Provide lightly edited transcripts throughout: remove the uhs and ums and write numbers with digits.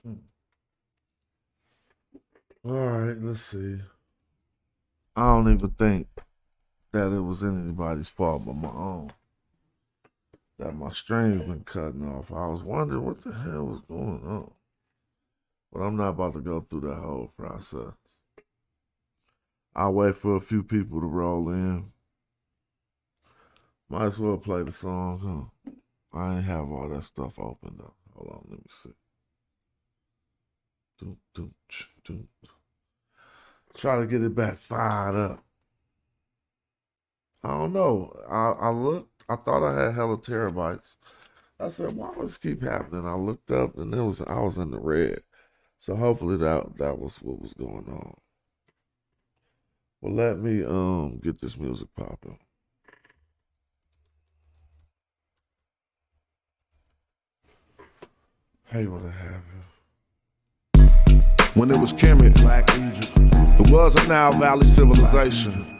All right, let's see. I don't even think that it was anybody's fault but my own. That my stream's been cutting off. I was wondering what the hell was going on. But I'm not about to go through that whole process. I'll wait for a few people to roll in. Might as well play the songs, huh? I ain't have all that stuff open though. Hold on, let me see. Try to get it back fired up. I don't know. I looked. I thought I had hella terabytes. I said, why does this keep happening? I looked up and I was in the red. So hopefully that was what was going on. Well, let me get this music popping. Hey, what happened? When it was Kemet, Black Egypt, it was a Nile Valley civilization.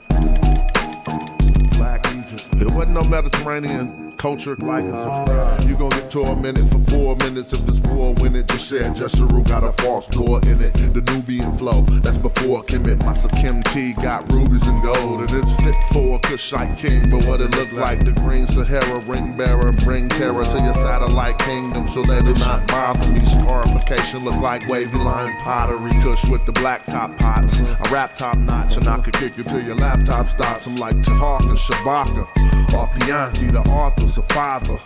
Black Egypt. It wasn't no Mediterranean culture. Like and subscribe. You gon' get tormented for 4 minutes if it's war. When it just said Jessaru got a false door in it. The Nubian flow, that's before Kemet. Masakim T got rubies and gold, and it's fit for a Kushite king. But what it look like, the green Sahara ring bearer bring terror to your satellite kingdom, so they do not bother me. Scarification look like wavy line pottery. Kush with the black top pots, a rap top notch, and I could kick it till your laptop stops. I'm like Tahaka, Shabaka, or Bianchi, the author's a father.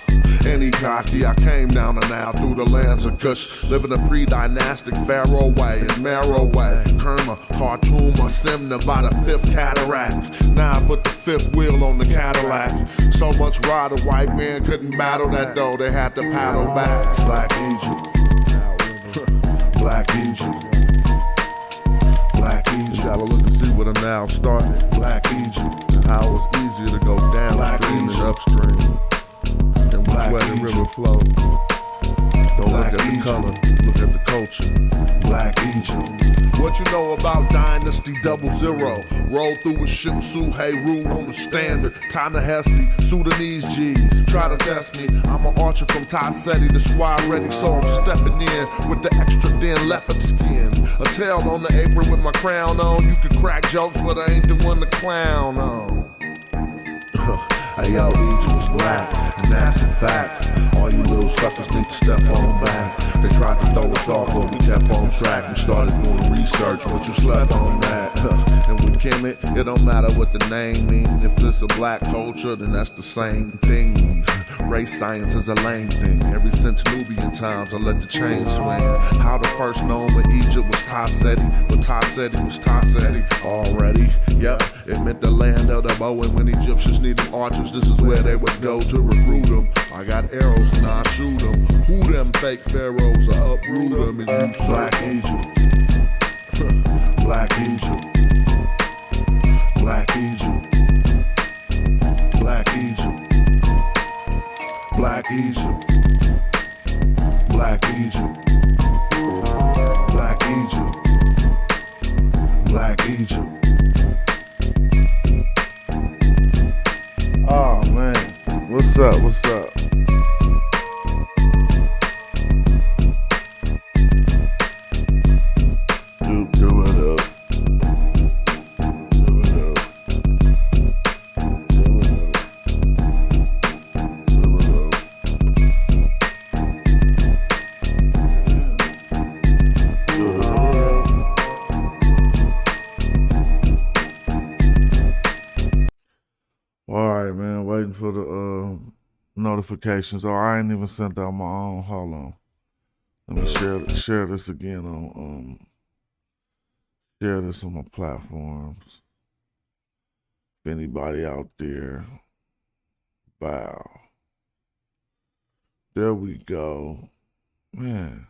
Any cocky, I came down and out through the lands of Kush, living a pre-dynastic pharaoh way and marrow way. Kerma, Khartoum, or Simna by the 5th cataract. Now I put the 5th wheel on the Cadillac. So much ride, a white man couldn't battle that though. They had to paddle back. Black Egypt. Black Egypt. Black Egypt. Gotta look and see where the Nile started. Black Egypt. And how it was easier to go downstream than upstream. And which way the river flowed. Don't look at the color, look at the culture. Black Egypt. What you know about Dynasty 00? Roll through with Shimsu, Heru on the standard. Ta-Nehisi, Sudanese G's. Try to test me, I'm an archer from Taseti. The squad ready, so I'm stepping in with the extra thin leopard skin. A tail on the apron with my crown on. You can crack jokes, but I ain't the one to clown on. Hey yo, Egypt was black, and that's a fact. All you little suckers need to step on back. They tried to throw us off, but we kept on track. We started doing research, but you slept on that. And with Kemet, it don't matter what the name means. If it's a black culture, then that's the same thing. Race science is a lame thing. Ever since Nubian times, I let the chain swing. How the first known of Egypt was Taseti, but Taseti was Taseti already. Yep, it meant the land of the bow, and when Egyptians needed archers, this is where they would go to recruit them. I got arrows and I shoot them. Who them fake pharaohs? I uproot them and use Black Egypt. Black Egypt. Black Egypt. Black Egypt. Black Egypt. Black Egypt. Black Egypt. Black Egypt. Oh man, what's up? What's up? Do it up. Do it up. Do it up. Do it up. Do it up. All right, man. Waiting for the notifications. Oh, I ain't even sent out my own. Hold on. Let me share this again on share this on my platforms. If anybody out there, bow. There we go, man.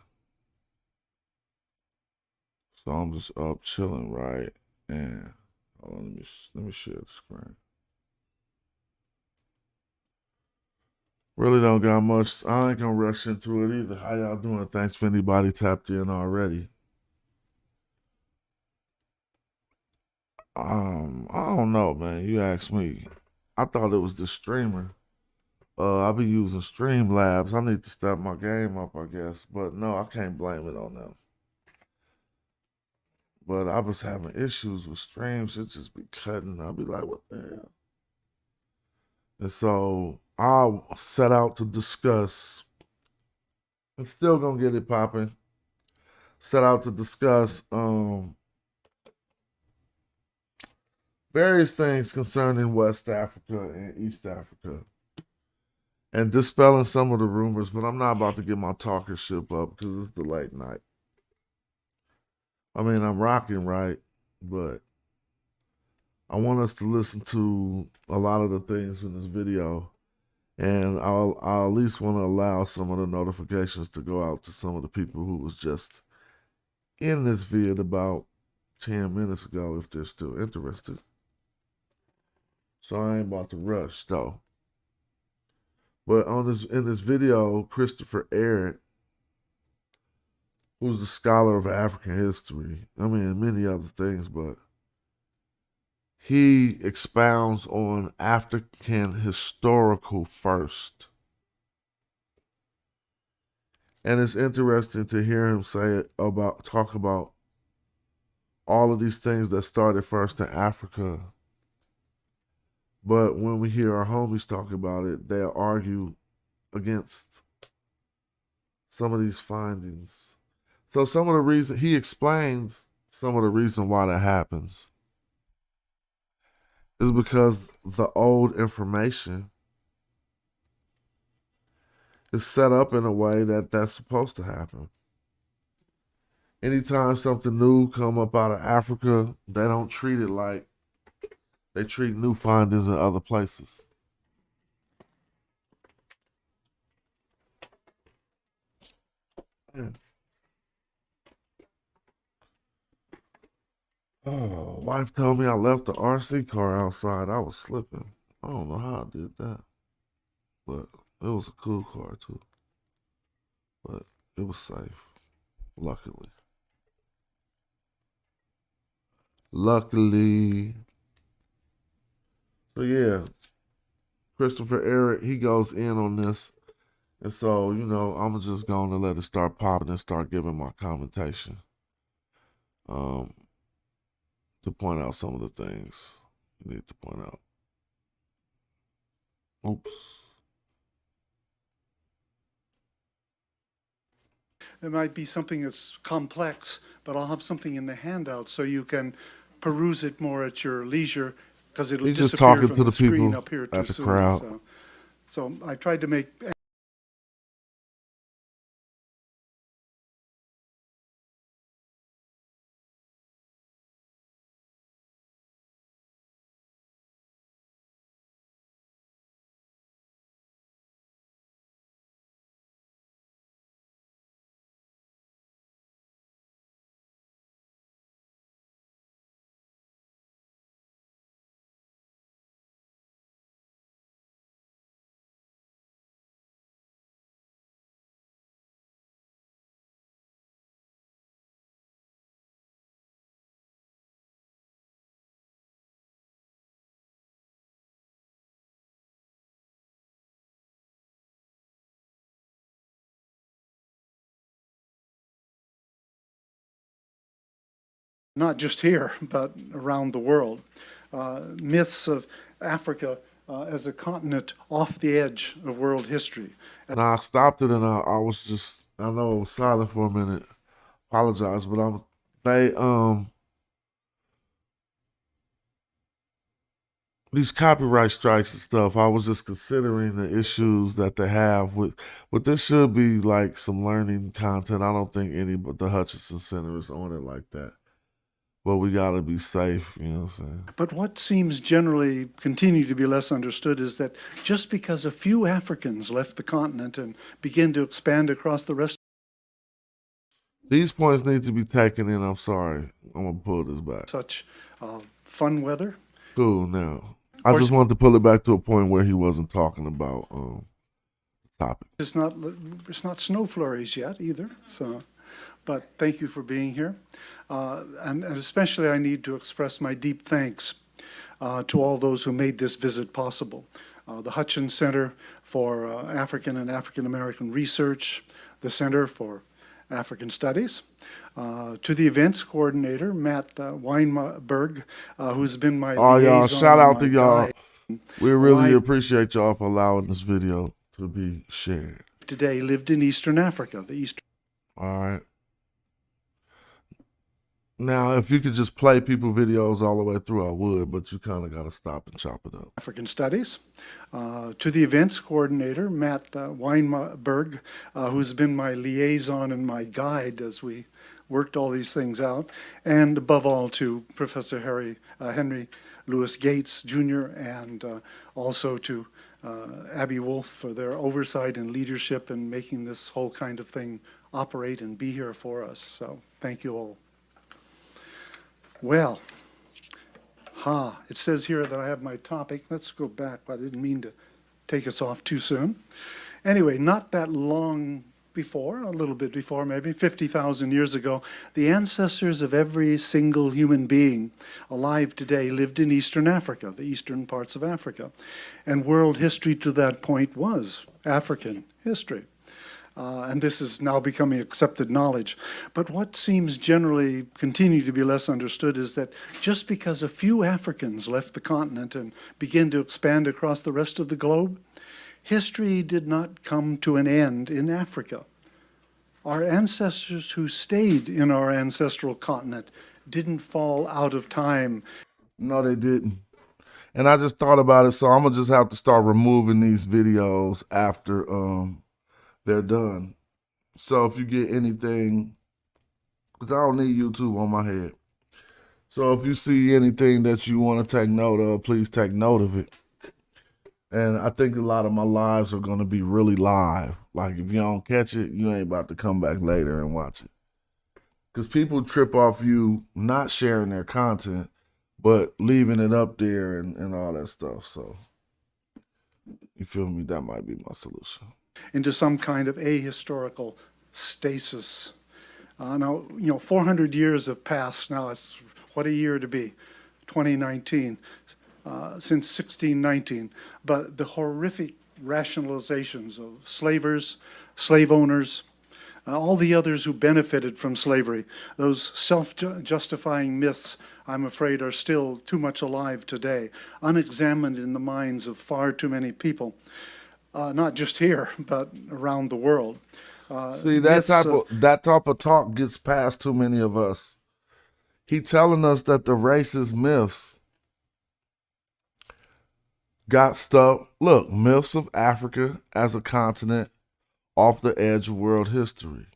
So I'm just up chilling, right? And hold on, let me share the screen. Really don't got much. I ain't gonna rush into it either. How y'all doing? Thanks for anybody tapped in already. I don't know, man. You asked me. I thought it was the streamer. I be using Streamlabs. I need to step my game up, I guess. But no, I can't blame it on them. But I was having issues with streams. It just be cutting. I'll be like, what the hell? And so I set out to discuss. I'm still gonna get it popping. Set out to discuss various things concerning West Africa and East Africa. And dispelling some of the rumors, but I'm not about to get my talkership up because it's the late night. I mean, I'm rocking right, but I want us to listen to a lot of the things in this video, and I'll at least want to allow some of the notifications to go out to some of the people who was just in this vid about 10 minutes ago if they're still interested. So I ain't about to rush though. But in this video, Christopher Ehret, who's a scholar of African history, I mean many other things, but he expounds on African historical first. And it's interesting to hear him talk about all of these things that started first in Africa. But when we hear our homies talk about it, they'll argue against some of these findings. So some of the reason he explains some of the reason why that happens is because the old information is set up in a way that that's supposed to happen. Anytime something new come up out of Africa, they don't treat it like they treat new findings in other places. Yeah. Oh, wife told me I left the RC car outside. I was slipping. I don't know how I did that. But it was a cool car too. But it was safe. Luckily. So yeah. Christopher Ehret, he goes in on this. And so, I'm just going to let it start popping and start giving my commentation. To point out some of the things you need to point out. Oops. It might be something that's complex, but I'll have something in the handout so you can peruse it more at your leisure because it'll disappear from the screen up here too soon. Crowd. So I tried to make... Not just here, but around the world. Myths of Africa as a continent off the edge of world history. And I stopped it and I was just, I know, silent for a minute. Apologize, but these copyright strikes and stuff, I was just considering the issues that they have with this should be like some learning content. I don't think any but the Hutchinson Center is on it like that. But we got to be safe, you know what I'm saying? But what seems generally continue to be less understood is that just because a few Africans left the continent and began to expand across the rest. These points need to be taken in. I'm sorry. I'm going to pull this back. Such fun weather. Cool, now. I just wanted to pull it back to a point where he wasn't talking about the topic. It's not snow flurries yet either, so... But thank you for being here. And especially I need to express my deep thanks to all those who made this visit possible. the Hutchins Center for African and African American Research, the Center for African Studies, to the events coordinator, Matt Weinberg, who's been my Oh, y'all, liaison shout out to and my y'all. guide. We really appreciate y'all for allowing this video to be shared. Today lived in Eastern Africa, the Eastern. All right. Now, if you could just play people videos all the way through, I would, but you kind of got to stop and chop it up. African Studies, to the events coordinator, Matt Weinberg, who's been my liaison and my guide as we worked all these things out, and above all to Professor Henry Louis Gates Jr., and also to Abby Wolf for their oversight and leadership in making this whole kind of thing operate and be here for us. So thank you all. Well, it says here that I have my topic. Let's go back. I didn't mean to take us off too soon. Anyway, not that long before, a little bit before, maybe 50,000 years ago, the ancestors of every single human being alive today lived in Eastern Africa, the eastern parts of Africa. And world history to that point was African history. And this is now becoming accepted knowledge. But what seems generally continue to be less understood is that just because a few Africans left the continent and began to expand across the rest of the globe, history did not come to an end in Africa. Our ancestors who stayed in our ancestral continent didn't fall out of time. No, they didn't. And I just thought about it, so I'm going to just have to start removing these videos after they're done. So if you get anything, because I don't need YouTube on my head. So if you see anything that you want to take note of, please take note of it. And I think a lot of my lives are going to be really live. Like if you don't catch it, you ain't about to come back later and watch it. Because people trip off you not sharing their content, but leaving it up there and all that stuff. So you feel me? That might be my solution. Into some kind of ahistorical stasis. Now, 400 years have passed. Now it's what a year to be, 2019, since 1619. But the horrific rationalizations of slavers, slave owners, all the others who benefited from slavery, those self-justifying myths, I'm afraid, are still too much alive today, unexamined in the minds of far too many people. Not just here, but around the world. See, that type of talk gets past too many of us. He telling us that the racist myths got stuck. Look, myths of Africa as a continent off the edge of world history.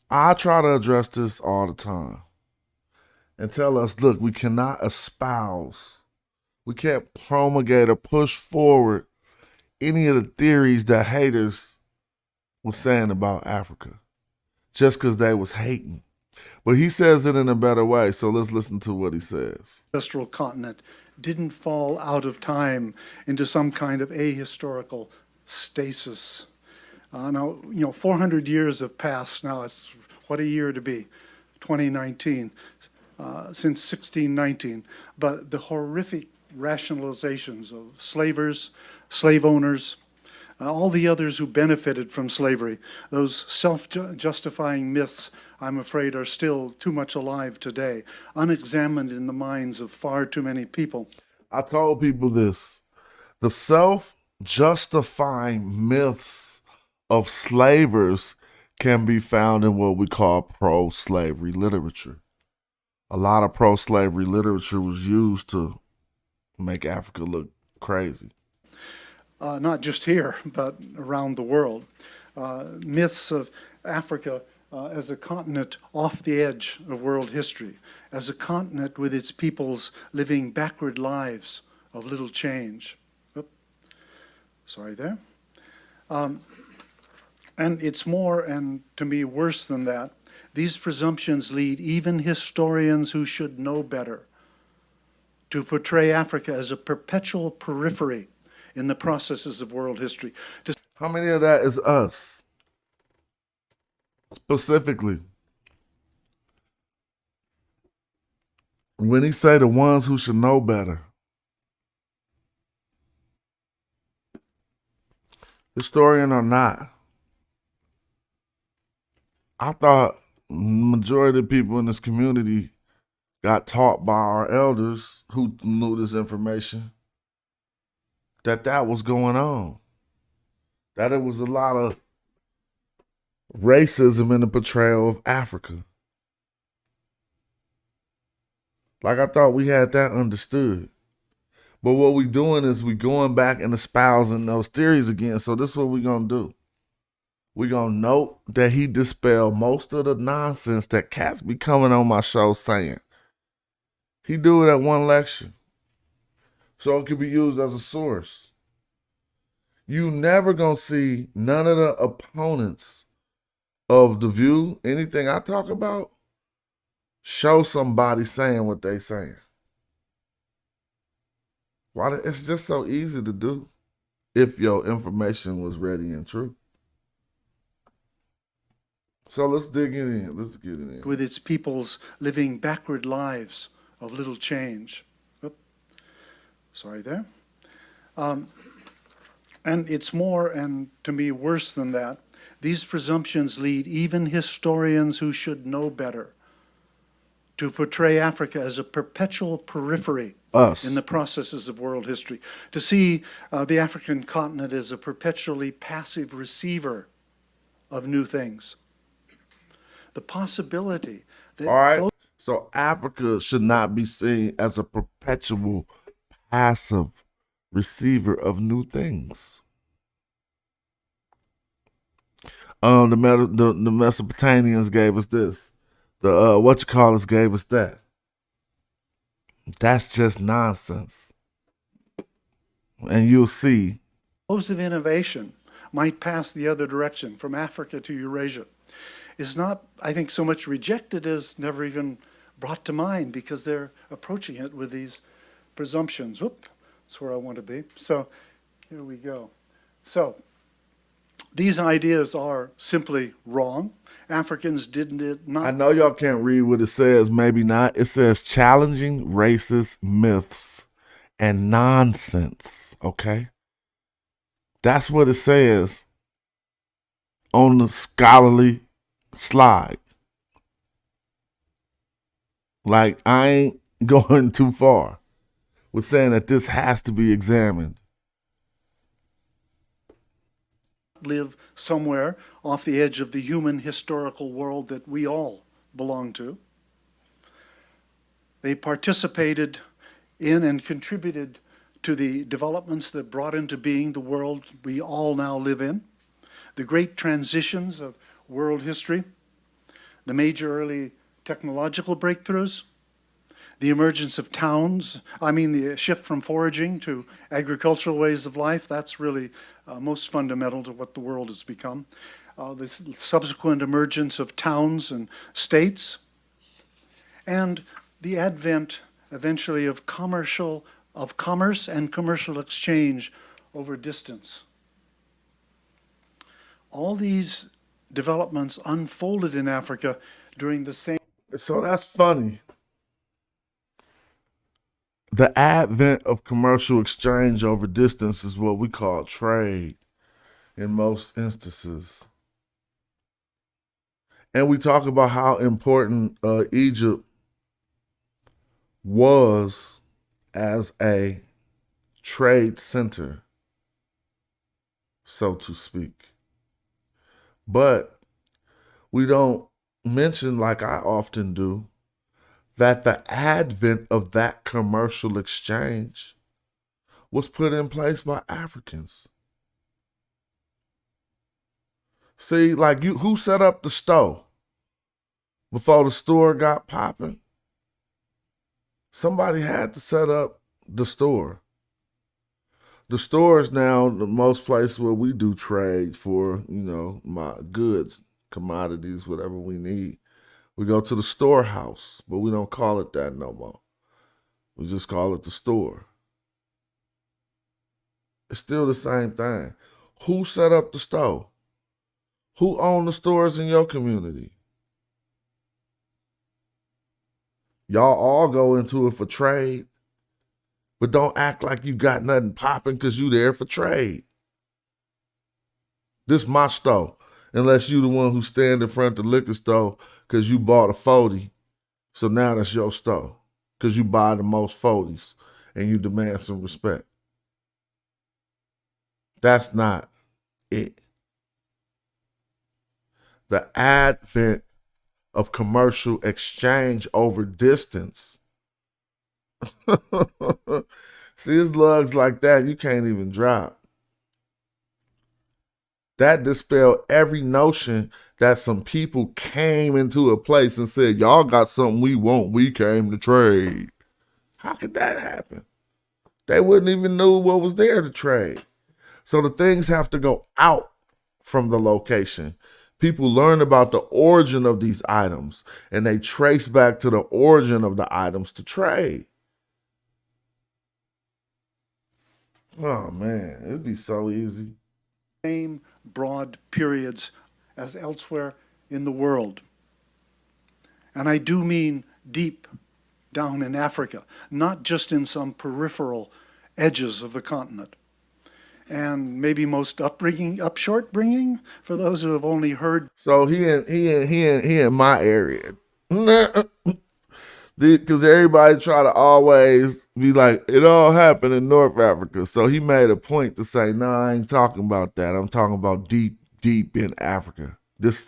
I try to address this all the time and tell us, look, we cannot espouse, we can't promulgate or push forward any of the theories that haters were saying about Africa just because they was hating. But he says it in a better way, so let's listen to what he says. Ancestral continent didn't fall out of time into some kind of ahistorical stasis. Now, 400 years have passed. Now it's what a year to be, 2019, since 1619. But the horrific rationalizations of slavers, slave owners, all the others who benefited from slavery, those self-justifying myths, I'm afraid, are still too much alive today, unexamined in the minds of far too many people. I told people this. The self-justifying myths of slavers can be found in what we call pro-slavery literature. A lot of pro-slavery literature was used to make Africa look crazy. Not just here, but around the world. Myths of Africa as a continent off the edge of world history, as a continent with its peoples living backward lives of little change. Sorry there. And it's more, and to me, worse than that. These presumptions lead even historians who should know better to portray Africa as a perpetual periphery in the processes of world history. How many of that is us? Specifically, when he say the ones who should know better, historian or not, I thought majority of people in this community got taught by our elders who knew this information that was going on. That it was a lot of racism in the portrayal of Africa. Like I thought we had that understood. But what we doing is we going back and espousing those theories again. So this is what we gonna do. We gonna note that he dispelled most of the nonsense that cats be coming on my show saying. He do it at one lecture. So it could be used as a source. You never gonna see none of the opponents of the view, anything I talk about, show somebody saying what they saying. Why? It's just so easy to do if your information was ready and true. So let's dig it in. Let's get it in. With its peoples living backward lives of little change. Oop. Sorry there. And it's more, and to me, worse than that. These presumptions lead even historians who should know better to portray Africa as a perpetual periphery in the processes of world history, to see the African continent as a perpetually passive receiver of new things. The possibility that... All right, so Africa should not be seen as a perpetual passive receiver of new things. The Mesopotamians gave us this. The whatchamacallits gave us that. That's just nonsense. And you'll see. Most of innovation might pass the other direction, from Africa to Eurasia, is not, I think, so much rejected as never even brought to mind, because they're approaching it with these presumptions. Whoop, that's where I want to be. So here we go. So these ideas are simply wrong. Africans did not... I know y'all can't read what it says, maybe not. It says challenging racist myths and nonsense, okay? That's what it says on the scholarly slide. Like, I ain't going too far with saying that this has to be examined. Live somewhere off the edge of the human historical world that we all belong to. They participated in and contributed to the developments that brought into being the world we all now live in, the great transitions of world history, the major early technological breakthroughs, the emergence of towns, the shift from foraging to agricultural ways of life. That's really most fundamental to what the world has become. The subsequent emergence of towns and states, and the advent eventually of commerce and commercial exchange over distance. All these developments unfolded in Africa during the same... So that's funny. The advent of commercial exchange over distance is what we call trade in most instances. And we talk about how important Egypt was as a trade center, so to speak. But we don't mention, like I often do, that the advent of that commercial exchange was put in place by Africans. See, like who set up the store before the store got popping? Somebody had to set up the store. The store is now the most place where we do trade for, my goods, commodities, whatever we need. We go to the storehouse, but we don't call it that no more. We just call it the store. It's still the same thing. Who set up the store? Who owned the stores in your community? Y'all all go into it for trade, but don't act like you got nothing popping because you there for trade. This my store. Unless you the one who stand in front of the liquor store because you bought a 40. So now that's your store because you buy the most 40s and you demand some respect. That's not it. The advent of commercial exchange over distance. See, it's lugs like that you can't even drop. That dispelled every notion that some people came into a place and said, y'all got something we want, we came to trade. How could that happen? They wouldn't even know what was there to trade. So the things have to go out from the location. People learn about the origin of these items and they trace back to the origin of the items to trade. Oh man, it'd be so easy. Same broad periods as elsewhere in the world. And I do mean deep down in Africa, not just in some peripheral edges of the continent. And maybe most upshort bringing for those who have only heard. So he in my area. Because everybody try to always be like, it all happened in North Africa. So he made a point to say, no, I ain't talking about that. I'm talking about deep, deep in Africa.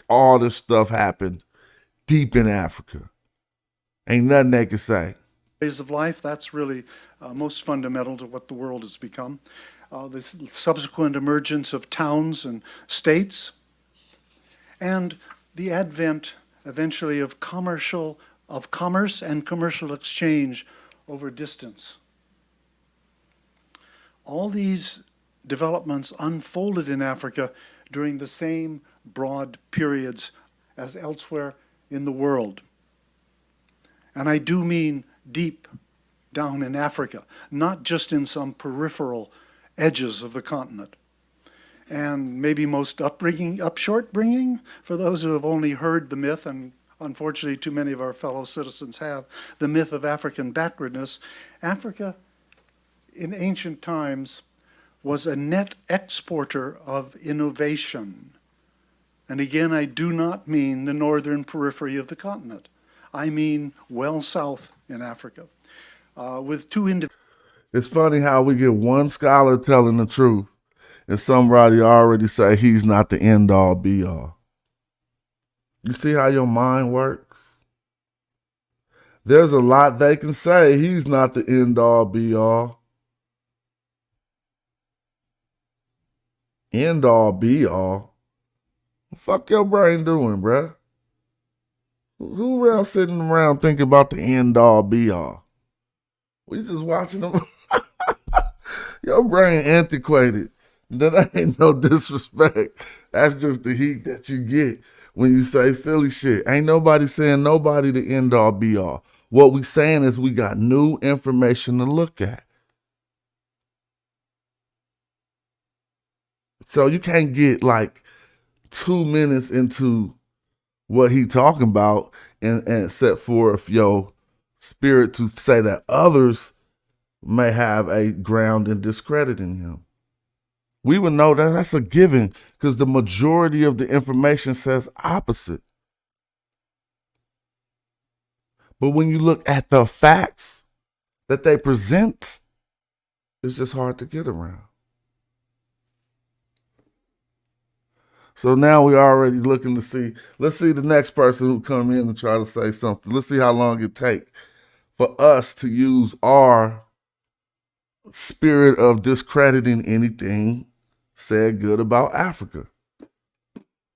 All this stuff happened deep in Africa. Ain't nothing they can say. Ways of life, that's really most fundamental to what the world has become. The subsequent emergence of towns and states, and the advent eventually of commerce and commercial exchange over distance. All these developments unfolded in Africa during the same broad periods as elsewhere in the world. And I do mean deep down in Africa, not just in some peripheral edges of the continent. And maybe most upshort bringing for those who have only heard the myth, and unfortunately too many of our fellow citizens have, the myth of African backwardness. Africa in ancient times was a net exporter of innovation. And again, I do not mean the northern periphery of the continent. I mean well south in Africa, with two individuals. It's funny how we get one scholar telling the truth and somebody already say he's not the end all be all. You see how your mind works? There's a lot they can say. He's not the end all be all. End all be all. Fuck your brain doing, bruh? Who else sitting around thinking about the end all be all? We just watching them. Your brain antiquated. That ain't no disrespect. That's just the heat that you get when you say silly shit. Ain't nobody saying nobody the end all be all. What we saying is we got new information to look at. So you can't get like 2 minutes into what he talking about and set forth your spirit to say that others may have a ground in discrediting him. We would know that that's a given because the majority of the information says opposite. But when you look at the facts that they present, it's just hard to get around. So now we're already looking to see, let's see the next person who come in and try to say something. Let's see how long it take for us to use our spirit of discrediting anything said good about Africa.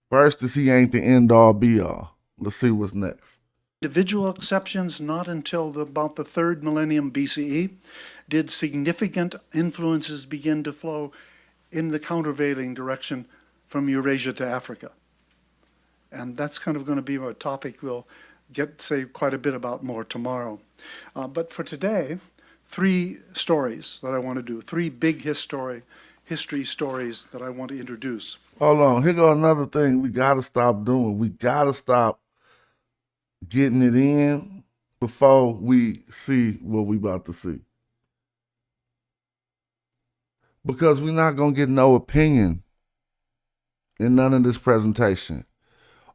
First is he ain't the end all be all. Let's see what's next. Individual exceptions, not until about the 3rd millennium BCE did significant influences begin to flow in the countervailing direction from Eurasia to Africa. And that's kind of going to be a topic we'll say quite a bit about more tomorrow. But for today, 3 stories that I want to do, 3 big history stories that I want to introduce. Hold on, here go another thing we got to stop doing. We got to stop getting it in before we see what we about to see. Because we're not going to get no opinion in none of this presentation.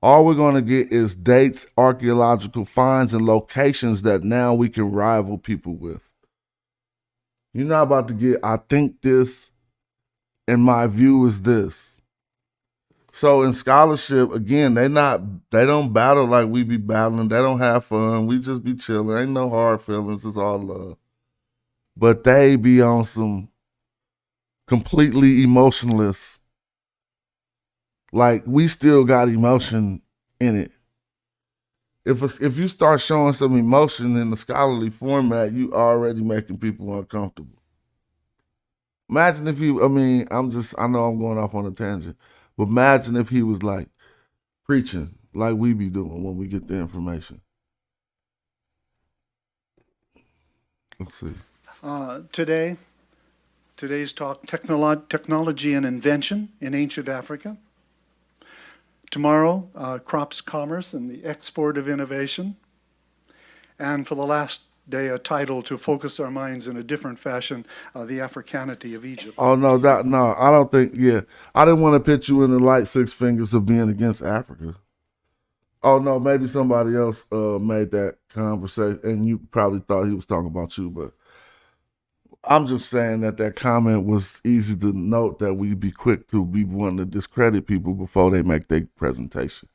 All we're going to get is dates, archaeological finds, and locations that now we can rival people with. You're not about to get, I think this, and my view is this. So in scholarship, again, they don't battle like we be battling. They don't have fun. We just be chilling. Ain't no hard feelings. It's all love. But they be on some completely emotionless. Like we still got emotion in it. If you start showing some emotion in the scholarly format, you already making people uncomfortable. Imagine if you, I know I'm going off on a tangent, but imagine if he was like preaching like we be doing when we get the information. Let's see. Today's talk, technology and invention in ancient Africa. Tomorrow, crops commerce and the export of innovation. And for the last day, a title to focus our minds in a different fashion, the Africanity of Egypt. Oh no, I don't think. Yeah, I didn't want to put you in the light six fingers of being against Africa. Oh no, maybe somebody else made that conversation, and you probably thought he was talking about you, but I'm just saying that comment was easy to note that we be quick to be wanting to discredit people before they make their presentation.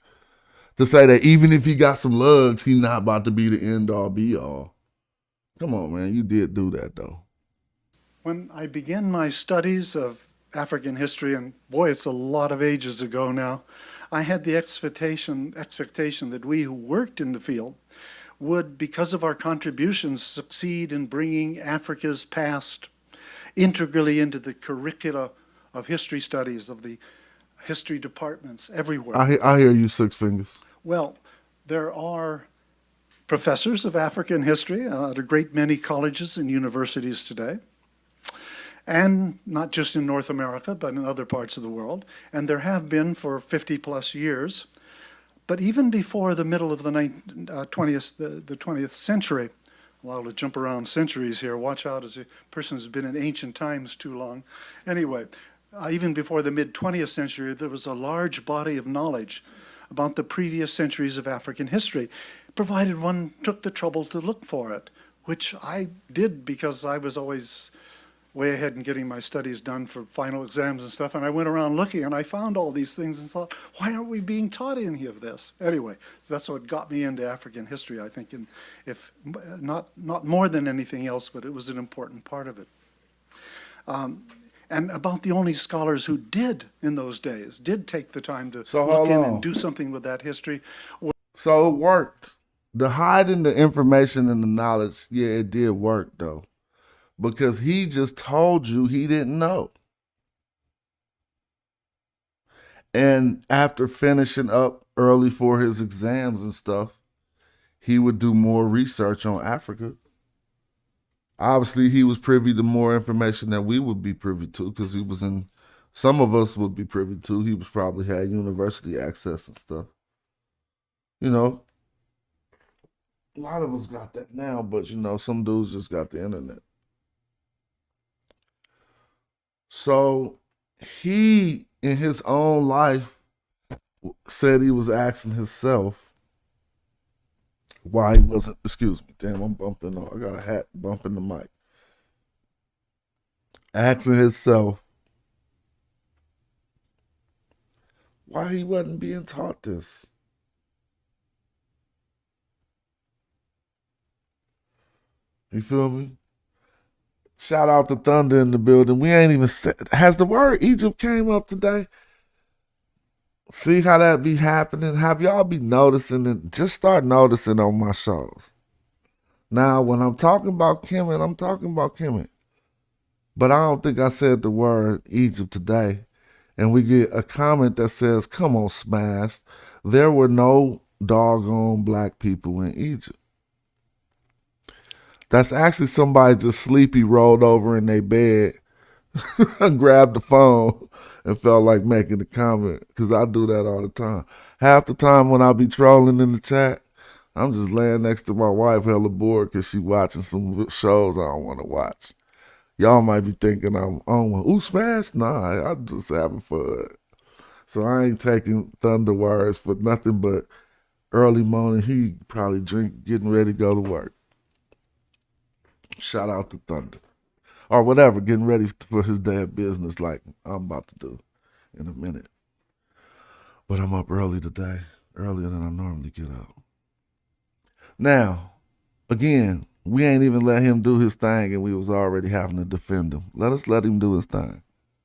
To say that even if he got some lugs, he not about to be the end all be all. Come on, man, you did do that though. When I began my studies of African history, and boy, it's a lot of ages ago now, I had the expectation that we who worked in the field would, because of our contributions, succeed in bringing Africa's past integrally into the curricula of history studies, of the history departments everywhere. I hear you, six fingers. Well, there are professors of African history at a great many colleges and universities today, and not just in North America, but in other parts of the world. And there have been for 50 plus years. But even before the middle of the 20th century, allowed to jump around centuries here, watch out as a person who's been in ancient times too long. Anyway, even before the mid-20th century, there was a large body of knowledge about the previous centuries of African history, provided one took the trouble to look for it, which I did because I was always way ahead in getting my studies done for final exams and stuff, and I went around looking and I found all these things and thought, why aren't we being taught any of this? Anyway, that's what got me into African history, I think, and if not more than anything else, but it was an important part of it. And about the only scholars who did in those days, did take the time to look in and do something with that history. So it worked. The hiding the information and the knowledge, yeah, it did work though. Because he just told you he didn't know. And after finishing up early for his exams and stuff, he would do more research on Africa. Obviously, he was privy to more information than we would be privy to because he was in, some of us would be privy to. He was probably had university access and stuff. You know, a lot of us got that now, but you know, some dudes just got the internet. So he, in his own life, said he was asking himself why he wasn't, excuse me, damn, I'm bumping on, I got a hat bumping the mic. Asking himself why he wasn't being taught this. You feel me? Shout out to Thunder in the building. We ain't even said, has the word Egypt came up today? See how that be happening? Have y'all be noticing it? Just start noticing on my shows. Now, when I'm talking about Kemet, I'm talking about Kemet. But I don't think I said the word Egypt today. And we get a comment that says, come on, Smash. There were no doggone black people in Egypt. That's actually somebody just sleepy rolled over in their bed, grabbed the phone, and felt like making a comment. Because I do that all the time. Half the time when I be trolling in the chat, I'm just laying next to my wife hella bored because she watching some shows I don't want to watch. Y'all might be thinking I'm on one. Ooh, Smash? Nah, I'm just having fun. So I ain't taking Thunder words for nothing but early morning. He probably getting ready to go to work. Shout out to Thunder. Or whatever, getting ready for his day of business like I'm about to do in a minute. But I'm up early today, earlier than I normally get up. Now, again, we ain't even let him do his thing and we was already having to defend him. Let him do his thing.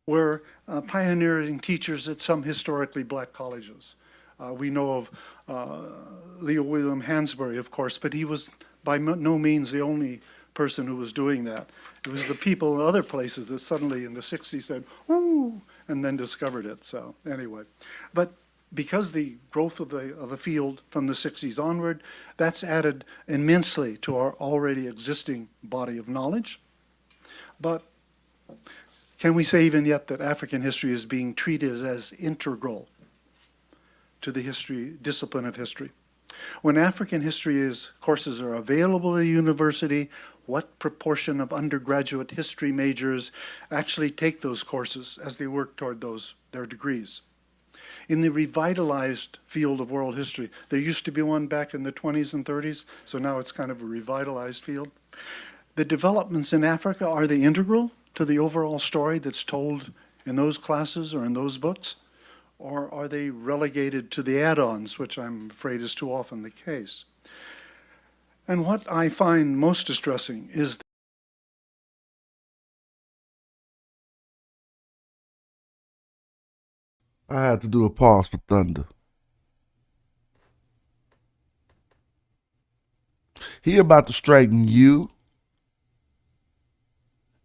Were pioneering teachers at some historically black colleges. We know of Leo William Hansberry, of course, but he was by no means the only person who was doing that. It was the people in other places that suddenly in the 60s said, "Ooh," and then discovered it. So anyway, but because the growth of the field from the 60s onward, that's added immensely to our already existing body of knowledge. But can we say even yet that African history is being treated as integral to the discipline of history? When African history courses are available at a university, what proportion of undergraduate history majors actually take those courses as they work toward their degrees? In the revitalized field of world history, there used to be one back in the 20s and 30s, so now it's kind of a revitalized field. The developments in Africa, are they integral to the overall story that's told in those classes or in those books? Or are they relegated to the add-ons, which I'm afraid is too often the case? And what I find most distressing is I had to do a pause for Thunder. He about to straighten you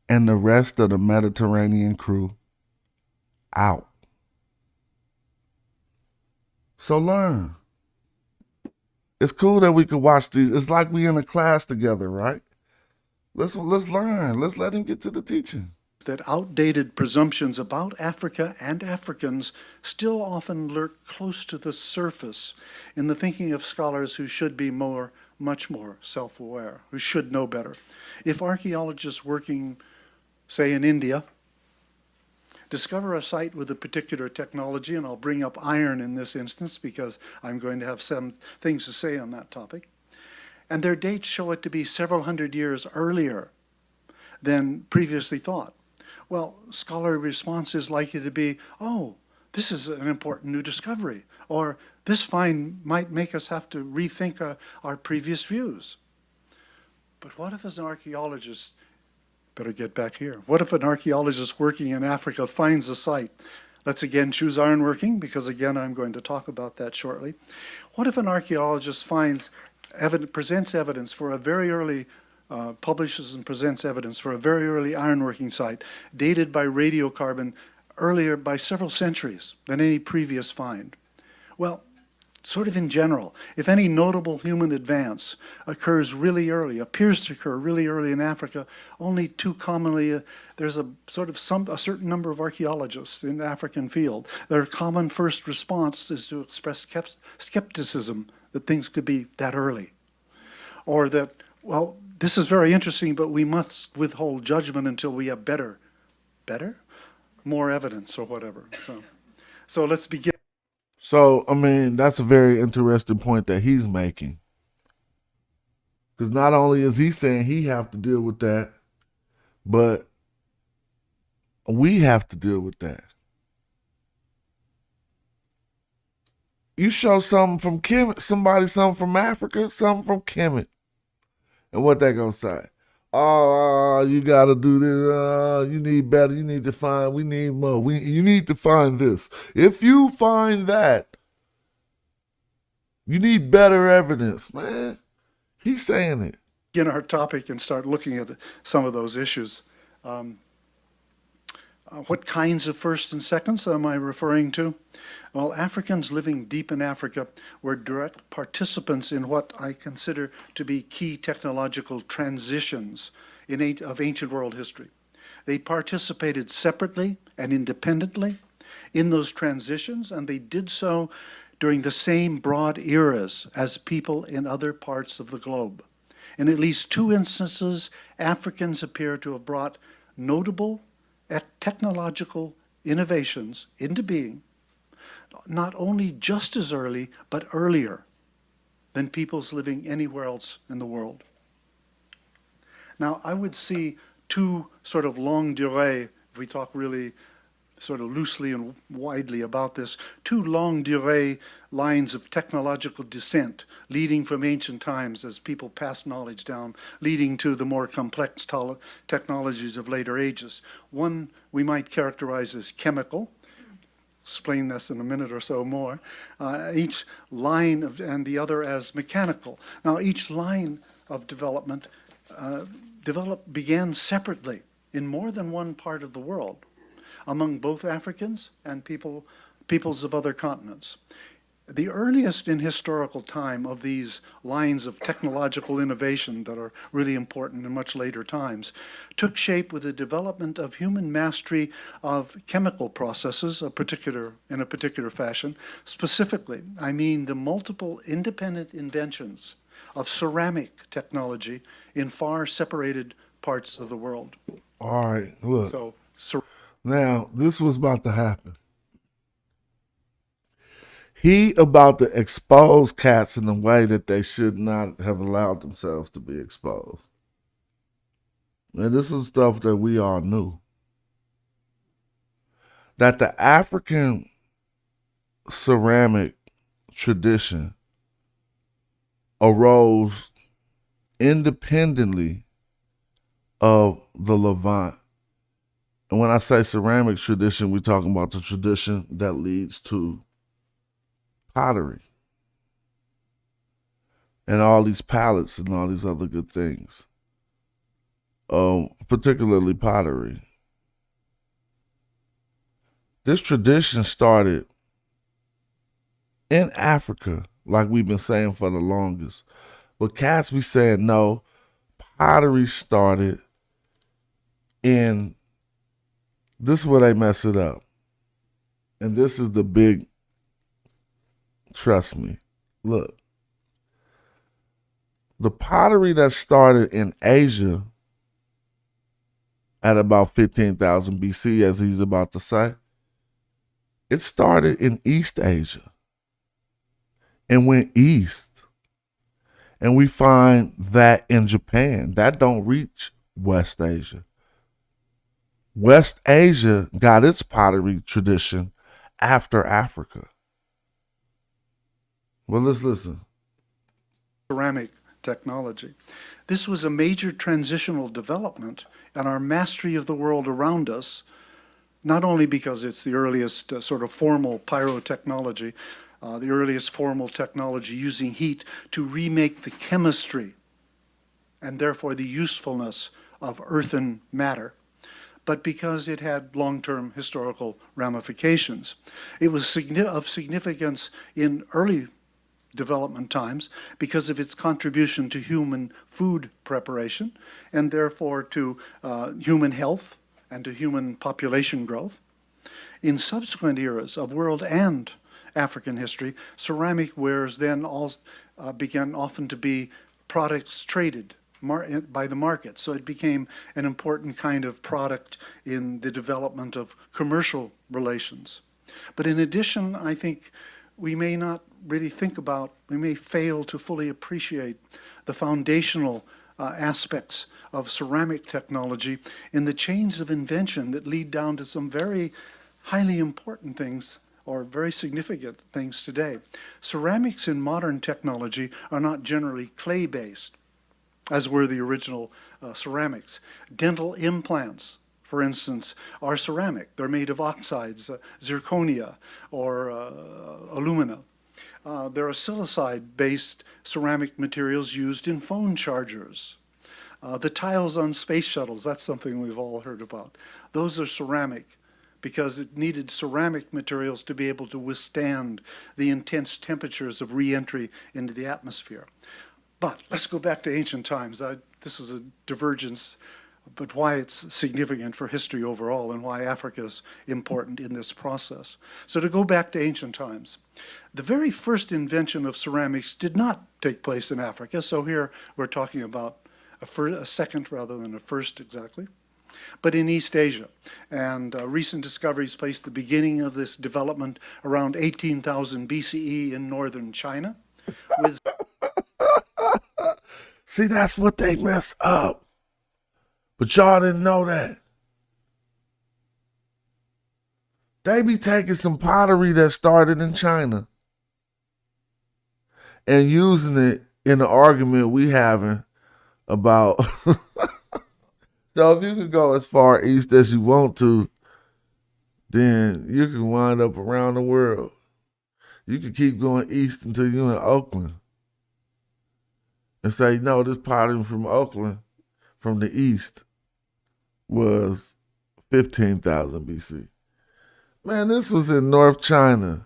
and the rest of the Mediterranean crew out. So learn. It's cool that we could watch these. It's like we in a class together, right? Let's learn. Let's let him get to the teaching. that outdated presumptions about Africa and Africans still often lurk close to the surface in the thinking of scholars who should be much more self-aware, who should know better. If archaeologists working, say, in India, discover a site with a particular technology, and I'll bring up iron in this instance because I'm going to have some things to say on that topic, and their dates show it to be several hundred years earlier than previously thought. Well, scholarly response is likely to be, oh, this is an important new discovery, or this find might make us have to rethink our previous views. But what if as an archaeologist, better get back here, what if an archaeologist working in Africa finds a site? Let's again choose ironworking, because again, I'm going to talk about that shortly. What if an archaeologist presents evidence for a very early publishes and presents evidence for a very early ironworking site dated by radiocarbon earlier by several centuries than any previous find? Well, sort of in general, if any notable human advance occurs really early, appears to occur really early in Africa, only too commonly there's a certain number of archaeologists in the African field. Their common first response is to express skepticism that things could be that early, or that, well, this is very interesting, but we must withhold judgment until we have more evidence or whatever. So let's begin. So, I mean, that's a very interesting point that he's making. Because not only is he saying he have to deal with that, but we have to deal with that. You show something from Kemet, somebody something from Africa, something from Kemet. And what they gonna say? Oh, you gotta do this. You need better. You need to find. We need more. You need to find this. If you find that, you need better evidence, man. He's saying it. Begin our topic and start looking at some of those issues. What kinds of first and seconds am I referring to? Well, Africans living deep in Africa were direct participants in what I consider to be key technological transitions of ancient world history. They participated separately and independently in those transitions, and they did so during the same broad eras as people in other parts of the globe. In at least two instances, Africans appear to have brought notable technological innovations into being not only just as early, but earlier than peoples living anywhere else in the world. Now, I would see two sort of longue durée, if we talk really sort of loosely and widely about this, two longue durée lines of technological descent leading from ancient times as people pass knowledge down, leading to the more complex technologies of later ages. One we might characterize as chemical. Explain this in a minute or so more. Each line of, and the other as mechanical. Now, each line of development began separately in more than one part of the world, among both Africans and peoples of other continents. The earliest in historical time of these lines of technological innovation that are really important in much later times took shape with the development of human mastery of chemical processes, in a particular fashion. Specifically, I mean the multiple independent inventions of ceramic technology in far separated parts of the world. All right, look. So, Now, this was about to happen. He about to expose cats in a way that they should not have allowed themselves to be exposed. And this is stuff that we all knew. That the African ceramic tradition arose independently of the Levant. And when I say ceramic tradition, we're talking about the tradition that leads to pottery and all these palettes and all these other good things, particularly pottery. This tradition started in Africa, like we've been saying for the longest. But cats be saying no, pottery started in, this is where they mess it up. And this is the big, trust me, look. The pottery that started in Asia at about 15,000 BC, as he's about to say, it started in East Asia and went east. And we find that in Japan, that don't reach West Asia. West Asia got its pottery tradition after Africa. Well, let's listen. Ceramic technology. This was a major transitional development in our mastery of the world around us, not only because it's the earliest sort of formal pyrotechnology, the earliest formal technology using heat to remake the chemistry and therefore the usefulness of earthen matter, but because it had long-term historical ramifications. It was of significance in early development times because of its contribution to human food preparation and therefore to human health and to human population growth. In subsequent eras of world and African history, ceramic wares then all began often to be products traded by the market. So it became an important kind of product in the development of commercial relations. But in addition, I think we may not really we may fail to fully appreciate the foundational aspects of ceramic technology in the chains of invention that lead down to some very highly important things or very significant things today. Ceramics in modern technology are not generally clay-based, as were the original ceramics. Dental implants, for instance, are ceramic. They're made of oxides, zirconia or alumina. There are silicide-based ceramic materials used in phone chargers. The tiles on space shuttles, that's something we've all heard about. Those are ceramic because it needed ceramic materials to be able to withstand the intense temperatures of re-entry into the atmosphere. But let's go back to ancient times. This is a divergence, but why it's significant for history overall and why Africa is important in this process. So to go back to ancient times, the very first invention of ceramics did not take place in Africa. So here we're talking about a second rather than a first exactly. but in East Asia. And recent discoveries place the beginning of this development around 18,000 BCE in northern China, with See, that's what they mess up. But y'all didn't know that. They be taking some pottery that started in China and using it in the argument we having about. So if you could go as far east as you want to, then you can wind up around the world. You can keep going east until you're in Oakland and say, no, this pottery from Oakland, from the east, was 15,000 BC. Man, this was in North China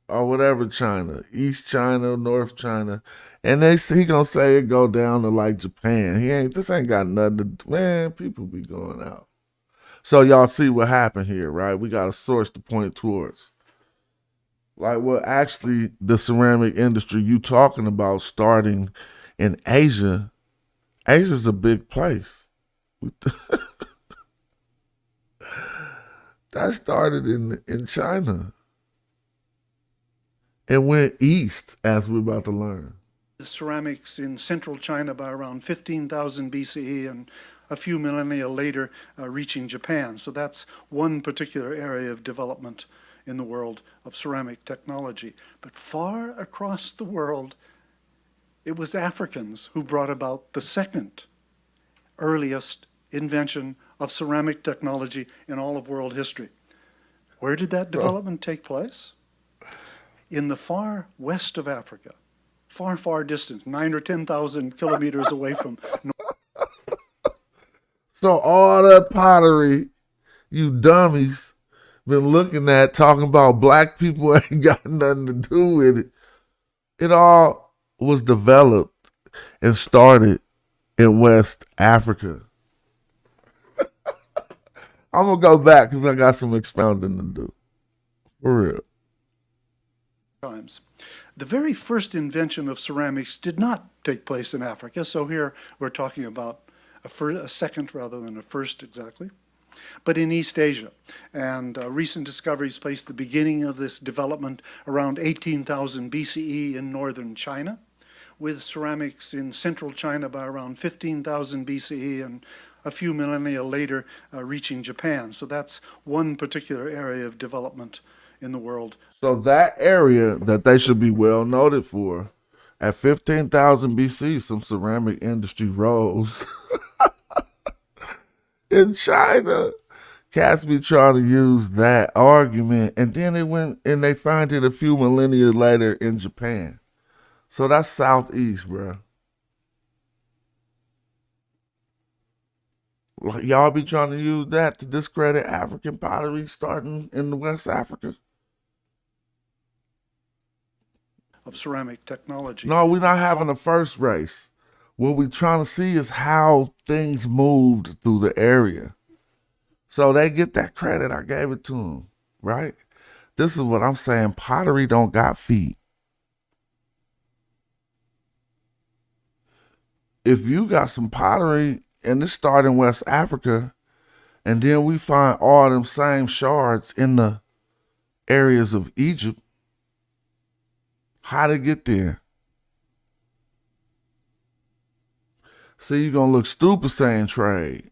or whatever China, East China, North China. And he gonna say it go down to like Japan. This ain't got nothing to, man, people be going out. So y'all see what happened here, right? We got a source to point towards. Like, well, actually, the ceramic industry you talking about starting in Asia, Asia's a big place. That started in China and went east, as we're about to learn. ceramics in central China by around 15,000 BCE and a few millennia later reaching Japan. So that's one particular area of development in the world of ceramic technology. But far across the world, it was Africans who brought about the second earliest invention of ceramic technology in all of world history. Where did that development take place? In the far west of Africa, far, far distant, 9,000 or 10,000 kilometers away from. So all that pottery, you dummies, been looking at, talking about black people ain't got nothing to do with it. It all was developed and started in West Africa. I'm going to go back because I got some expounding to do. For real. Times. The very first invention of ceramics did not take place in Africa, so here we're talking about a second rather than a first exactly, but in East Asia. And recent discoveries place the beginning of this development around 18,000 BCE in northern China, with ceramics in central China by around 15,000 BCE and a few millennia later reaching Japan. So that's one particular area of development in the world. So that area that they should be well noted for, at 15,000 BC, some ceramic industry rose in China. Cats be trying to use that argument, and then it went and they find it a few millennia later in Japan. So that's southeast, bro. Like, y'all be trying to use that to discredit African pottery starting in the West Africa. Of ceramic technology. No, we're not having a first race. What we're trying to see is how things moved through the area. So they get that credit. I gave it to them, right? This is what I'm saying. Pottery don't got feet. If you got some pottery and it started in West Africa, and then we find all them same shards in the areas of Egypt, how'd it get there? See, you're going to look stupid saying trade.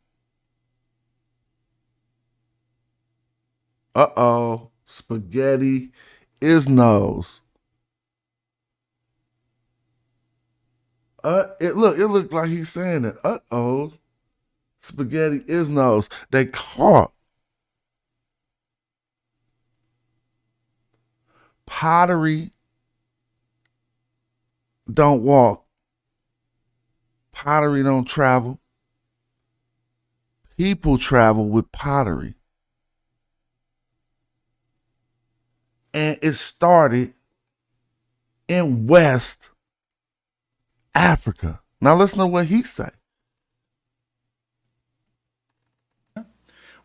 Uh-oh. Spaghetti is nose. It looked like he's saying it. Uh-oh. Spaghetti is nose. They caught pottery don't walk. Pottery don't travel. People travel with pottery. And it started in West Africa. Now listen to what he say.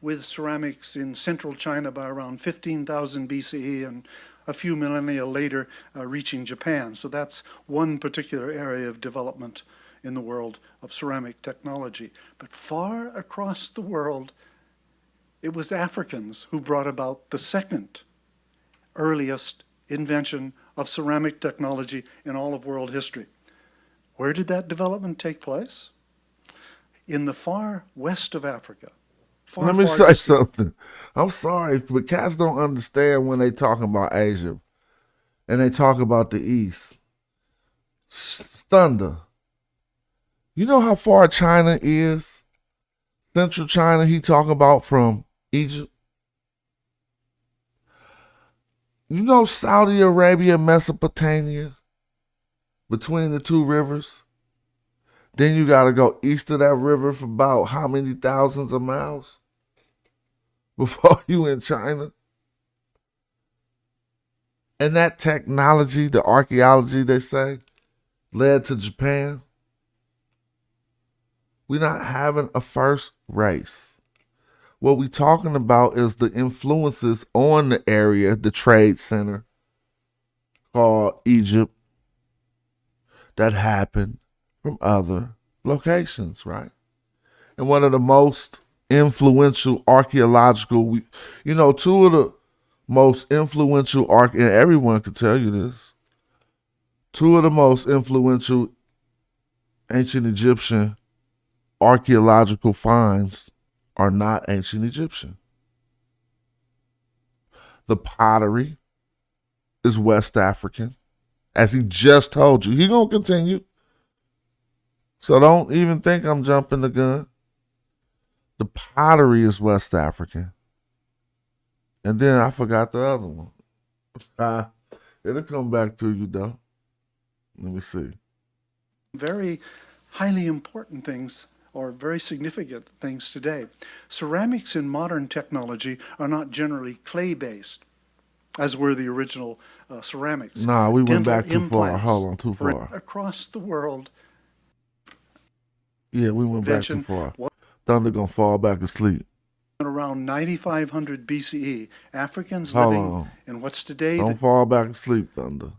With ceramics in central China by around 15,000 BCE and a few millennia later reaching Japan. So that's one particular area of development in the world of ceramic technology. But far across the world, it was Africans who brought about the second earliest invention of ceramic technology in all of world history. Where did that development take place? In the far west of Africa. Let me say something. I'm sorry, but cats don't understand when they talking about Asia and they talk about the East. Thunder. You know how far China is? Central China, he talking about from Egypt. You know Saudi Arabia, Mesopotamia, between the two rivers? Then you got to go east of that river for about how many thousands of miles before you in China? And that technology, the archaeology, they say, led to Japan. We're not having a first race. What we're talking about is the influences on the area, the trade center called Egypt, that happened from other locations, right? And one of the most influential archaeological, two of the most influential, and everyone could tell you this, two of the most influential ancient Egyptian archaeological finds are not ancient Egyptian. The pottery is West African, as he just told you. He gonna continue. So don't even think I'm jumping the gun. The pottery is West African. And then I forgot the other one. It'll come back to you though. Let me see. Very highly important things, or very significant things today. Ceramics in modern technology are not generally clay-based, as were the original ceramics. Nah, we went Dental back too far. implants Hold on, too far. Across the world. Yeah, we went back too Invention far. was Thunder gonna fall back asleep. around 9500 BCE. Africans Hold living on. in what's today Don't fall back asleep, Thunder.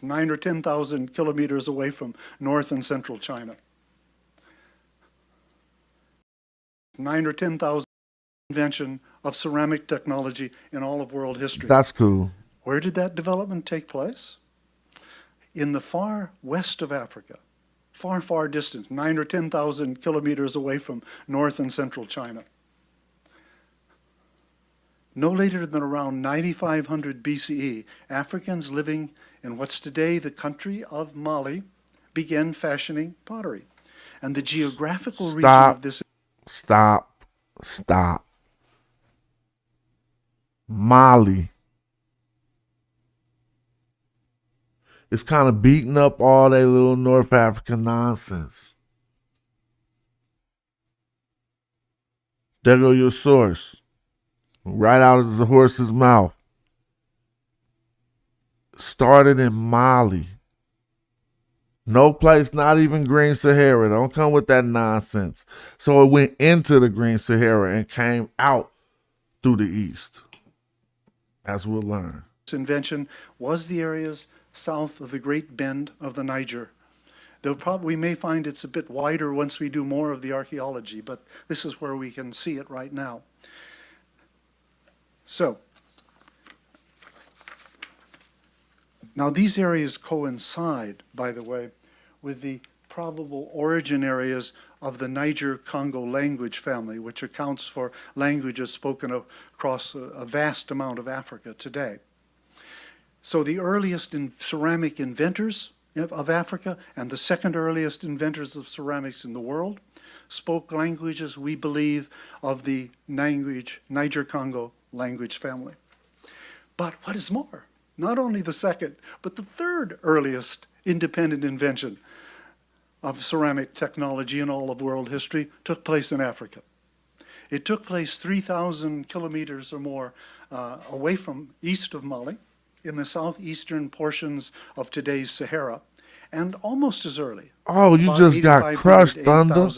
9 or 10,000 kilometers away from North and Central China. 9 or 10,000 invention of ceramic technology in all of world history. That's cool. Where did that development take place? In the far west of Africa, far, far distant, 9 or 10,000 kilometers away from North and Central China. No later than around 9500 BCE, Africans living in what's today the country of Mali began fashioning pottery. And the geographical region of this... Stop. Mali. It's kind of beating up all that little North African nonsense. There go your source. Right out of the horse's mouth. Started in Mali. No place, not even Green Sahara. Don't come with that nonsense. So it went into the Green Sahara and came out through the east, as we'll learn. This invention was the areas south of the Great Bend of the Niger. We may find it's a bit wider once we do more of the archaeology, but this is where we can see it right now. So, now these areas coincide, by the way, with the probable origin areas of the Niger-Congo language family, which accounts for languages spoken across a vast amount of Africa today. So the earliest ceramic inventors of Africa and the second earliest inventors of ceramics in the world spoke languages, we believe, of the Niger-Congo language family. But what is more, not only the second, but the third earliest independent invention of ceramic technology in all of world history took place in Africa. It took place 3,000 kilometers or more away from east of Mali, in the southeastern portions of today's Sahara, and almost as early. Oh, you just got crushed, Thunder.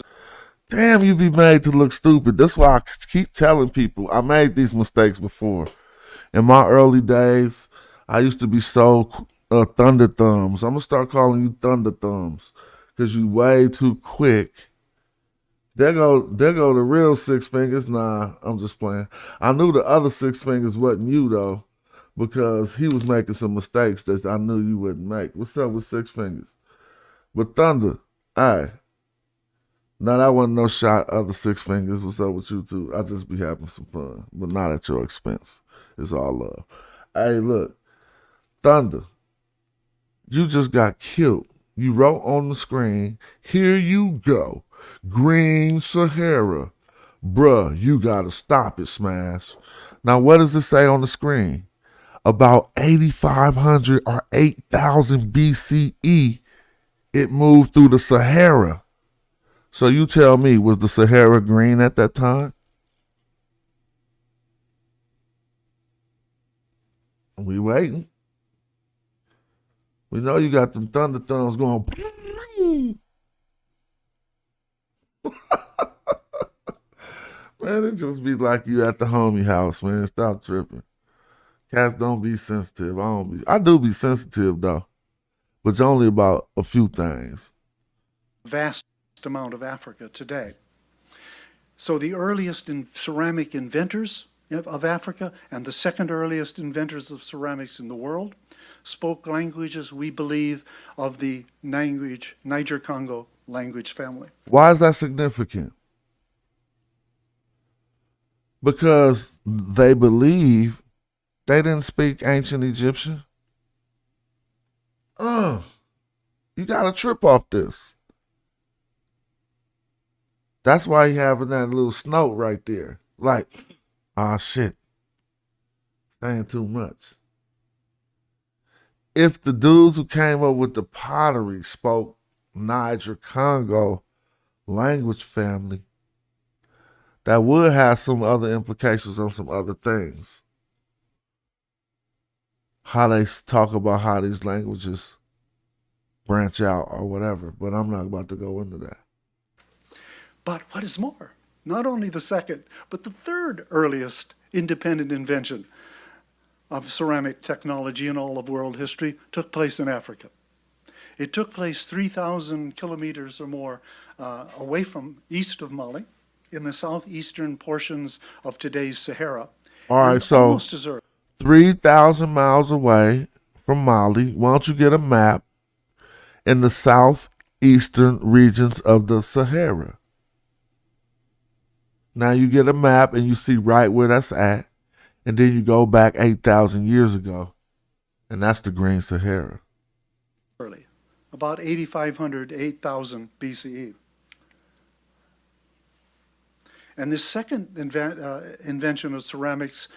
Damn, you be made to look stupid. That's why I keep telling people I made these mistakes before. In my early days, I used to be so Thunder Thumbs. I'm going to start calling you Thunder Thumbs because you way too quick. There go the real six fingers. Nah, I'm just playing. I knew the other six fingers wasn't you though, because he was making some mistakes that I knew you wouldn't make. What's up with six fingers? But Thunder, alright. Now that wasn't no shot, other six fingers. What's up with you two? I just be having some fun, but not at your expense. It's all love. Hey, look, Thunder, you just got killed. You wrote on the screen, here you go. Green Sahara. Bruh, you gotta stop it, Smash. Now, what does it say on the screen? About 8,500 or 8,000 BCE, it moved through the Sahara. So you tell me, was the Sahara green at that time? We waiting. We know you got them thunder thumbs going. Man, it just be like you at the homie house, man. Stop tripping. Cats don't be sensitive. I do be sensitive though, but it's only about a few things. Vast amount of Africa today. So the earliest ceramic inventors of Africa and the second earliest inventors of ceramics in the world spoke languages, we believe, of the Niger-Congo language family. Why is that significant? Because they believe they didn't speak ancient Egyptian. You got to trip off this. That's why you having that little snout right there. Like, shit. Saying too much. If the dudes who came up with the pottery spoke Niger-Congo language family, that would have some other implications on some other things. How they talk about how these languages branch out or whatever, but I'm not about to go into that. But what is more, not only the second, but the third earliest independent invention of ceramic technology in all of world history took place in Africa. It took place 3,000 kilometers or more away from east of Mali, in the southeastern portions of today's Sahara. All right, so 3,000 miles away from Mali, why don't you get a map in the southeastern regions of the Sahara? Now you get a map and you see right where that's at, and then you go back 8,000 years ago, and that's the Green Sahara. Early, about 8,500 to 8,000 BCE. And this second invention of ceramics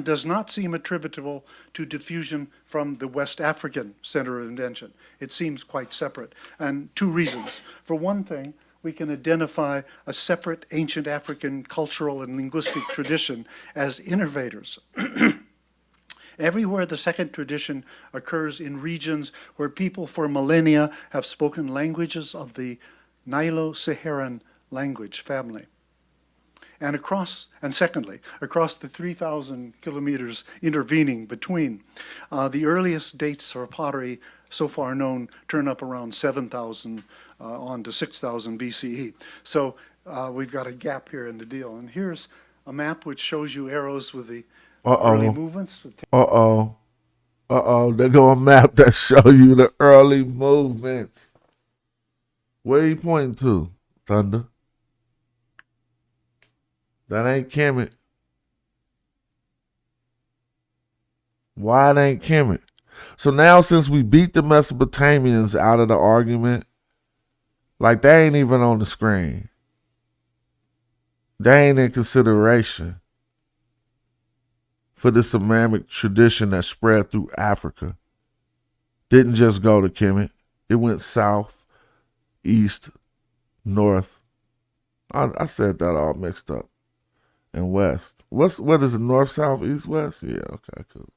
does not seem attributable to diffusion from the West African center of invention. It seems quite separate, and two reasons. For one thing, we can identify a separate ancient African cultural and linguistic tradition as innovators. Everywhere the second tradition occurs in regions where people for millennia have spoken languages of the Nilo-Saharan language family. And secondly, across the 3,000 kilometers intervening between, the earliest dates for pottery so far known turn up around 7,000 on to 6,000 BCE. So we've got a gap here in the deal. And here's a map which shows you arrows with the early movements. There go a map that show you the early movements. Where are you pointing to, Thunder? That ain't Kemet. Why it ain't Kemet? So now since we beat the Mesopotamians out of the argument, like they ain't even on the screen. They ain't in consideration for the ceramic tradition that spread through Africa. Didn't just go to Kemet. It went south, east, north. I said that all mixed up. And west. What is it? North, south, east, west? Yeah, okay, cool.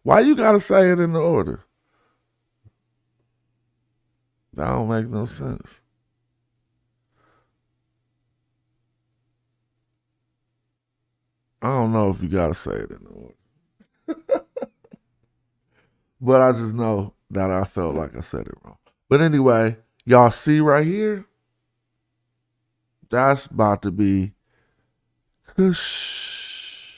Why you gotta say it in the order? That don't make no sense. I don't know if you gotta say it in the order. But I just know that I felt like I said it wrong. But anyway, Y'all see right here? That's about to be kush.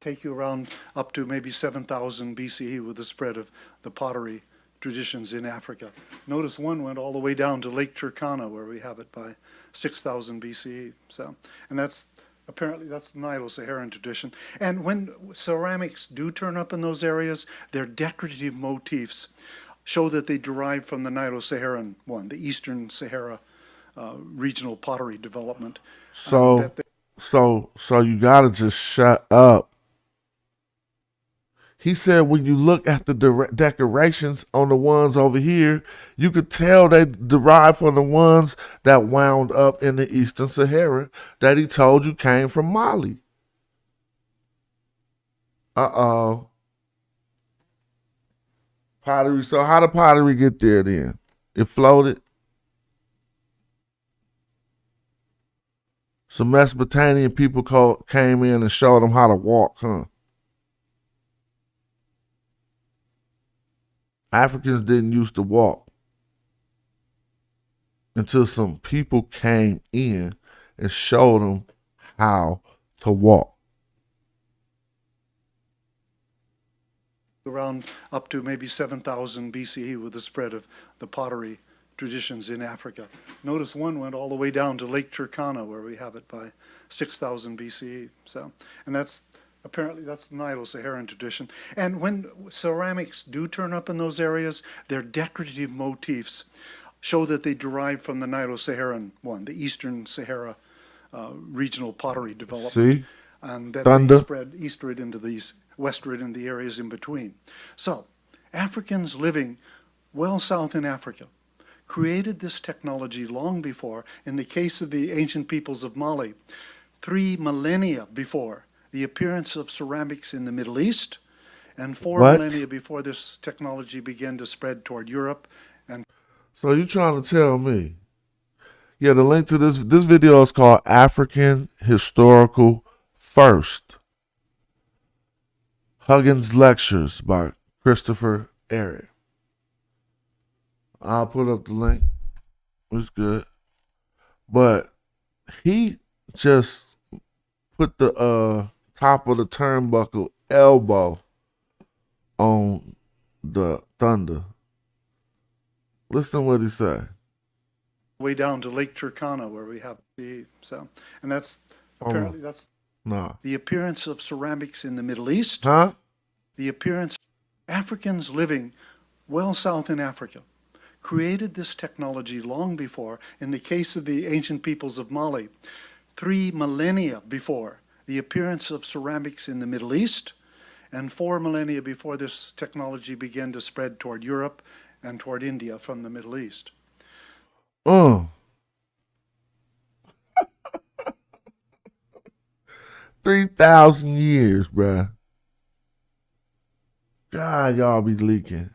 Take you around up to maybe 7,000 BCE with the spread of the pottery traditions in Africa. Notice one went all the way down to Lake Turkana, where we have it by 6,000 BCE. So, and that's apparently that's the Nilo-Saharan tradition. And when ceramics do turn up in those areas, their decorative motifs show that they derive from the Nilo-Saharan one, the Eastern Sahara regional pottery development. So, so you gotta just shut up. He said when you look at the decorations on the ones over here, you could tell they derived from the ones that wound up in the Eastern Sahara that he told you came from Mali. Uh-oh. Pottery. So how did pottery get there then? It floated. Some Mesopotamian people came in and showed them how to walk, huh? Africans didn't used to walk until some people came in and showed them how to walk. Around up to maybe 7,000 BCE with the spread of the pottery traditions in Africa. Notice one went all the way down to Lake Turkana, where we have it by 6,000 BCE. So, and that's apparently that's the Nilo-Saharan tradition. And when ceramics do turn up in those areas, their decorative motifs show that they derive from the Nilo-Saharan one, the Eastern Sahara regional pottery development. See? And that Thunder. they spread eastward into these, westward in the areas in between. So, Africans living well south in Africa created this technology long before, in the case of the ancient peoples of Mali, 3 millennia before the appearance of ceramics in the Middle East, and 4 millennia before this technology began to spread toward Europe. And so you trying to tell me? Yeah, the link to this video is called African Historical First. Huggins Lectures by Christopher Eric. I'll put up the link. It's good. But he just put the top of the turnbuckle elbow on the thunder. Listen to what he said. Way down to Lake Turkana, where we have the, so, and that's apparently that's the appearance of ceramics in the Middle East. Huh? The appearance Africans living well south in Africa created this technology long before, in the case of the ancient peoples of Mali, 3 millennia before the appearance of ceramics in the Middle East, and 4 millennia before this technology began to spread toward Europe and toward India from the Middle East. 3,000 years, bruh. God, y'all be leaking.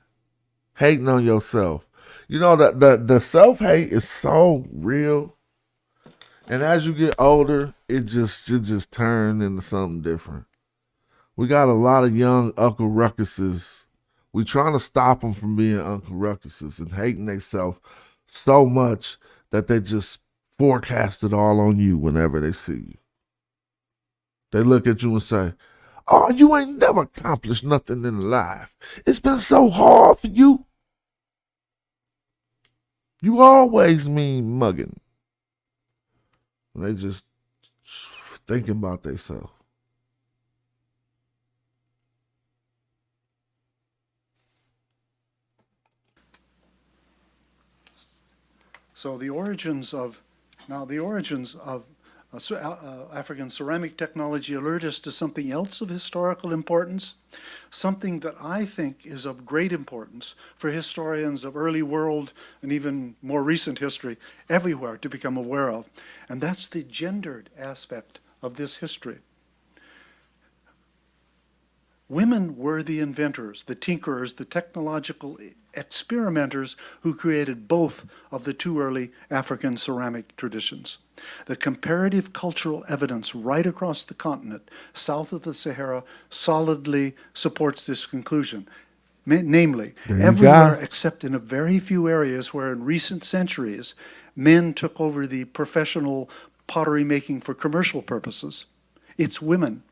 Hating on yourself. You know, the self-hate is so real. And as you get older, it just turn into something different. We got a lot of young Uncle Ruckuses. We trying to stop them from being Uncle Ruckuses and hating themselves so much that they just forecast it all on you whenever they see you. They look at you and say, "Oh, you ain't never accomplished nothing in life. It's been so hard for you. You always mean mugging." And they just thinking about themselves. So the origins of African ceramic technology alert us to something else of historical importance, something that I think is of great importance for historians of early world and even more recent history everywhere to become aware of, and that's the gendered aspect of this history. Women were the inventors, the tinkerers, the technological experimenters who created both of the 2 early African ceramic traditions. The comparative cultural evidence right across the continent, south of the Sahara, solidly supports this conclusion. Namely, There you everywhere go. except in a very few areas where in recent centuries men took over the professional pottery making for commercial purposes. It's women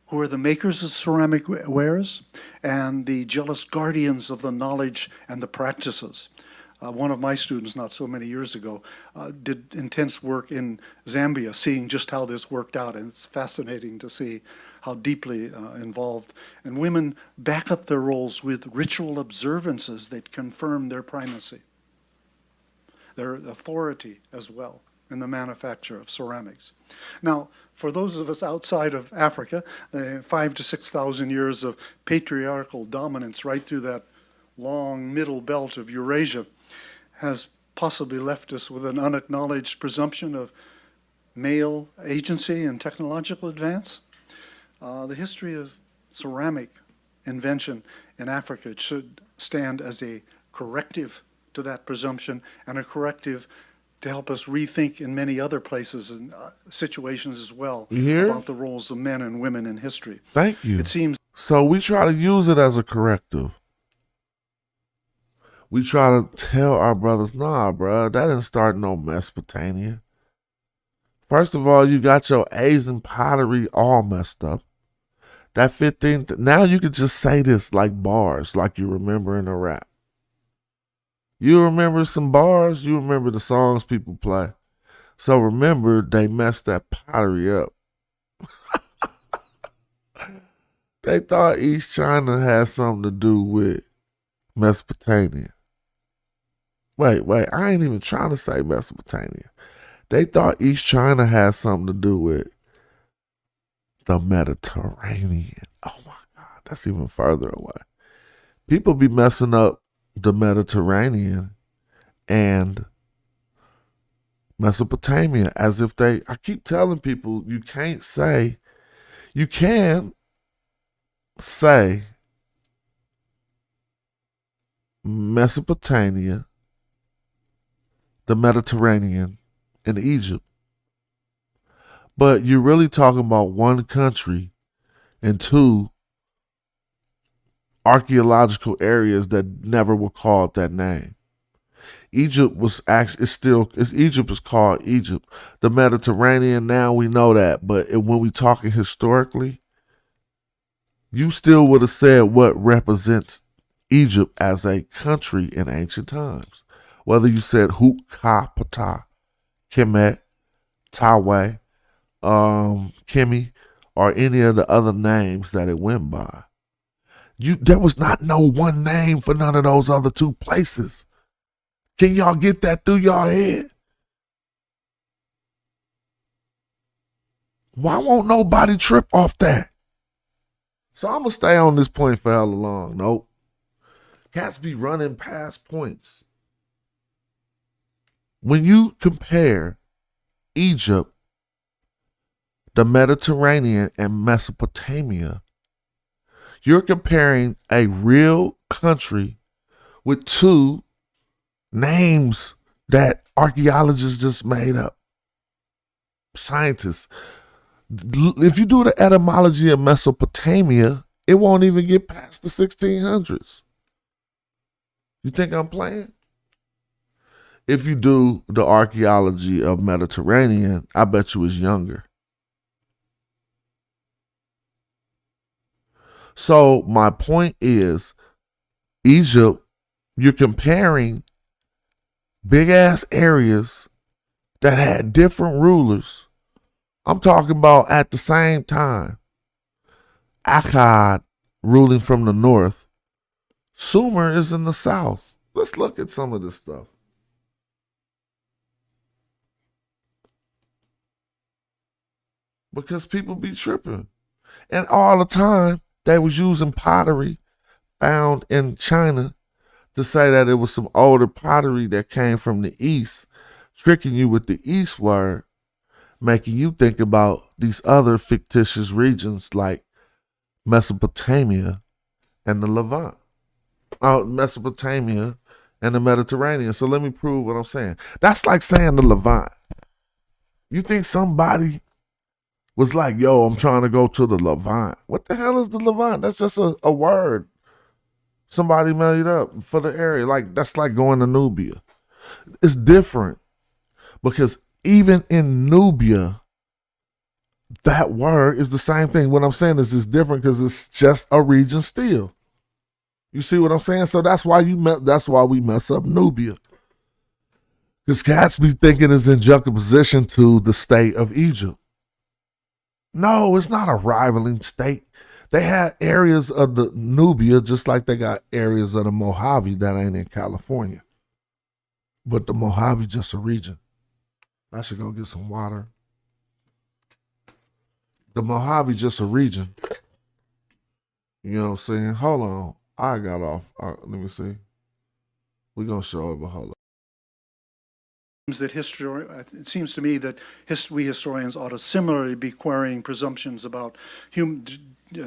who are the makers of ceramic wares and the jealous guardians of the knowledge and the practices. One of my students, not so many years ago, did intense work in Zambia, seeing just how this worked out, and it's fascinating to see how deeply involved. And women back up their roles with ritual observances that confirm their primacy, their authority as well in the manufacture of ceramics. Now, for those of us outside of Africa, 5,000 to 6,000 years of patriarchal dominance right through that long middle belt of Eurasia has possibly left us with an unacknowledged presumption of male agency and technological advance. The history of ceramic invention in Africa should stand as a corrective to that presumption and a corrective to help us rethink in many other places and situations as well You hear? about the roles of men and women in history. Thank you. It seems So we try to use it as a corrective. We try to tell our brothers, nah, bruh, that didn't start no Mesopotamia. First of all, you got your Asian pottery all messed up. That 15th, now you could just say this like bars, like you remember in a rap. You remember some bars, you remember the songs people play. So remember, they messed that pottery up. They thought East China had something to do with Mesopotamia. Wait, I ain't even trying to say Mesopotamia. They thought East China had something to do with the Mediterranean. Oh my God, that's even further away. People be messing up the Mediterranean and Mesopotamia as if I keep telling people you can say Mesopotamia, the Mediterranean, and Egypt. But you're really talking about one country and two archaeological areas that never were called that name. Egypt was actually Egypt is called Egypt. The Mediterranean, now we know that, but when we talking historically, you still would have said what represents Egypt as a country in ancient times. Whether you said Hukapata, Kemet, Tawe, Kimi, or any of the other names that it went by. There was not no one name for none of those other two places. Can y'all get that through y'all head? Why won't nobody trip off that? So I'm gonna stay on this point for hella long. Nope. Cats be running past points. When you compare Egypt, the Mediterranean, and Mesopotamia, you're comparing a real country with two names that archaeologists just made up. Scientists. If you do the etymology of Mesopotamia, it won't even get past the 1600s. You think I'm playing? If you do the archaeology of Mediterranean, I bet you it's younger. So my point is, Egypt, you're comparing big ass areas that had different rulers. I'm talking about at the same time. Akkad ruling from the north. Sumer is in the south. Let's look at some of this stuff. Because people be tripping. And all the time, they was using pottery found in China to say that it was some older pottery that came from the east, tricking you with the east word, making you think about these other fictitious regions like Mesopotamia and the Levant. Mesopotamia and the Mediterranean. So let me prove what I'm saying. That's like saying the Levant. You think somebody was like, yo, I'm trying to go to the Levant. What the hell is the Levant? That's just a word Somebody made up for the area. Like that's like going to Nubia. It's different because even in Nubia, that word is the same thing. What I'm saying is it's different because it's just a region still. You see what I'm saying? So that's why that's why we mess up Nubia. Because cats be thinking it's in juxtaposition to the state of Egypt. No, it's not a rivaling state. They had areas of the Nubia just like they got areas of the Mojave that ain't in California. But the Mojave just a region. I should go get some water. The Mojave just a region. You know what I'm saying? Hold on. I got off. Let me see. We're going to show it, but hold on. That it seems to me that we historians ought to similarly be querying presumptions about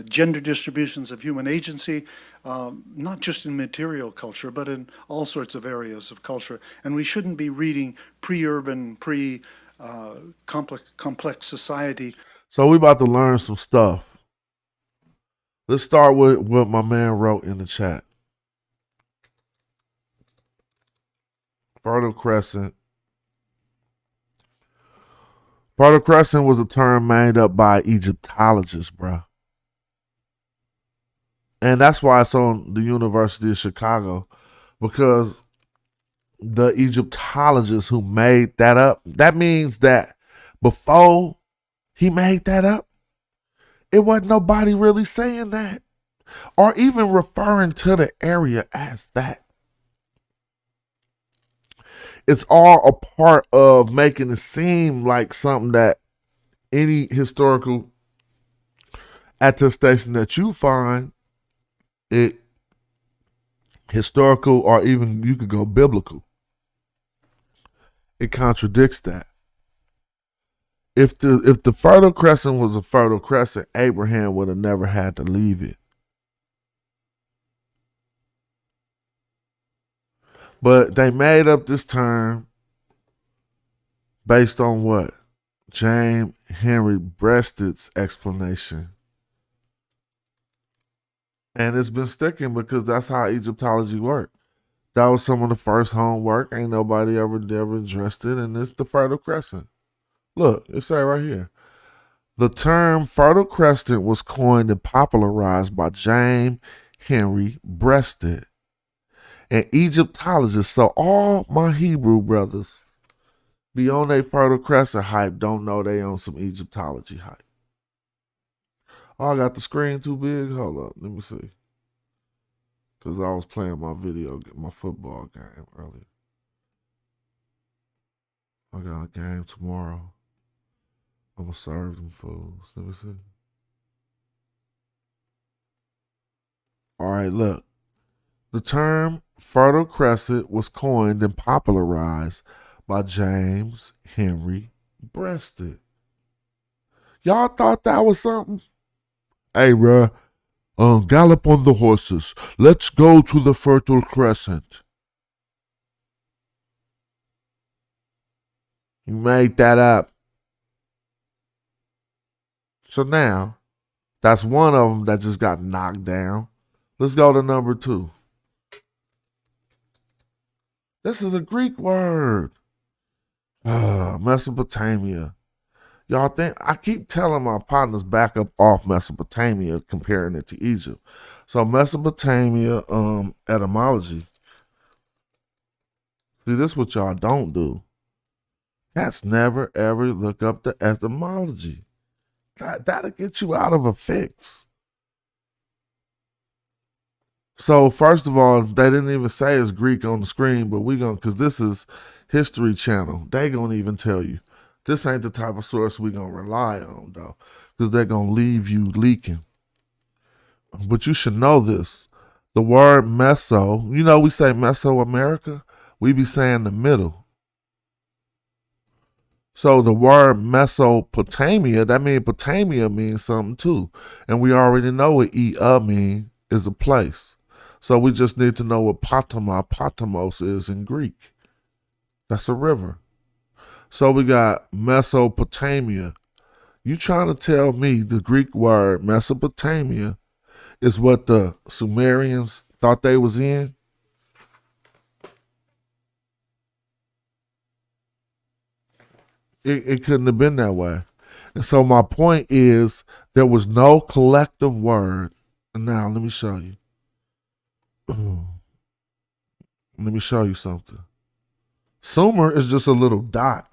gender distributions of human agency, not just in material culture, but in all sorts of areas of culture. And we shouldn't be reading pre-urban, complex society. So we're about to learn some stuff. Let's start with what my man wrote in the chat. Fertile Crescent. Fertile Crescent was a term made up by Egyptologists, bruh. And that's why it's on the University of Chicago, because the Egyptologists who made that up, that means that before he made that up, it wasn't nobody really saying that or even referring to the area as that. It's all a part of making it seem like something that any historical attestation that you find, it historical or even you could go biblical, it contradicts that. If the Fertile Crescent was a Fertile Crescent, Abraham would have never had to leave it. But they made up this term based on what? James Henry Breasted's explanation. And it's been sticking because that's how Egyptology worked. That was some of the first homework. Ain't nobody ever addressed it. And it's the Fertile Crescent. Look, it say right here. The term Fertile Crescent was coined and popularized by James Henry Breasted, an Egyptologist. So all my Hebrew brothers be on their Fertile Crescent hype, don't know they on some Egyptology hype. Oh, I got the screen too big. Hold up, let me see. Because I was playing my my football game earlier. I got a game tomorrow. I'm going to serve them fools. Let me see. All right, look. The term Fertile Crescent was coined and popularized by James Henry Breasted. Y'all thought that was something? Hey, bruh, gallop on the horses. Let's go to the Fertile Crescent. You made that up. So now, that's one of them that just got knocked down. Let's go to number 2. This is a Greek word. Mesopotamia. Y'all think, I keep telling my partners back up off Mesopotamia, comparing it to Egypt. So Mesopotamia, etymology. See, this is what y'all don't do. Cats never ever look up the etymology. That'll get you out of a fix. So first of all, they didn't even say it's Greek on the screen, but because this is History Channel, they gonna even tell you. This ain't the type of source we gonna rely on though, because they're gonna leave you leaking. But you should know this. The word Meso, we say Mesoamerica, we be saying the middle. So the word Mesopotamia, that means Potamia means something too. And we already know what mean is a place. So we just need to know what Patamos is in Greek. That's a river. So we got Mesopotamia. You trying to tell me the Greek word Mesopotamia is what the Sumerians thought they was in. It couldn't have been that way. And so my point is there was no collective word. And now let me show you. Let me show you something. Sumer is just a little dot.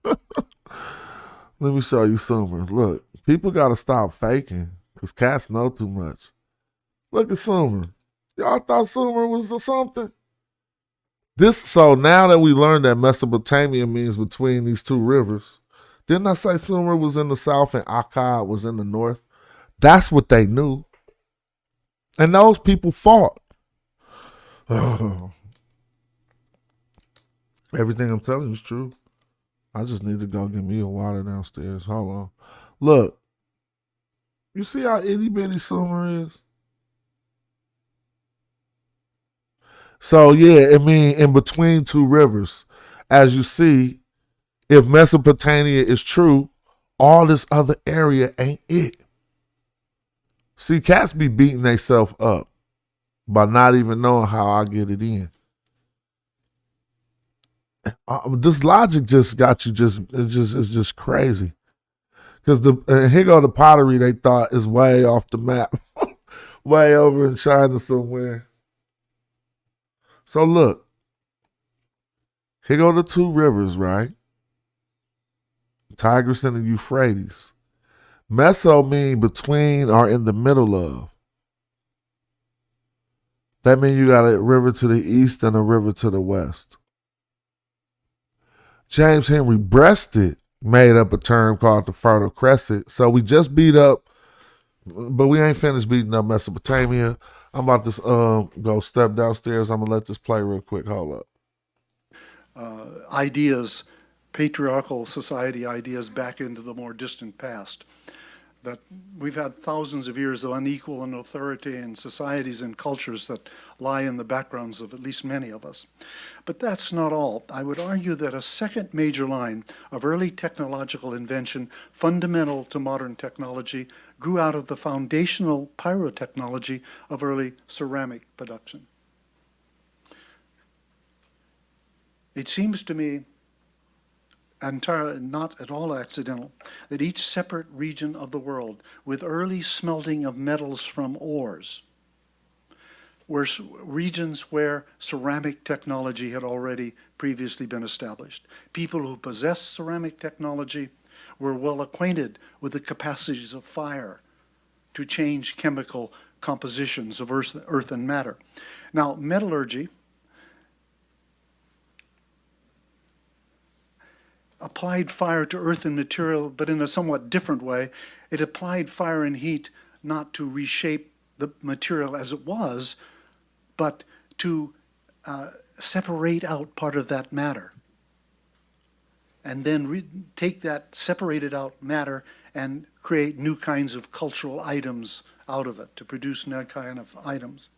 Let me show you Sumer. Look, people got to stop faking because cats know too much. Look at Sumer. Y'all thought Sumer was something? So now that we learned that Mesopotamia means between these two rivers, didn't I say Sumer was in the south and Akkad was in the north? That's what they knew. And those people fought. Everything I'm telling you is true. I just need to go get me a water downstairs. Hold on. Look. You see how itty bitty Sumer is? So yeah, I mean, in between two rivers, as you see, if Mesopotamia is true, all this other area ain't it. See, cats be beating themselves up by not even knowing how I get it in. This logic just got you it's just crazy. Because here go the pottery they thought is way off the map, way over in China somewhere. So look, here go the two rivers, right? Tigris and the Euphrates. Meso mean between or in the middle of. That means you got a river to the east and a river to the west. James Henry Breasted made up a term called the Fertile Crescent. So we just beat up, but we ain't finished beating up Mesopotamia. I'm about to go step downstairs. I'm going to let this play real quick. Hold up. Ideas, patriarchal society ideas back into the more distant past. That we've had thousands of years of unequal and authoritarian societies and cultures that lie in the backgrounds of at least many of us. But that's not all. I would argue that a second major line of early technological invention, fundamental to modern technology, grew out of the foundational pyrotechnology of early ceramic production. It seems to me entirely not at all accidental that each separate region of the world with early smelting of metals from ores were regions where ceramic technology had already previously been established. People who possessed ceramic technology were well acquainted with the capacities of fire to change chemical compositions of earth and matter. Now, metallurgy applied fire to earth and material, but in a somewhat different way. It applied fire and heat not to reshape the material as it was, but to separate out part of that matter. And then take that separated out matter and create new kinds of cultural items out of it, to produce new kind of items.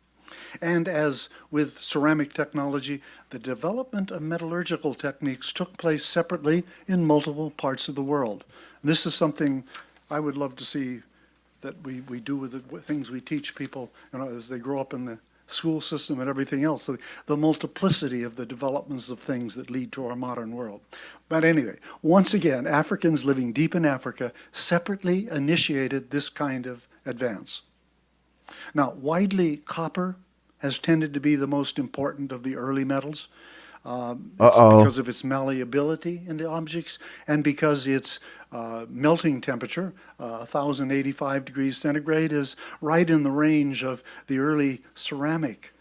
And as with ceramic technology, the development of metallurgical techniques took place separately in multiple parts of the world. This is something I would love to see that we do with the things we teach people, as they grow up in the school system and everything else, the multiplicity of the developments of things that lead to our modern world. But anyway, once again, Africans living deep in Africa separately initiated this kind of advance. Now, widely, copper has tended to be the most important of the early metals. Because of its malleability into objects and because its melting temperature, 1,085 degrees centigrade, is right in the range of the early ceramic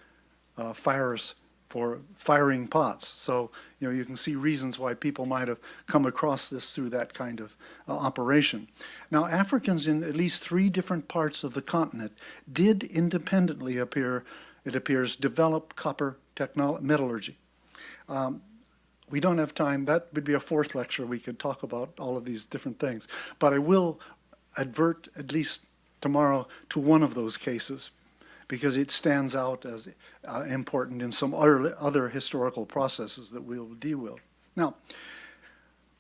fires for firing pots. So, you can see reasons why people might have come across this through that kind of operation. Now, Africans in at least 3 different parts of the continent did independently it appears, develop copper metallurgy. We don't have time. That would be a 4th lecture. We could talk about all of these different things. But I will advert, at least tomorrow, to one of those cases because it stands out as important in some other historical processes that we'll deal with. Now,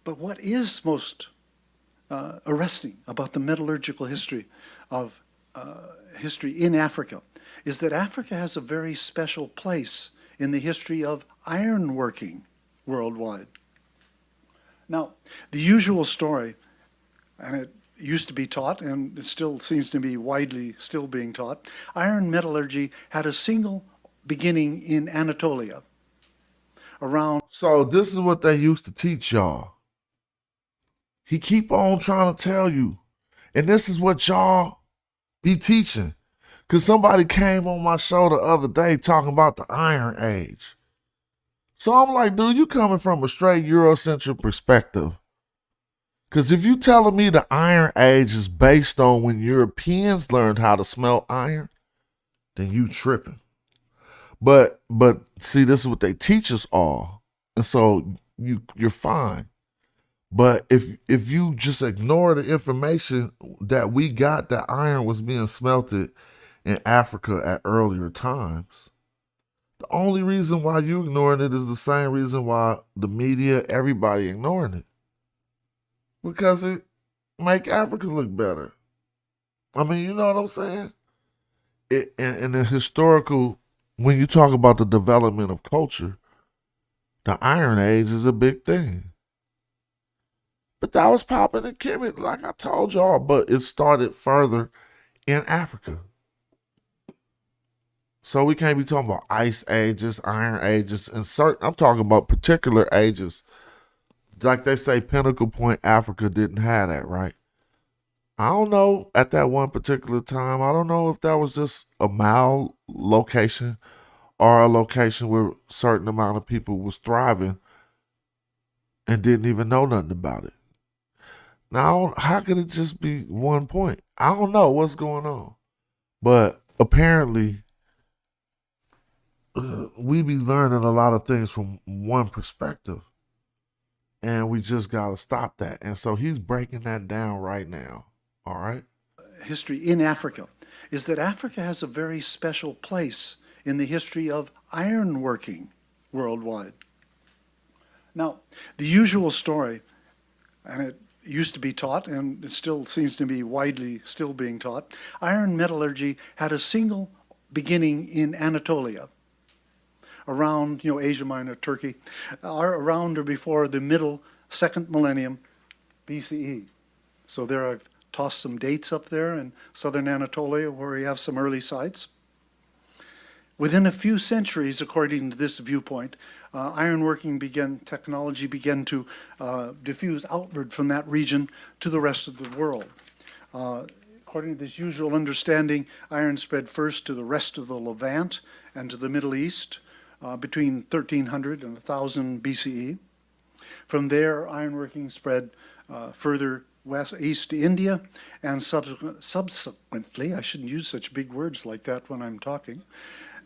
but what is most arresting about the metallurgical history of history in Africa is that Africa has a very special place in the history of ironworking worldwide. Now, the usual story, and it used to be taught, and it still seems to be widely still being taught, iron metallurgy had a single beginning in Anatolia around. So this is what they used to teach y'all. He keep on trying to tell you. And this is what y'all be teaching. Because somebody came on my show the other day talking about the Iron Age. So I'm like, dude, you coming from a straight Eurocentric perspective. Because if you telling me the Iron Age is based on when Europeans learned how to smelt iron, then you tripping. But see, this is what they teach us all. And so you're fine. But if you just ignore the information that we got that iron was being smelted in Africa at earlier times, the only reason why you ignoring it is the same reason why the media, everybody ignoring it. Because it make Africa look better. I mean, you know what I'm saying? In the historical, when you talk about the development of culture, the Iron Age is a big thing. But that was popping in Kemet, like I told y'all, but it started further in Africa. So we can't be talking about ice ages, iron ages, and certain, I'm talking about particular ages. Like they say, Pinnacle Point, Africa didn't have that, right? I don't know at that one particular time. I don't know if that was just a mal location or a location where a certain amount of people was thriving and didn't even know nothing about it. Now, how could it just be one point? I don't know what's going on. But apparently, we be learning a lot of things from one perspective. And we just got to stop that. And so he's breaking that down right now. All right? History in Africa is that Africa has a very special place in the history of ironworking worldwide. Now, the usual story, and it used to be taught, and it still seems to be widely still being taught, iron metallurgy had a single beginning in Anatolia, around, Asia Minor, Turkey, around or before the middle second millennium BCE. So there I've tossed some dates up there in southern Anatolia where we have some early sites. Within a few centuries, according to this viewpoint, ironworking technology began to diffuse outward from that region to the rest of the world. According to this usual understanding, iron spread first to the rest of the Levant and to the Middle East between 1300 and 1000 BCE. From there, ironworking spread further east to India, and subsequently, I shouldn't use such big words like that when I'm talking,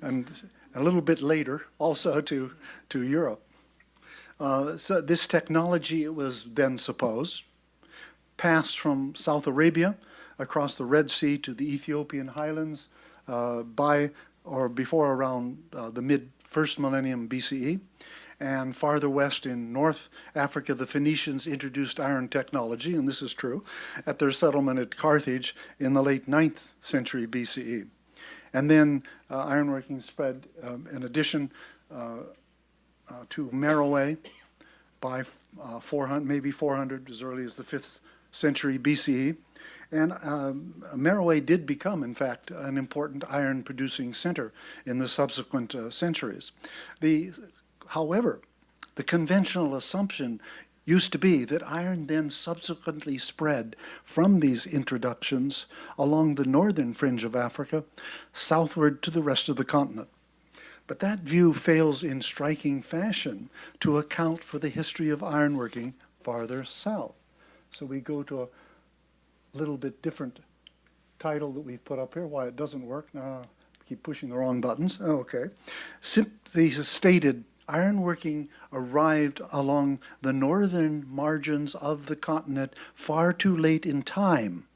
and a little bit later, also to Europe. So this technology, it was then supposed, passed from South Arabia across the Red Sea to the Ethiopian highlands by or before around the mid-first millennium BCE. And farther west in North Africa, the Phoenicians introduced iron technology, and this is true, at their settlement at Carthage in the late 9th century BCE. And then ironworking spread, in addition, to Meroe by 400, maybe 400, as early as the 5th century BCE. And Meroe did become, in fact, an important iron-producing center in the subsequent centuries. However, the conventional assumption used to be that iron then subsequently spread from these introductions along the northern fringe of Africa, southward to the rest of the continent. But that view fails in striking fashion to account for the history of ironworking farther south. So we go to a little bit different title that we've put up here. Why it doesn't work? No, I keep pushing the wrong buttons. Oh, okay. Simply stated, ironworking arrived along the northern margins of the continent far too late in time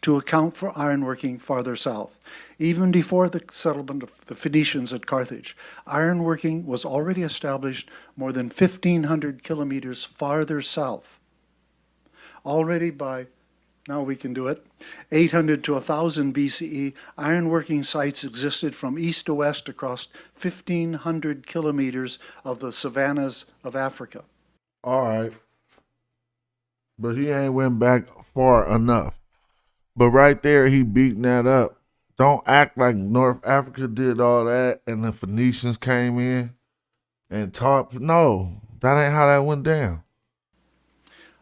to account for ironworking farther south. Even before the settlement of the Phoenicians at Carthage, ironworking was already established more than 1,500 kilometers farther south. Already by Now we can do it. 800 to 1000 BCE, ironworking sites existed from east to west across 1,500 kilometers of the savannas of Africa. All right. But he ain't went back far enough. But right there, he beating that up. Don't act like North Africa did all that and the Phoenicians came in and taught. No, that ain't how that went down.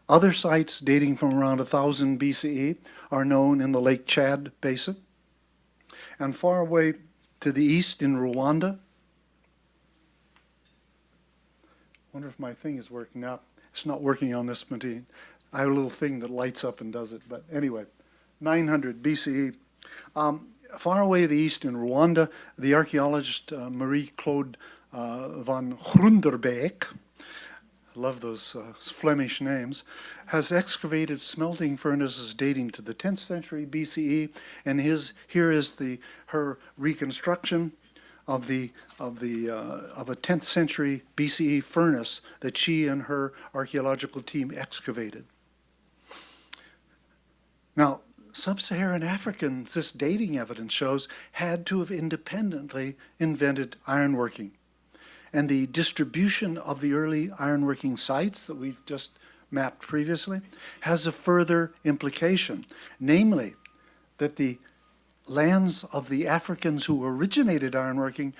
Other sites dating from around 1000 BCE are known in the Lake Chad Basin. And far away to the east in Rwanda. Wonder if my thing is working now. It's not working on this machine. I have a little thing that lights up and does it. But anyway, 900 BCE. Far away to the east in Rwanda, the archaeologist Marie-Claude van Groenderbeek, love those Flemish names, has excavated smelting furnaces dating to the 10th century BCE, and here is her reconstruction of a 10th century BCE furnace that she and her archaeological team excavated. Now, sub-Saharan Africans, this dating evidence shows, had to have independently invented ironworking. And the distribution of the early ironworking sites that we've just mapped previously has a further implication, namely that the lands of the Africans who originated ironworking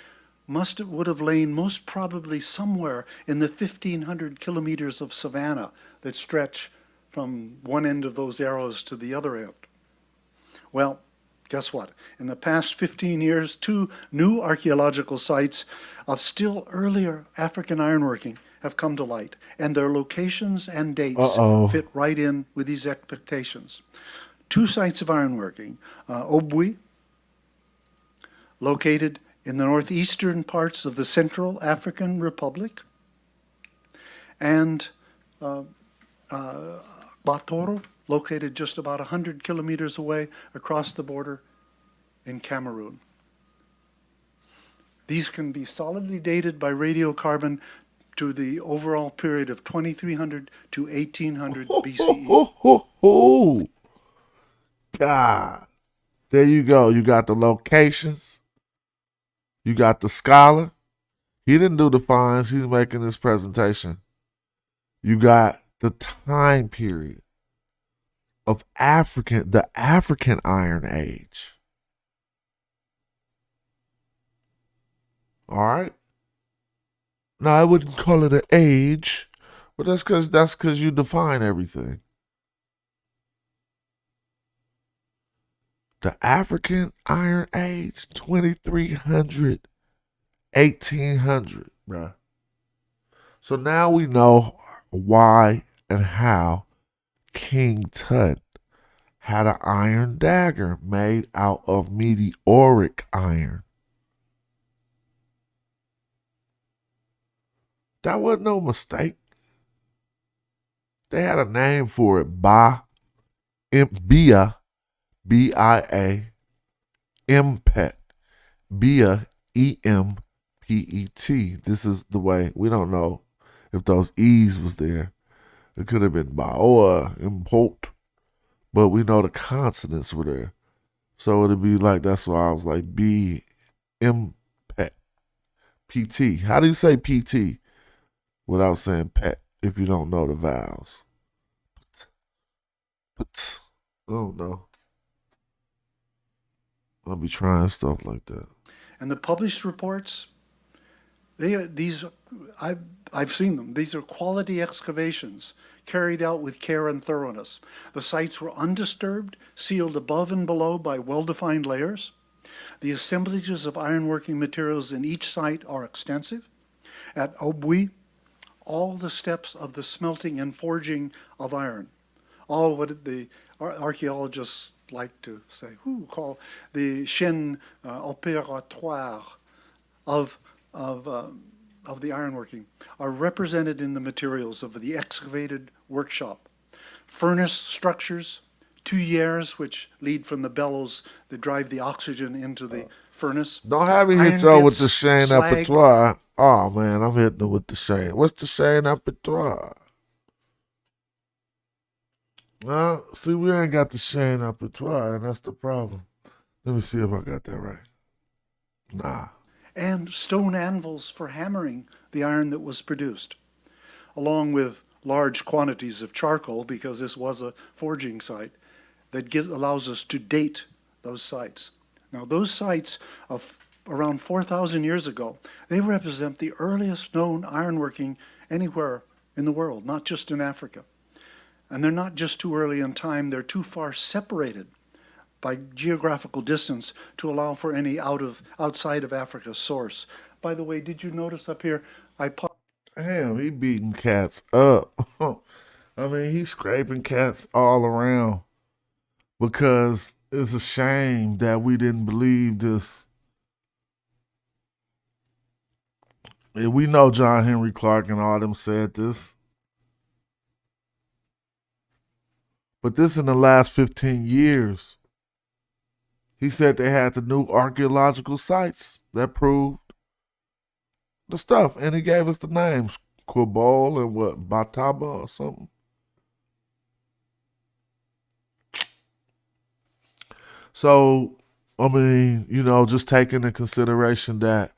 would have lain most probably somewhere in the 1,500 kilometers of savanna that stretch from one end of those arrows to the other end. Well, guess what? In the past 15 years, 2 new archaeological sites of still earlier African ironworking have come to light, and their locations and dates fit right in with these expectations. 2 sites of ironworking, Obui, located in the northeastern parts of the Central African Republic, and Batoro, located just about 100 kilometers away across the border in Cameroon. These can be solidly dated by radiocarbon to the overall period of 2300 to 1800 BCE. God. There you go. You got the locations. You got the scholar. He didn't do the finds. He's making this presentation. You got the time period of the African Iron Age. All right. Now I wouldn't call it an age, but that's because you define everything. The African Iron Age, 2300, 1800, bruh. So now we know why and how King Tut had an iron dagger made out of meteoric iron. That wasn't no mistake. They had a name for it, Bia, B-I-A, Impet, Bia, E-M-P-E-T. This is the way, we don't know if those E's was there. It could have been Baoa, Import, but we know the consonants were there. So it'd be like, that's why I was like, B, Impet, P-T. How do you say P-T without saying pet if you don't know the vowels? But I don't know. I'll be trying stuff like that. And the published reports, I've seen them. These are quality excavations carried out with care and thoroughness. The sites were undisturbed, sealed above and below by well-defined layers. The assemblages of ironworking materials in each site are extensive. At Obui, all the steps of the smelting and forging of iron, all what the archaeologists like to say, call the chaîne opératoire of the ironworking, are represented in the materials of the excavated workshop. Furnace structures, tuyères, which lead from the bellows that drive the oxygen into the furnace. Don't have me hit y'all with the chaîne opératoire. Oh man, I'm hitting them with the chaîne. What's the chaîne opératoire? See, we ain't got the Shane Apertoire, and that's the problem. Let me see if I got that right. Nah. and stone anvils for hammering the iron that was produced, along with large quantities of charcoal, because this was a forging site that allows us to date those sites. Now, those sites of around 4,000 years ago, they represent the earliest known ironworking anywhere in the world, not just in Africa. And they're not just too early in time, they're too far separated by geographical distance to allow for any outside of Africa source. By the way, did you notice up here, I popped Damn, he beating cats up. I mean, he's scraping cats all around because it's a shame that we didn't believe this. And we know John Henry Clark and all them said this. But this in the last 15 years. He said they had the new archaeological sites that proved the stuff. And he gave us the names. Quibol and what? Bataba or something. So, I mean, just taking into consideration that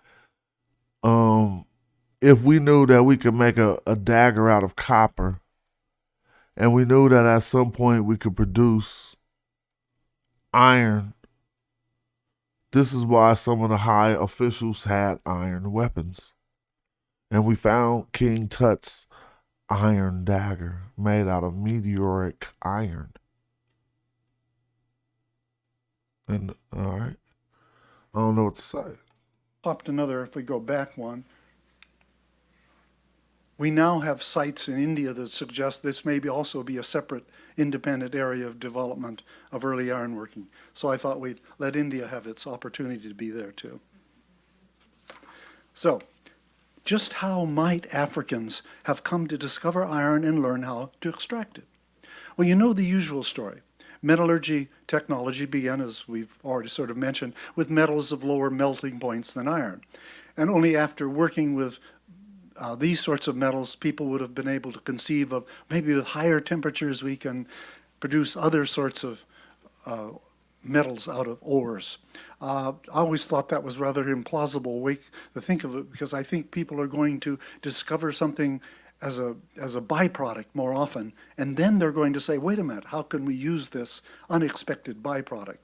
if we knew that we could make a dagger out of copper, and we knew that at some point we could produce iron, this is why some of the high officials had iron weapons. And we found King Tut's iron dagger made out of meteoric iron. And, all right, I don't know what to say. popped another, if we go back one. We now have sites in India that suggest this may also be a separate independent area of development of early ironworking. So I thought we'd let India have its opportunity to be there too. So, just how might Africans have come to discover iron and learn how to extract it? Well, you know the usual story. Metallurgy technology began, as we've already sort of mentioned, with metals of lower melting points than iron. And only after working with these sorts of metals, people would have been able to conceive of maybe with higher temperatures we can produce other sorts of metals out of ores. I always thought that was rather implausible way to think of it, because I think people are going to discover something as a byproduct more often, and then they're going to say, wait a minute, how can we use this unexpected byproduct?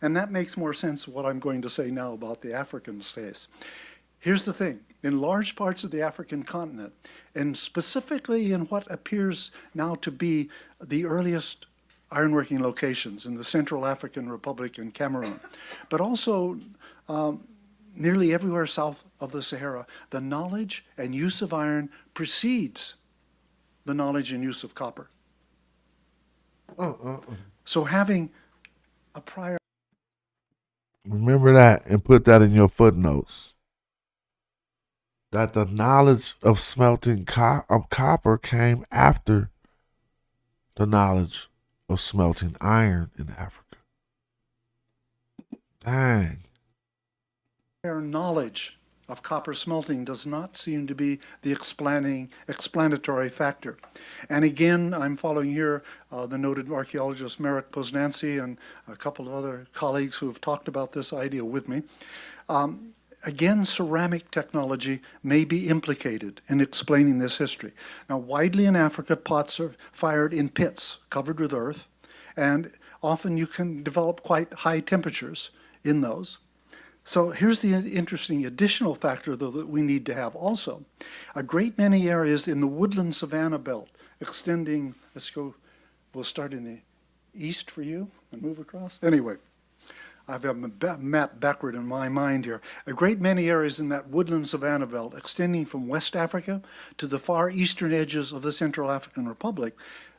And that makes more sense what I'm going to say now about the African states. Here's the thing. In large parts of the African continent, and specifically in what appears now to be the earliest ironworking locations in the Central African Republic and Cameroon, but also nearly everywhere south of the Sahara, the knowledge and use of iron precedes the knowledge and use of copper. So having a prior... Remember that and put that in your footnotes. That the knowledge of smelting copper came after the knowledge of smelting iron in Africa. Dang. Our knowledge of copper smelting does not seem to be the explanatory factor. And again, I'm following here the noted archaeologist Marek Poznancy and a couple of other colleagues who have talked about this idea with me. Again, ceramic technology may be implicated in explaining this history. Now, widely in Africa, pots are fired in pits covered with earth, and often you can develop quite high temperatures in those. So here's the interesting additional factor, though, that we need to have also. A great many areas in the woodland savanna belt extending, we'll start in the east for you and move across. Anyway. I've got a map backward in my mind here. A great many areas in that woodland savanna belt extending from West Africa to the far eastern edges of the Central African Republic,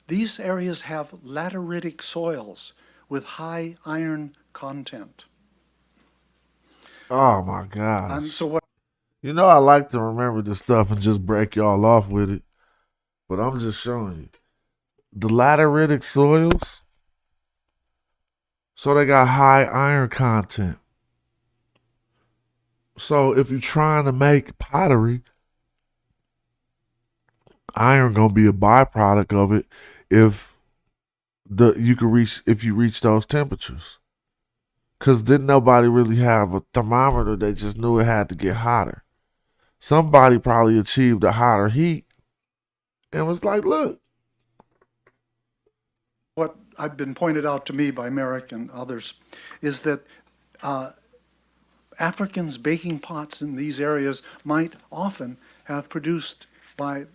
these areas have lateritic soils with high iron content. Oh my gosh. So what? I like to remember this stuff and just break y'all off with it, but I'm just showing you. The lateritic soils, so they got high iron content. So if you're trying to make pottery, iron gonna be a byproduct of it if you could reach if you reach those temperatures. Cause didn't nobody really have a thermometer, they just knew it had to get hotter. Somebody probably achieved a hotter heat and was like, look. What I've been pointed out to me by Merrick and others is that Africans' baking pots in these areas might often have produced, by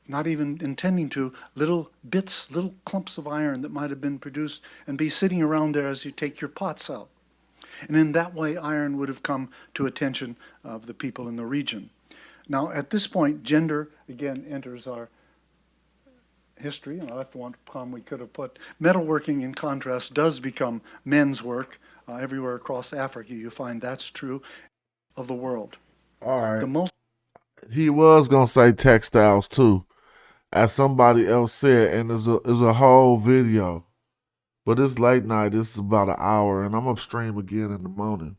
not even intending to, little bits, little clumps of iron that might have been produced and be sitting around there as you take your pots out. And in that way, iron would have come to attention of the people in the region. Now, at this point, gender again enters our history, and that's one problem we could have put. Metalworking, in contrast, does become men's work. Everywhere across Africa, you find that's true of the world. All right. The most He was gonna say textiles too, as somebody else said, and there's a whole video. But it's late night, it's about an hour, and I'm upstream again in the morning.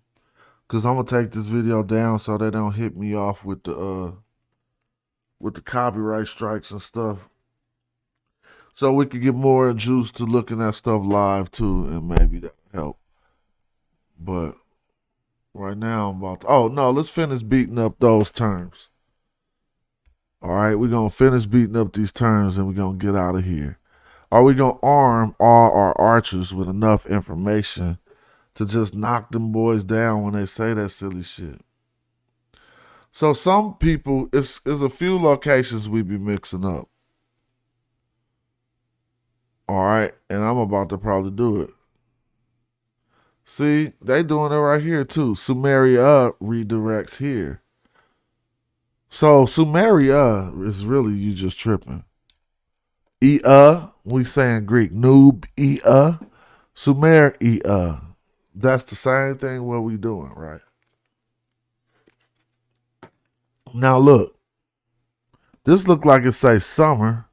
Cause I'm gonna take this video down so they don't hit me off with the copyright strikes and stuff. So we could get more juice to looking at stuff live too, and maybe that help. But right now I'm about to, oh no, let's finish beating up those terms. All right, we're gonna finish beating up these terms and we're gonna get out of here. Are we gonna arm all our archers with enough information to just knock them boys down when they say that silly shit? So some people, it's a few locations we be mixing up. All right, and I'm about to probably do it. See, they doing it right here too. Sumeria redirects here. So Sumeria is really you just tripping. We saying Greek. Noob Sumer That's the same thing what we doing, right? Now look. This look like it say summer.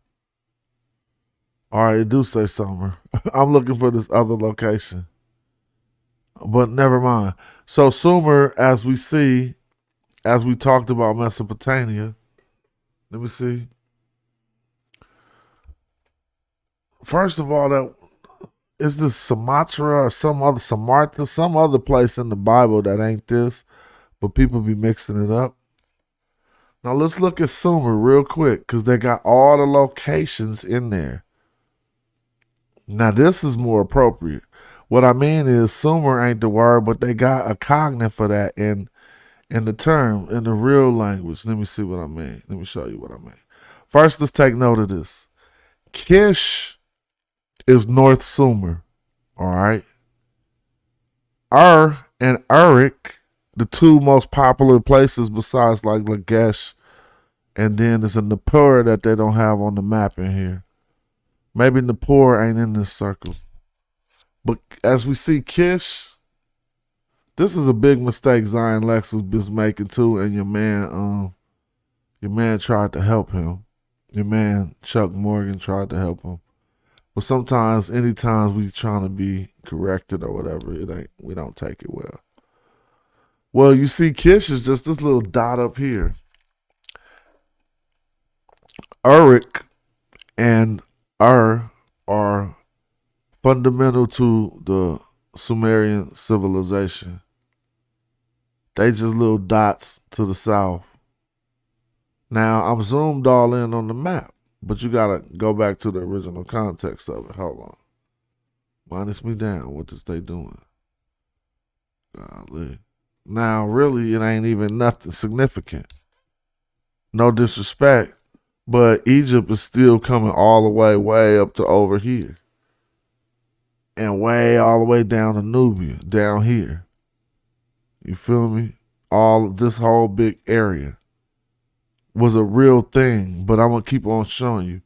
All right, it do say summer. I'm looking for this other location. But never mind. So Sumer, as we see, as we talked about Mesopotamia, let me see. First of all, that is this Sumatra or some other Samartha, some other place in the Bible that ain't this, but people be mixing it up. Now let's look at Sumer real quick because they got all the locations in there. Now this is more appropriate. What I mean is Sumer ain't the word, but they got a cognate for that in the term, in the real language. Let me see what I mean. Let me show you what I mean. First, let's take note of this. Kish is North Sumer, all right? And Uruk, the two most popular places besides like Lagesh, and then there's a Nippur that they don't have on the map in here. Maybe Nippur ain't in this circle. But as we see Kish, this is a big mistake Zion Lex was making too, and your man tried to help him. Your man Chuck Morgan tried to help him. But sometimes, anytime we trying to be corrected or whatever, we don't take it well. Well, you see Kish is just this little dot up here. Uruk and are fundamental to the Sumerian civilization. They just little dots to the south. Now, I'm zoomed all in on the map, but you gotta go back to the original context of it. Hold on. Minus me down. What is they doing? Golly. Now, really, it ain't even nothing significant. No disrespect, but Egypt is still coming all the way up to over here. And way all the way down to Nubia, down here. You feel me? All this whole big area was a real thing, but I'm gonna keep on showing you.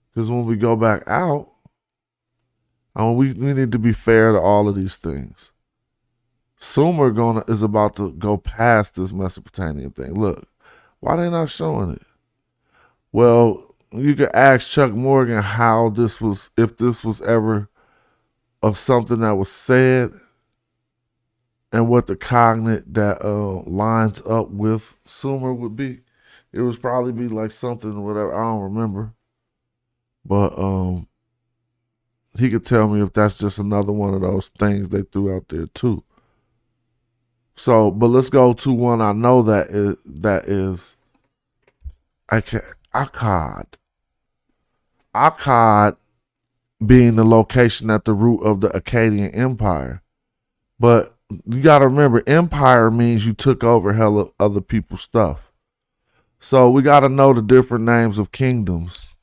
Because when we go back out, we need to be fair to all of these things. Sumer is about to go past this Mesopotamian thing. Look, why they not showing it? Well, you could ask Chuck Morgan how this was, if this was ever of something that was said, and what the cognate that lines up with Sumer would be. It would probably be like something, whatever, I don't remember. But he could tell me if that's just another one of those things they threw out there too. So, but let's go to one I know that is Akkad. Akkad being the location at the root of the Akkadian Empire. But you got to remember, empire means you took over hella other people's stuff. So we got to know the different names of kingdoms.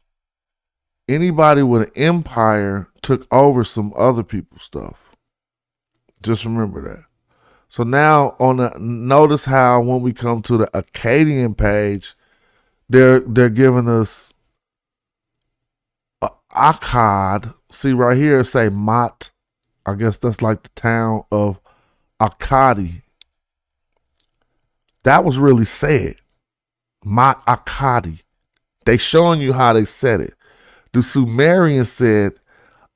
Anybody with an empire took over some other people's stuff. Just remember that. So now notice how when we come to the Akkadian page, they're giving us Akkad. See right here, it say Mat. I guess that's like the town of Akkadi. That was really said. Mat Akkadi. They showing you how they said it. The Sumerians said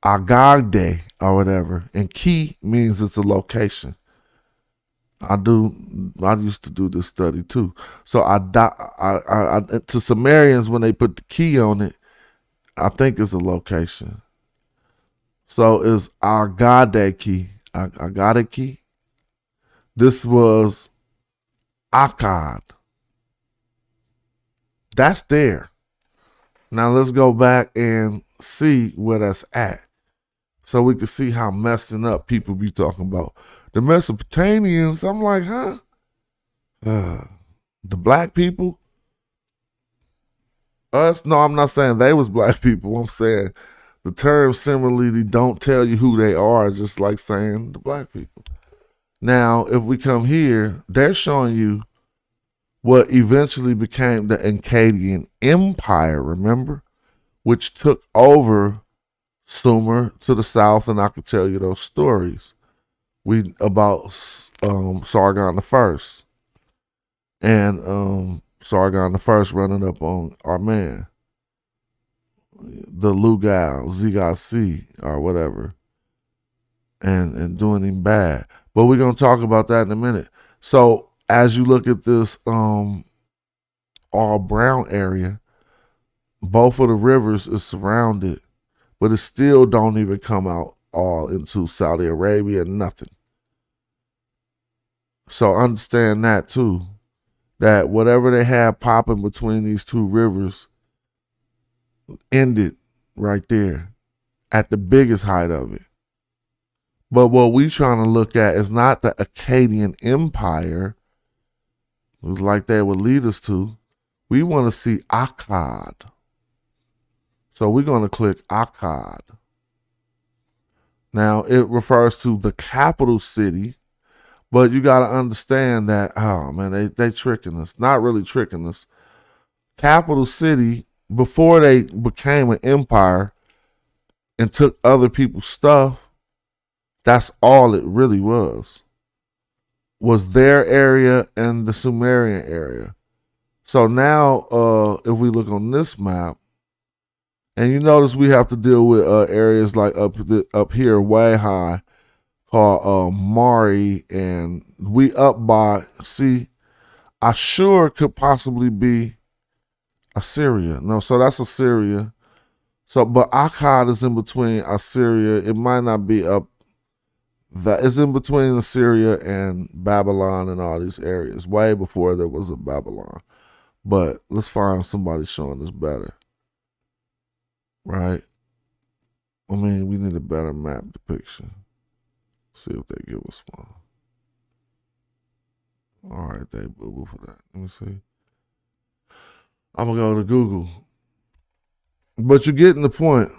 Agagde or whatever, and Ki means it's a location. I used to do this study too. So to Sumerians, when they put the key on it, I think it's a location. So it's Agadeki. Agadeki. This was Akkad. That's there. Now let's go back and see where that's at. So we can see how messing up people be talking about. The Mesopotamians, I'm like, huh? The black people? Us? No, I'm not saying they was black people. I'm saying the term similarly don't tell you who they are, just like saying the black people. Now, if we come here, they're showing you what eventually became the Akkadian Empire, remember? Which took over Sumer to the south, and I could tell you those stories. About Sargon the First. And Sargon the First running up on our man, the Lugal, Zigasi, or whatever, and doing him bad. But we're gonna talk about that in a minute. So as you look at this all brown area, both of the rivers is surrounded, but it still don't even come out all into Saudi Arabia, nothing. So understand that too, that whatever they had popping between these two rivers ended right there at the biggest height of it. But what we trying to look at is not the Akkadian Empire, like they would lead us to. We want to see Akkad. So we're going to click Akkad. Now it refers to the capital city, but you got to understand that, oh man, they tricking us. Not really tricking us. Capital city, before they became an empire and took other people's stuff, that's all it really was their area and the Sumerian area. So now, if we look on this map, and you notice we have to deal with areas like up here way high, called Mari, and we up by, see, Ashur could possibly be Assyria. No, so that's Assyria. So, but Akkad is in between Assyria. It might not be up. That is in between Assyria and Babylon and all these areas, way before there was a Babylon. But let's find somebody showing us better. Right? I mean, we need a better map depiction. See if they give us one. All right, they boo-boo for that. Let me see. I'm going to go to Google. But you're getting the point.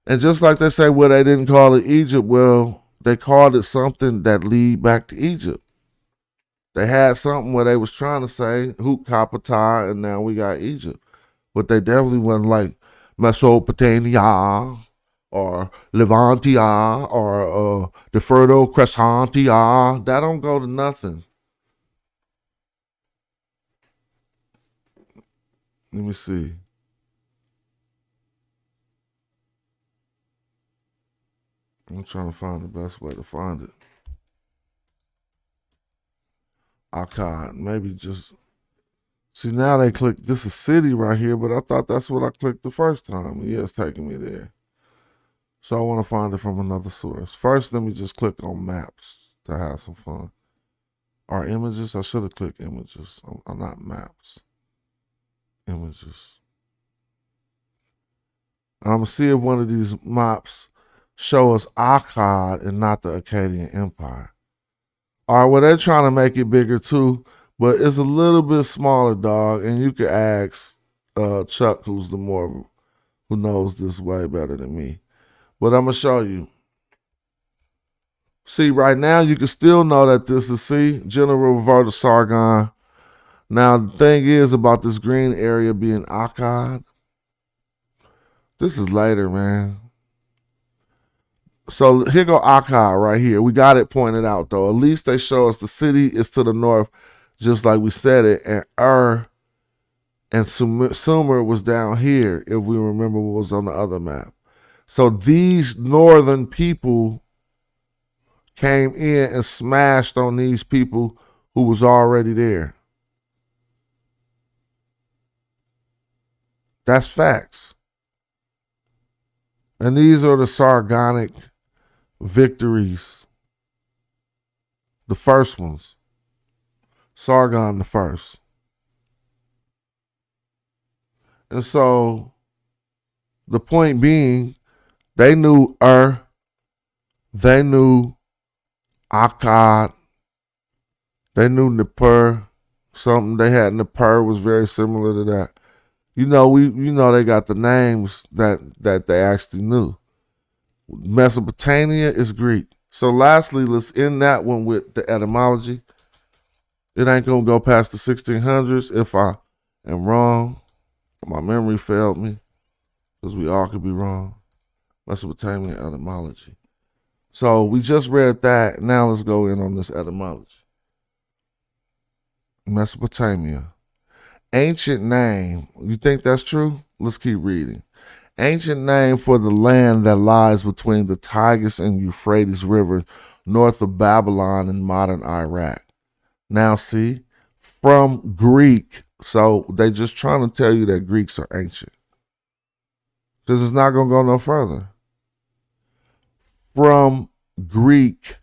And just like they say, well, they didn't call it Egypt, well, they called it something that lead back to Egypt. They had something where they was trying to say, Hoop Kapata, and now we got Egypt. But they definitely wasn't like Mesopotamia or Levantia or the Fertile Crescentia. That don't go to nothing. Let me see. I'm trying to find the best way to find it. Akkad, maybe just See, now they click, this is city right here, but I thought that's what I clicked the first time. Yeah, it's taking me there. So I want to find it from another source. First, let me just click on maps to have some fun. Or images, I should have clicked images. I'm not maps. Images. And I'm going to see if one of these maps show us Akkad and not the Akkadian Empire. All right, well, they're trying to make it bigger too, but it's a little bit smaller, dog. And you could ask Chuck, who knows this way better than me. But I'm going to show you. See, right now, you can still know that this is, General Roberta Sargon. Now, the thing is about this green area being Akkad. This is later, man. So here go Akkad right here. We got it pointed out, though. At least they show us the city is to the north, just like we said it. And and Sumer was down here, if we remember what was on the other map. So these northern people came in and smashed on these people who was already there. That's facts. And these are the Sargonic victories. The first ones. Sargon the first. And so, the point being, they knew they knew Akkad, they knew Nippur. Something they had Nippur was very similar to that. You know they got the names that they actually knew. Mesopotamia is Greek. So lastly, let's end that one with the etymology. It ain't gonna go past the 1600s if I am wrong. My memory failed me, because we all could be wrong. Mesopotamian etymology. So we just read that. Now let's go in on this etymology. Mesopotamia. Ancient name. You think that's true? Let's keep reading. Ancient name for the land that lies between the Tigris and Euphrates rivers north of Babylon and modern Iraq. Now see, from Greek. So they just trying to tell you that Greeks are ancient. Because it's not going to go no further. From Greek,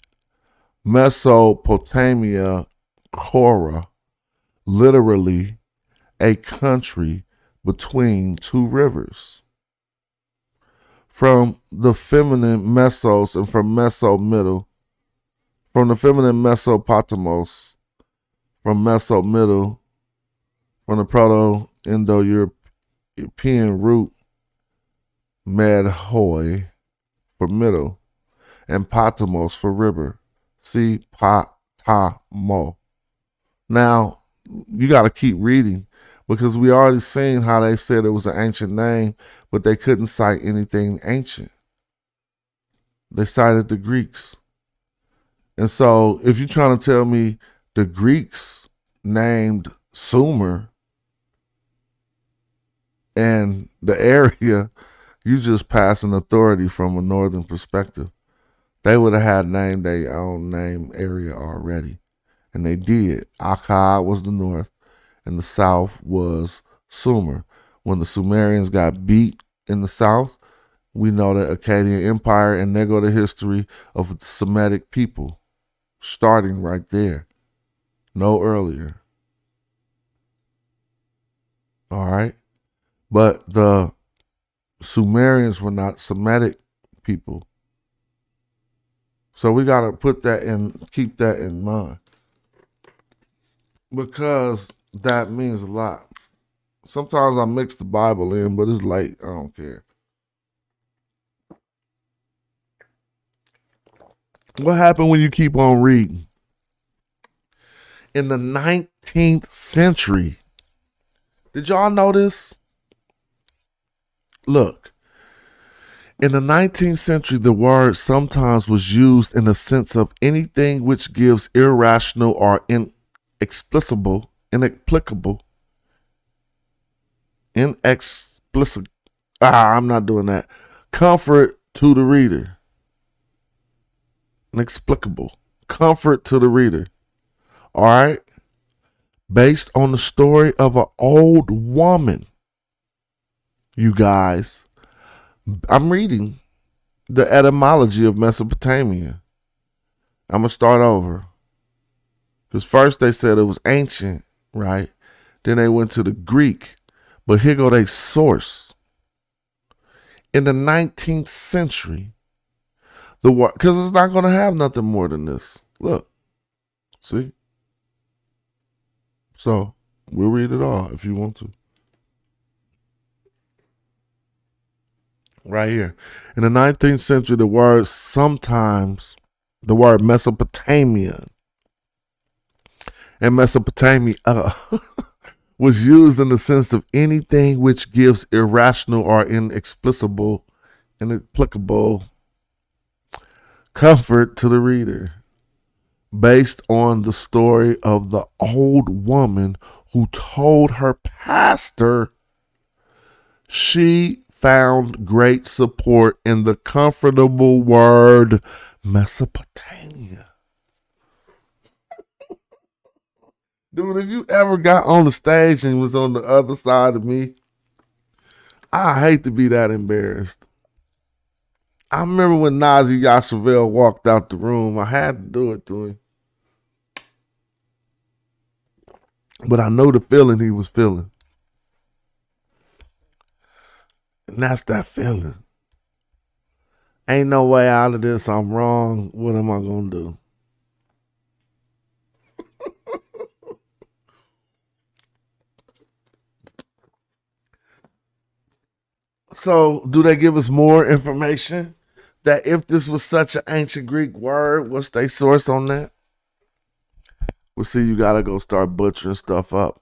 Mesopotamia, Korah, literally a country between two rivers. From the feminine Mesos and from Meso middle, from the feminine Mesopotamos, from Meso middle, from the Proto-Indo-European root Medhoi for middle, and Patamos for river. See, Patamo. Now, you got to keep reading, because we already seen how they said it was an ancient name, but they couldn't cite anything ancient. They cited the Greeks. And so, if you're trying to tell me the Greeks named Sumer and the area, you just passing authority from a northern perspective. They would have had named their own name area already. And they did. Akkad was the north, and the south was Sumer. When the Sumerians got beat in the south, we know the Akkadian Empire, and there go the history of the Semitic people, starting right there. No earlier. All right? But the Sumerians were not Semitic people. So we got to keep that in mind. Because that means a lot. Sometimes I mix the Bible in, but it's late. I don't care. What happened when you keep on reading? In the 19th century, did y'all know this? Look, in the 19th century, the word sometimes was used in the sense of anything which gives irrational or inexplicable, I'm not doing that. Comfort to the reader. Inexplicable. Comfort to the reader. All right? based on the story of an old woman. You guys, I'm reading the etymology of Mesopotamia. I'm going to start over. Because first they said it was ancient, right? Then they went to the Greek. But here go they source. In the 19th century, the word, because it's not going to have nothing more than this. Look, see? So, we'll read it all if you want to. Right here. In the 19th century, the word Mesopotamia and Mesopotamia was used in the sense of anything which gives irrational or inexplicable comfort to the reader, based on the story of the old woman who told her pastor she found great support in the comfortable word Mesopotamia. Dude, if you ever got on the stage and was on the other side of me, I hate to be that embarrassed. I remember when Nazi Yashaville walked out the room, I had to do it to him. But I know the feeling he was feeling. And that's that feeling. Ain't no way out of this. I'm wrong. What am I going to do? So, do they give us more information? That if this was such an ancient Greek word, what's their source on that? Well, see, you got to go start butchering stuff up.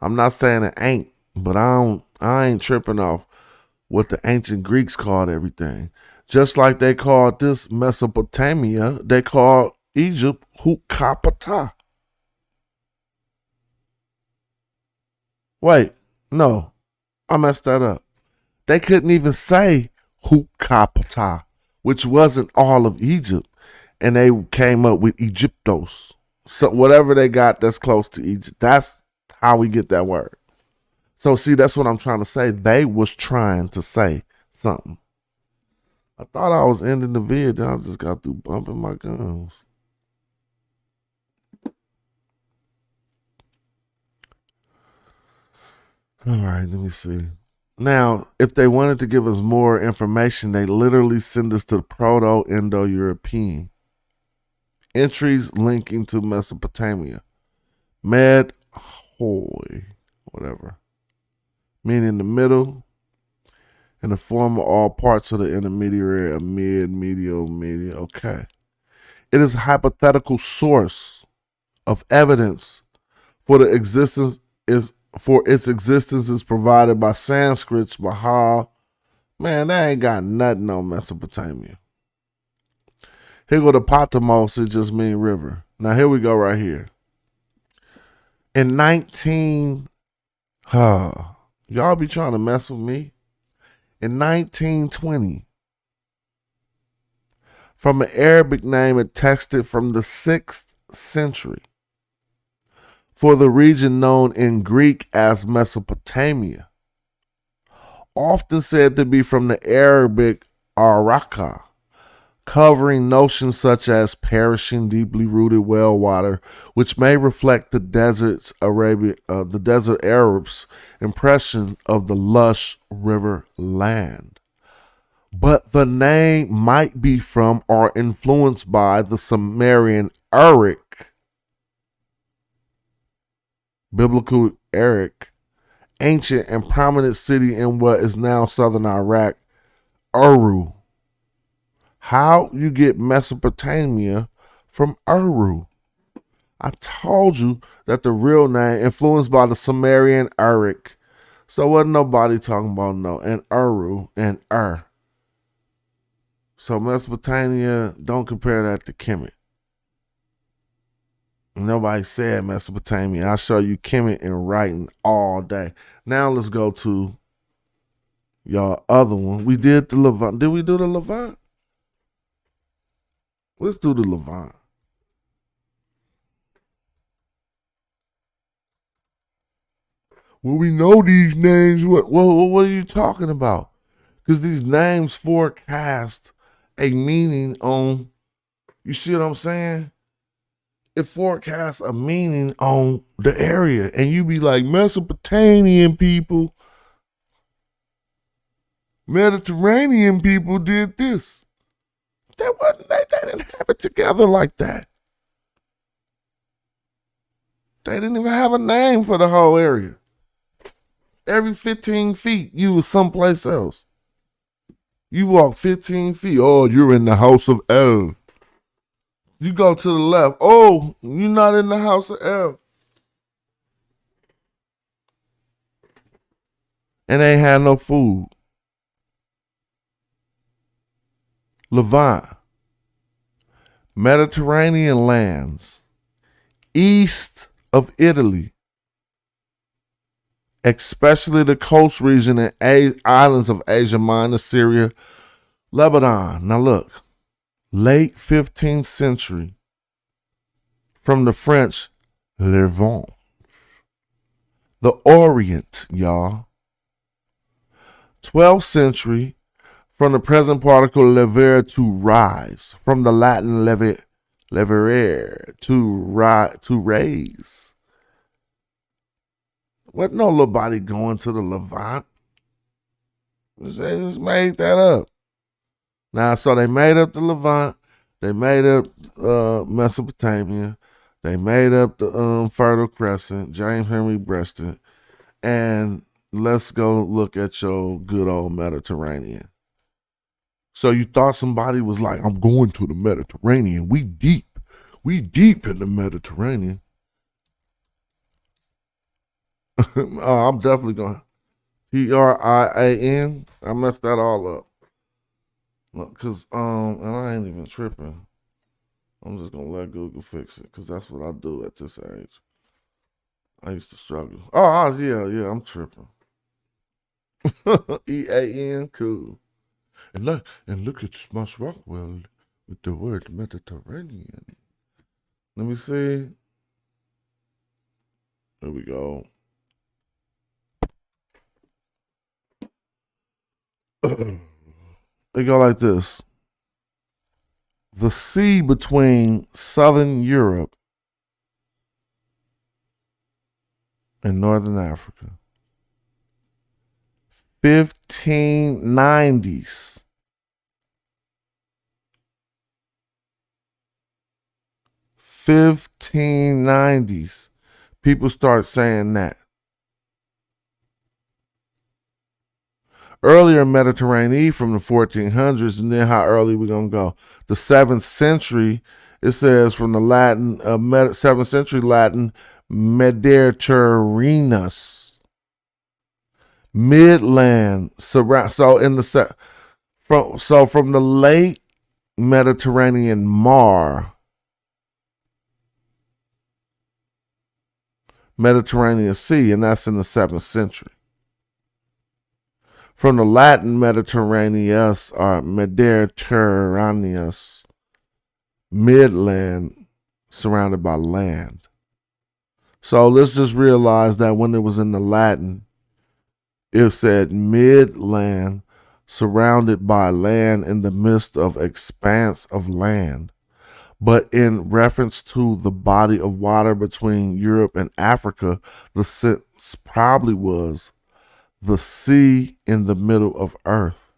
I'm not saying it ain't, but I ain't tripping off what the ancient Greeks called everything. Just like they called this Mesopotamia, they called Egypt Hukapata. Wait, no, I messed that up. They couldn't even say Hukapata, which wasn't all of Egypt, and they came up with Egyptos. So whatever they got that's close to Egypt, that's how we get that word. So see, that's what I'm trying to say. They was trying to say something. I thought I was ending the vid, then I just got through bumping my gums. All right, let me see. Now, if they wanted to give us more information, they literally send us to the Proto-Indo-European. Entries linking to Mesopotamia. Med Hoy, whatever. Meaning the middle and the form of all parts of the intermediary of medial. Okay. It is a hypothetical source of evidence for its existence is provided by Sanskrit's Bahal. Man, that ain't got nothing on Mesopotamia. Here go the Patmos, it just mean river. Now here we go right here. In y'all be trying to mess with me. In 1920, from an Arabic name attested from the 6th century, for the region known in Greek as Mesopotamia, often said to be from the Arabic Araka, covering notions such as perishing deeply rooted well water, which may reflect the desert Arabs' impression of the lush river land. But the name might be from or influenced by the Sumerian Uruk, biblical Uruk, ancient and prominent city in what is now southern Iraq, Uru. How you get Mesopotamia from Uru? I told you that the real name influenced by the Sumerian Uruk. So wasn't nobody talking about no and Uru and So Mesopotamia, don't compare that to Kemet. Nobody said Mesopotamia. I'll show you Kemet in writing all day. Now let's go to y'all other one. We did the Levant. Did we do the Levant? Let's do the Levant. Well, we know these names. What are you talking about? Because these names forecast a meaning on, you see what I'm saying? It forecasts a meaning on the area. And you be like, Mesopotamian people, Mediterranean people did this. That wasn't, they didn't have it together like that. They didn't even have a name for the whole area. Every 15 feet, you was someplace else. You walk 15 feet, oh, you're in the house of El. You go to the left, oh, you're not in the house of El. And they ain't had no food. Levant, Mediterranean lands, east of Italy, especially the coast region and islands of Asia Minor, Syria, Lebanon. Now look, late 15th century, from the French, Levant, the Orient, y'all. 12th century, from the present particle lever, to rise, from the Latin leverere, to raise. What, no nobody going to the Levant? They just made that up. Now, so they made up the Levant, they made up Mesopotamia, they made up the Fertile Crescent, James Henry Breasted, and let's go look at your good old Mediterranean. So you thought somebody was like, I'm going to the Mediterranean. We deep in the Mediterranean. Oh, I'm definitely going. TRIAN. I messed that all up. Cause and I ain't even tripping. I'm just gonna let Google fix it, cause that's what I do at this age. I used to struggle. Oh yeah, I'm tripping. EAN, cool. And look at Smashrock world with the word Mediterranean. Let me see. There we go. They go like this. The sea between southern Europe and northern Africa. 1590s. 1590s. People start saying that. Earlier Mediterranean from the 1400s, and then how early we gonna go? The 7th century, it says from the Latin, 7th century Latin, Mediterraneus, midland, surround. So in the from the late Mediterranean Mediterranean Sea, and that's in the 7th century. From the Latin Mediterraneus or Mediterraneus, midland surrounded by land. So let's just realize that when it was in the Latin, it said midland surrounded by land in the midst of expanse of land. But in reference to the body of water between Europe and Africa, the sense probably was the sea in the middle of earth.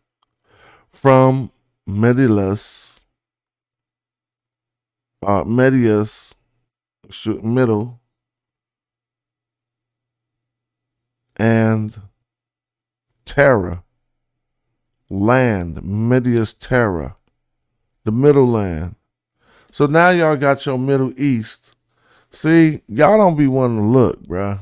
From Medius, middle, and terra, land, Medius terra, the middle land. So now y'all got your Middle East. See, y'all don't be wanting to look, bruh.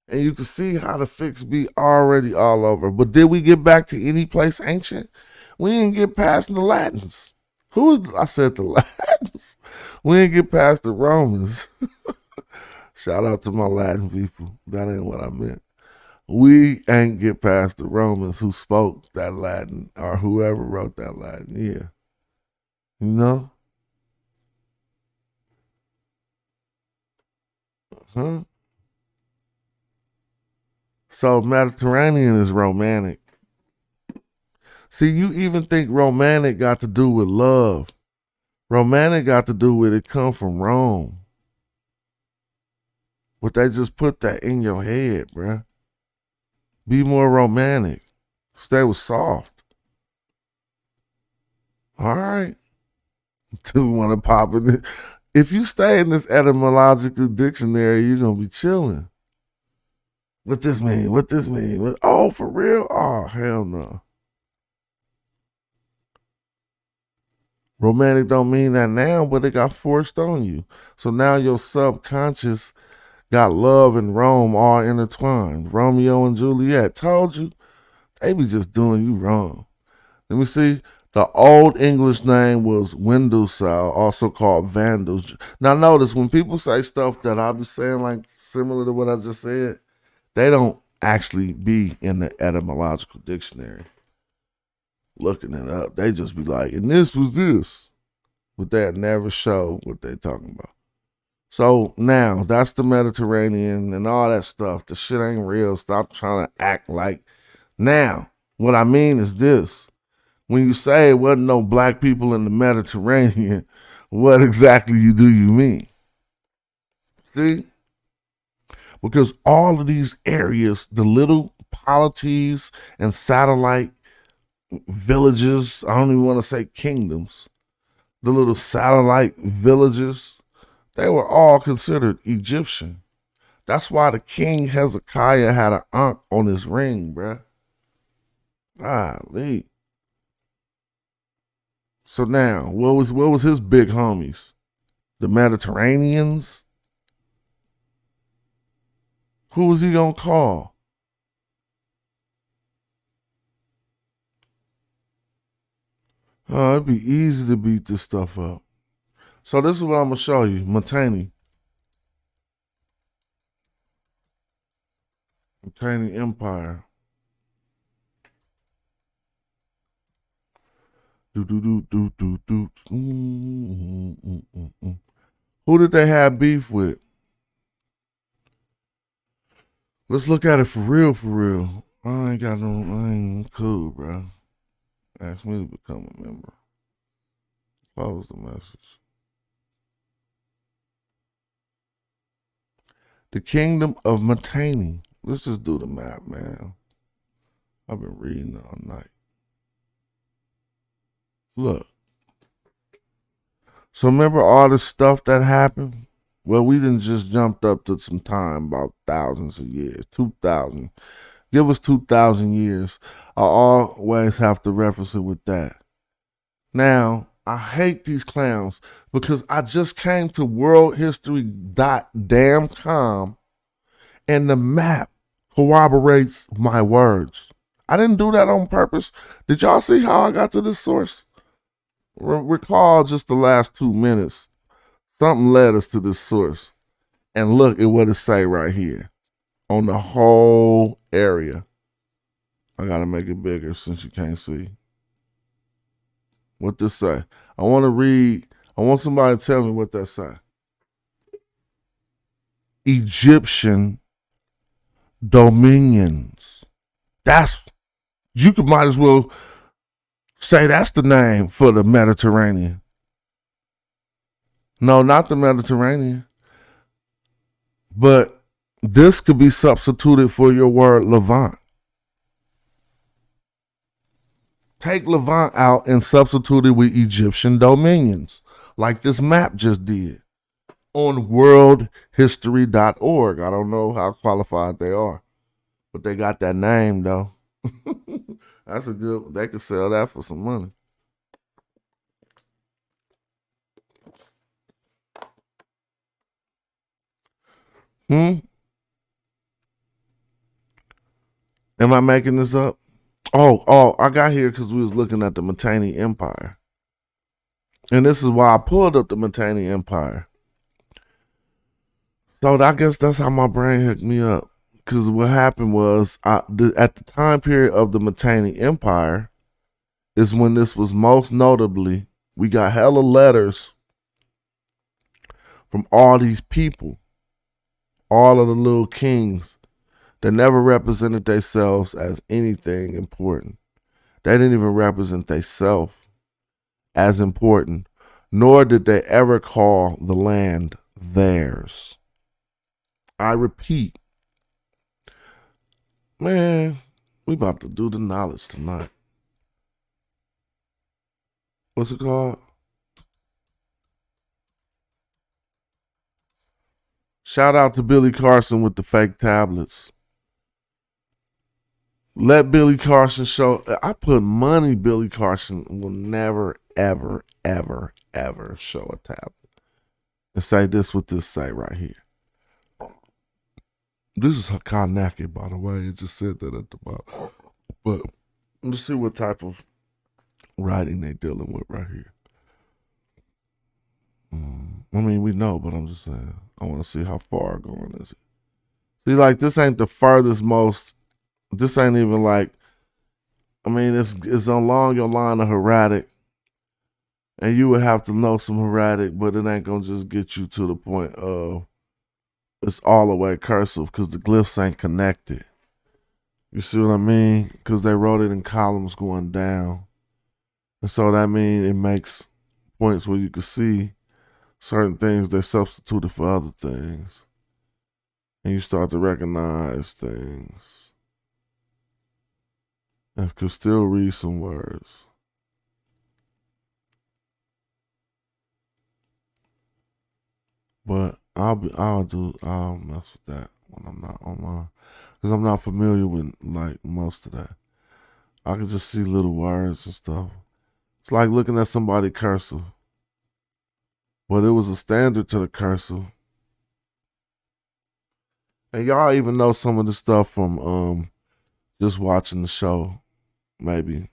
And you can see how the fix be already all over. But did we get back to any place ancient? We didn't get past the Latins. I said the Latins. We didn't get past the Romans. Shout out to my Latin people. That ain't what I meant. We ain't get past the Romans who spoke that Latin or whoever wrote that Latin. Yeah. You know? Huh? So Mediterranean is romantic. See, you even think romantic got to do with love. Romantic got to do with it come from Rome. But they just put that in your head, bruh. Be more romantic. Stay with soft. All right. Do want to pop it? If you stay in this etymological dictionary, you're going to be chilling. What this mean? What this mean? Oh, for real? Oh, hell no. Romantic don't mean that now, but it got forced on you. So now your subconscious got love and Rome all intertwined. Romeo and Juliet. Told you, they be just doing you wrong. Let me see. The old English name was Windusal, also called Vandals. Now notice when people say stuff that I be saying like similar to what I just said, they don't actually be in the etymological dictionary looking it up. They just be like, and this was this. But that never show what they talking about. So now that's the Mediterranean and all that stuff. The shit ain't real. Stop trying to act like. Now, what I mean is this. When you say it wasn't no black people in the Mediterranean, what exactly do you mean? See? Because all of these areas, the little polities and satellite villages, I don't even want to say kingdoms, the little satellite villages, they were all considered Egyptian. That's why the King Hezekiah had an ankh on his ring, bruh. Golly. So now, what was his big homies? The Mediterraneans? Who was he gonna call? Oh, it'd be easy to beat this stuff up. So this is what I'm gonna show you. Mitanni Empire. Do do do do do do. Who did they have beef with? Let's look at it for real, for real. I ain't cool, bro. Ask me to become a member. Close the message. The Kingdom of Mitanni. Let's just do the map, man. I've been reading all night. Look. So remember all the stuff that happened? Well, we didn't just jumped up to some time, about thousands of years, 2,000. Give us 2,000 years. I always have to reference it with that. Now, I hate these clowns because I just came to worldhistory.damn.com and the map corroborates my words. I didn't do that on purpose. Did y'all see how I got to this source? Recall just the last 2 minutes. Something led us to this source. And look at what it say right here. On the whole area. I gotta make it bigger since you can't see. What this say? I want to read. I want somebody to tell me what that say. Egyptian dominions. You could might as well say that's the name for the Mediterranean. No, not the Mediterranean. But this could be substituted for your word Levant. Take Levant out and substitute it with Egyptian dominions, like this map just did on worldhistory.org. I don't know how qualified they are, but they got that name though. That's a good, they could sell that for some money. Am I making this up? Oh, I got here because we was looking at the Mitanni Empire. And this is why I pulled up the Mitanni Empire. So I guess that's how my brain hooked me up. Because what happened was, at the time period of the Mitanni Empire, is when this was most notably, we got hella letters from all these people, all of the little kings They never represented themselves as anything important. They didn't even represent themselves as important, nor did they ever call the land theirs. I repeat, man, we about to do the knowledge tonight. What's it called? Shout out to Billy Carson with the fake tablets. Let Billy Carson show. I put money Billy Carson will never, ever, ever, ever show a tablet and say this what this say right here. This is Kanaki, by the way. It just said that at the bottom. But let's see what type of writing they dealing with right here. I mean, we know, but I'm just saying. I want to see how far going is it. See, like, this ain't the furthest most. This ain't even like, I mean, it's along your line of hieratic. And you would have to know some hieratic, but it ain't going to just get you to the point of it's all the way cursive because the glyphs ain't connected. You see what I mean? Because they wrote it in columns going down. And so that means it makes points where you can see certain things they substituted for other things. And you start to recognize things. And could still read some words. But I'll mess with that when I'm not online. Because I'm not familiar with like most of that. I can just see little words and stuff. It's like looking at somebody cursive. But it was a standard to the cursive. And y'all even know some of the stuff from just watching the show, maybe.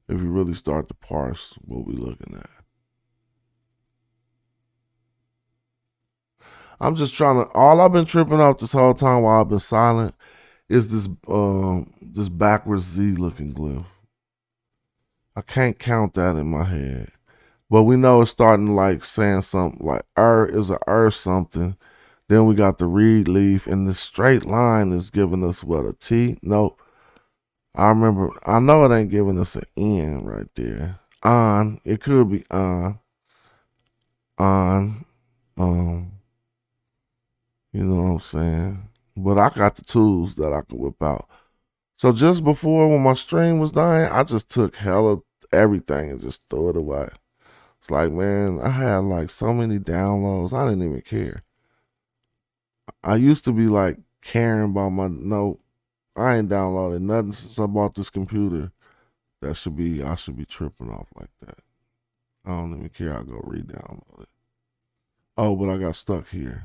If you really start to parse what we're looking at. I'm just trying to, all I've been tripping off this whole time while I've been silent is this backwards Z looking glyph. I can't count that in my head. But we know it's starting like saying something like is a something. Then we got the reed leaf, and the straight line is giving us what, a T? Nope. I know it ain't giving us an N right there. On, it could be on. You know what I'm saying? But I got the tools that I could whip out. So just before when my stream was dying, I just took hella everything and just threw it away. It's like, man, I had like so many downloads. I didn't even care. I used to be like caring about I ain't downloaded nothing since I bought this computer. I should be tripping off like that. I don't even care. I'll go re-download it. Oh, but I got stuck here.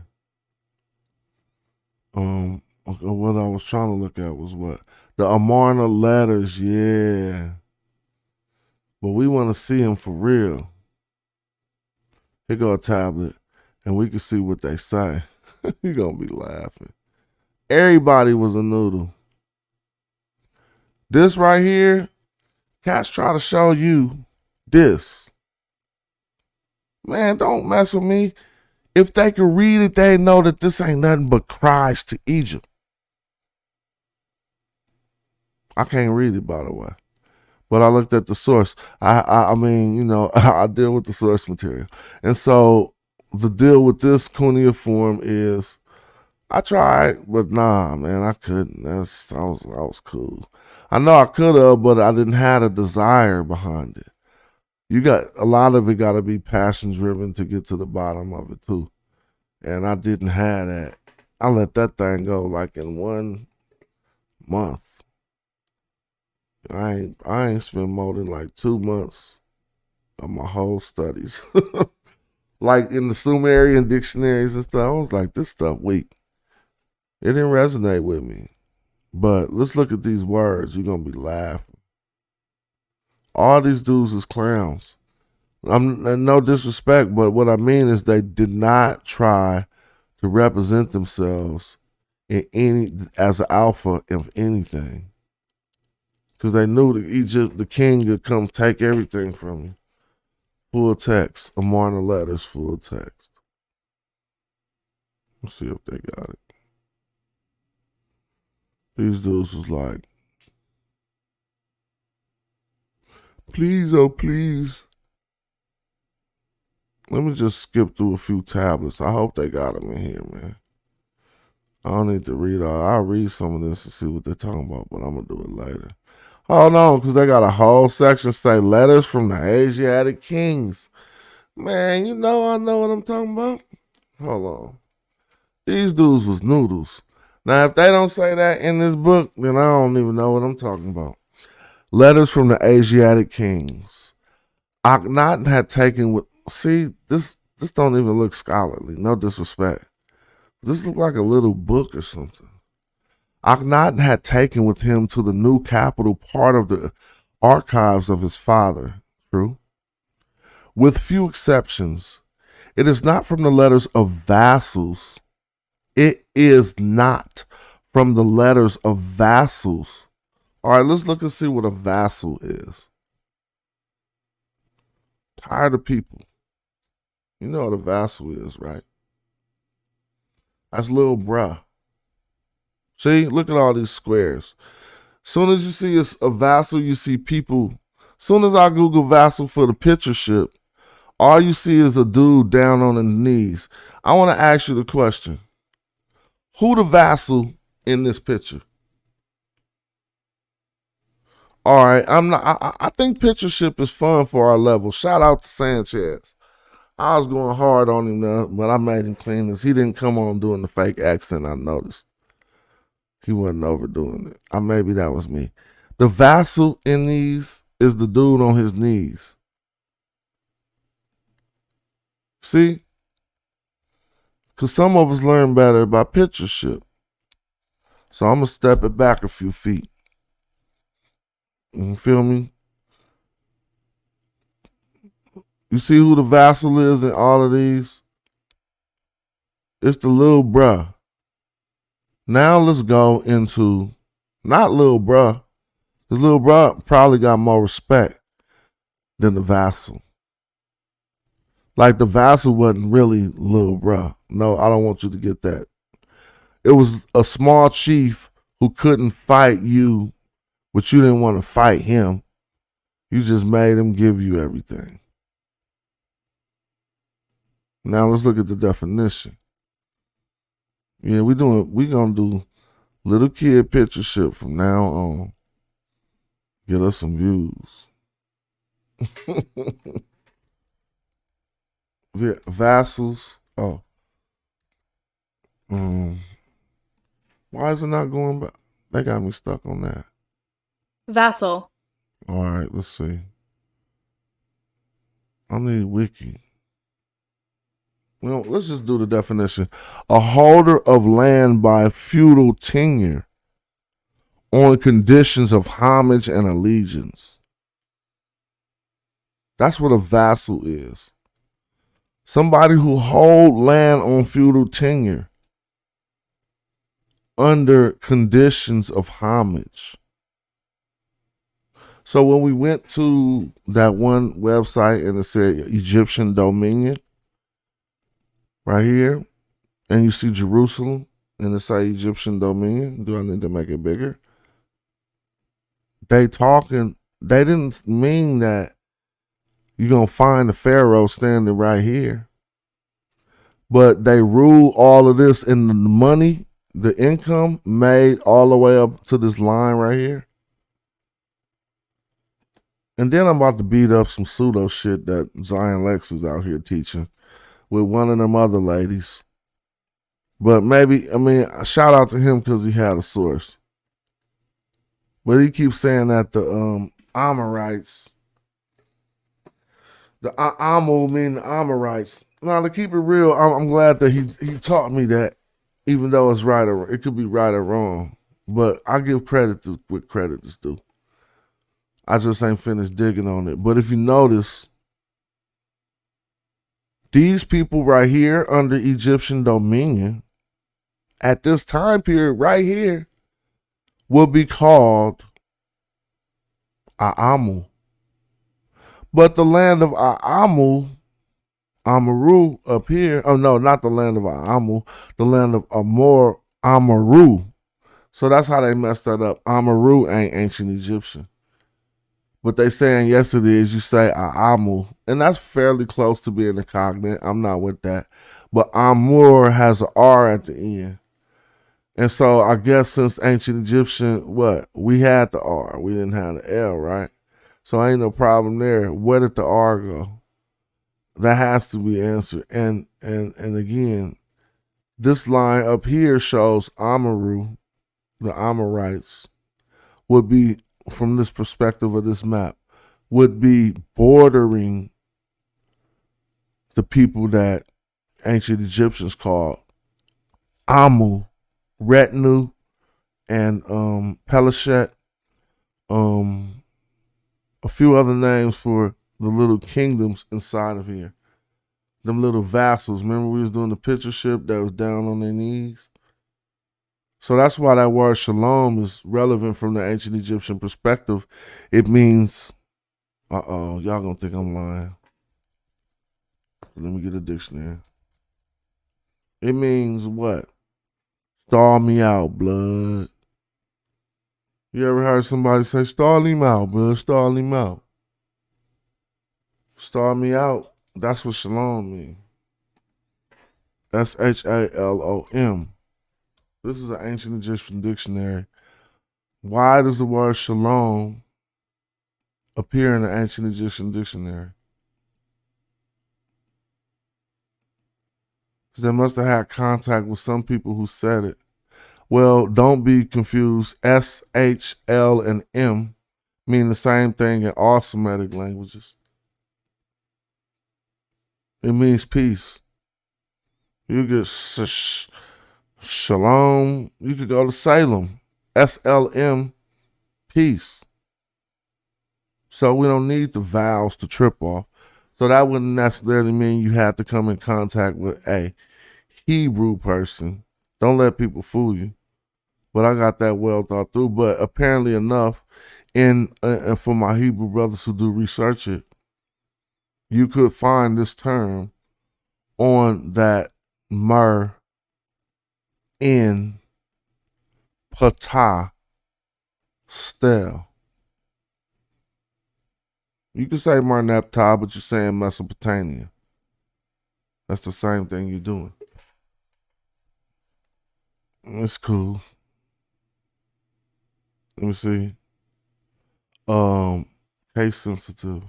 What I was trying to look at was what? The Amarna letters, yeah. But we want to see them for real. Here go a tablet, and we can see what they say. You're going to be laughing. Everybody was a noodle. This right here, cats try to show you this. Man, don't mess with me. If they could read it, they know that this ain't nothing but cries to Egypt. I can't read it, by the way. But I looked at the source. I mean, you know, I deal with the source material. And so the deal with this cuneiform is I tried, but nah, man, I couldn't. I was cool. I know I could have, but I didn't have a desire behind it. You got a lot of it got to be passion driven to get to the bottom of it too. And I didn't have that. I let that thing go like in 1 month. I ain't spent more than like 2 months of my whole studies. Like in the Sumerian dictionaries and stuff, I was like, this stuff weak. It didn't resonate with me. But let's look at these words. You're going to be laughing. All these dudes is clowns. I'm no disrespect, but what I mean is they did not try to represent themselves as an alpha of anything. Because they knew that the king could come take everything from you. Full text. Amarna letters, full text. Let's see if they got it. These dudes was like, please, oh please. Let me just skip through a few tablets. I hope they got them in here, man. I don't need to read all. I'll read some of this and see what they're talking about, but I'm going to do it later. Hold on, because they got a whole section say letters from the Asiatic kings. Man, you know I know what I'm talking about. Hold on. These dudes was noodles. Now, if they don't say that in this book, then I don't even know what I'm talking about. Letters from the Asiatic kings. Akhenaten had taken with... See, this don't even look scholarly. No disrespect. This look like a little book or something. Akhenaten had taken with him to the new capital part of the archives of his father. True. With few exceptions, it is not from the letters of vassals. It is not from the letters of vassals. All right, let's look and see what a vassal is. Tired of people. You know what a vassal is, right? That's little bruh. See, look at all these squares. Soon as you see a vassal, you see people. Soon as I Google vassal for the picture ship, all you see is a dude down on his knees. I want to ask you the question. Who the vassal in this picture? All right, I think picture ship is fun for our level. Shout out to Sanchez. I was going hard on him now, but I made him clean this. He didn't come on doing the fake accent, I noticed. He wasn't overdoing it. Maybe that was me. The vassal in these is the dude on his knees. See? Because some of us learn better by picture ship. So I'm going to step it back a few feet. You feel me? You see who the vassal is in all of these? It's the little bruh. Now let's go into not little bruh. The little bruh probably got more respect than the vassal. Like the vassal wasn't really little bruh. No, I don't want you to get that. It was a small chief who couldn't fight you, but you didn't want to fight him. You just made him give you everything. Now let's look at the definition. Yeah, we gonna do little kid picture ship from now on. Get us some views. Vassals. Oh. Why is it not going back? They got me stuck on that. Vassal. All right, let's see. I need wiki. Well, let's just do the definition. A holder of land by feudal tenure on conditions of homage and allegiance. That's what a vassal is. Somebody who hold land on feudal tenure under conditions of homage. So when we went to that one website and it said Egyptian Dominion, right here, and you see Jerusalem, and it say Egyptian Dominion. Do I need to make it bigger? They didn't mean that you're going to find the Pharaoh standing right here. But they rule all of this, and the money, the income made all the way up to this line right here. And then I'm about to beat up some pseudo shit that Zion Lex is out here teaching with one of them other ladies. But maybe, shout out to him because he had a source. But he keeps saying that the Amorites, the Amu mean the Amorites. Now, to keep it real, I'm glad that he taught me that, even though it's right or it could be right or wrong. But I give credit to what credit is due. I just ain't finished digging on it. But if you notice, these people right here under Egyptian dominion, at this time period right here, will be called Aamu. But the land of Aamu, Amaru up here, oh no, not the land of Aamu, the land of Amaru. So that's how they messed that up. Amaru ain't ancient Egyptian. But they saying yes it is. You say Aamu. And that's fairly close to being a cognate. I'm not with that. But Amur has an R at the end. And so I guess since ancient Egyptian, what? We had the R. We didn't have the L, right? So ain't no problem there. Where did the R go? That has to be answered. And again, this line up here shows Amaru, the Amorites, would be, from this perspective of this map, would be bordering the people that ancient Egyptians called Amu, Retnu, and Pelashet, a few other names for the little kingdoms inside of here. Them little vassals. Remember we was doing the picture ship that was down on their knees? So that's why that word shalom is relevant from the ancient Egyptian perspective. It means, y'all gonna think I'm lying. Let me get a dictionary. It means what? Stall me out, blood. You ever heard somebody say, stall him out, blood, stall him out? Stall me out, that's what shalom means. That's Halom. This is an ancient Egyptian dictionary. Why does the word shalom appear in the ancient Egyptian dictionary? Because they must have had contact with some people who said it. Well, don't be confused. S, H, L, and M mean the same thing in all Semitic languages. It means peace. You get shalom. You could go to Salem. SLM, peace. So we don't need the vowels to trip off. So that wouldn't necessarily mean you have to come in contact with a Hebrew person. Don't let people fool you. But I got that well thought through. But apparently enough, and for my Hebrew brothers who do research it, you could find this term on that mer in patah stel. You can say Merneptah, but you're saying Mesopotamia. That's the same thing you're doing. It's cool. Let me see. Case sensitive.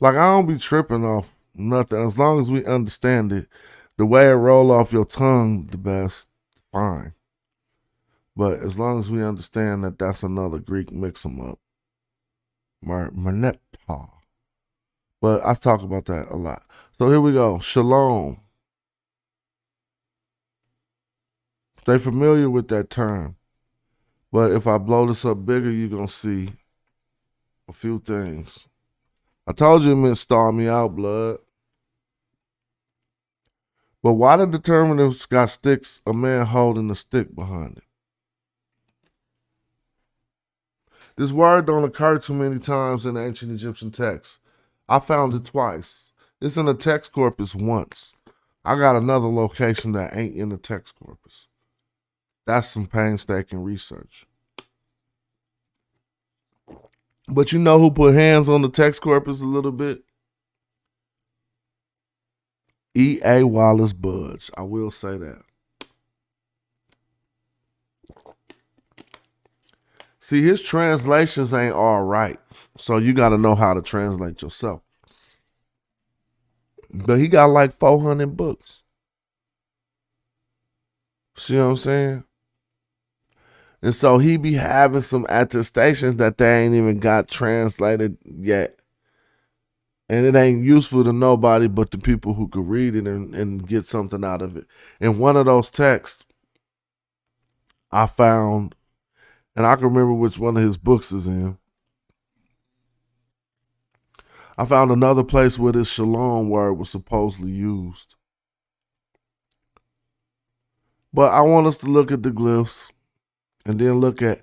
Like I don't be tripping off nothing as long as we understand it. The way it roll off your tongue, the best, fine. But as long as we understand that that's another Greek mix 'em up. Merneptah. But I talk about that a lot. So here we go. Shalom. Stay familiar with that term. But if I blow this up bigger, you're going to see a few things. I told you it meant star me out, blood. But why the determinatives got sticks, a man holding a stick behind it? This word don't occur too many times in the ancient Egyptian text. I found it twice. It's in the text corpus once. I got another location that ain't in the text corpus. That's some painstaking research. But you know who put hands on the text corpus a little bit? E.A. Wallace Budge. I will say that. See, his translations ain't all right. So you got to know how to translate yourself. But he got like 400 books. See what I'm saying? And so he be having some attestations that they ain't even got translated yet. And it ain't useful to nobody but the people who could read it and get something out of it. In one of those texts, I found, and I can remember which one of his books is in. I found another place where this shalom word was supposedly used. But I want us to look at the glyphs and then look at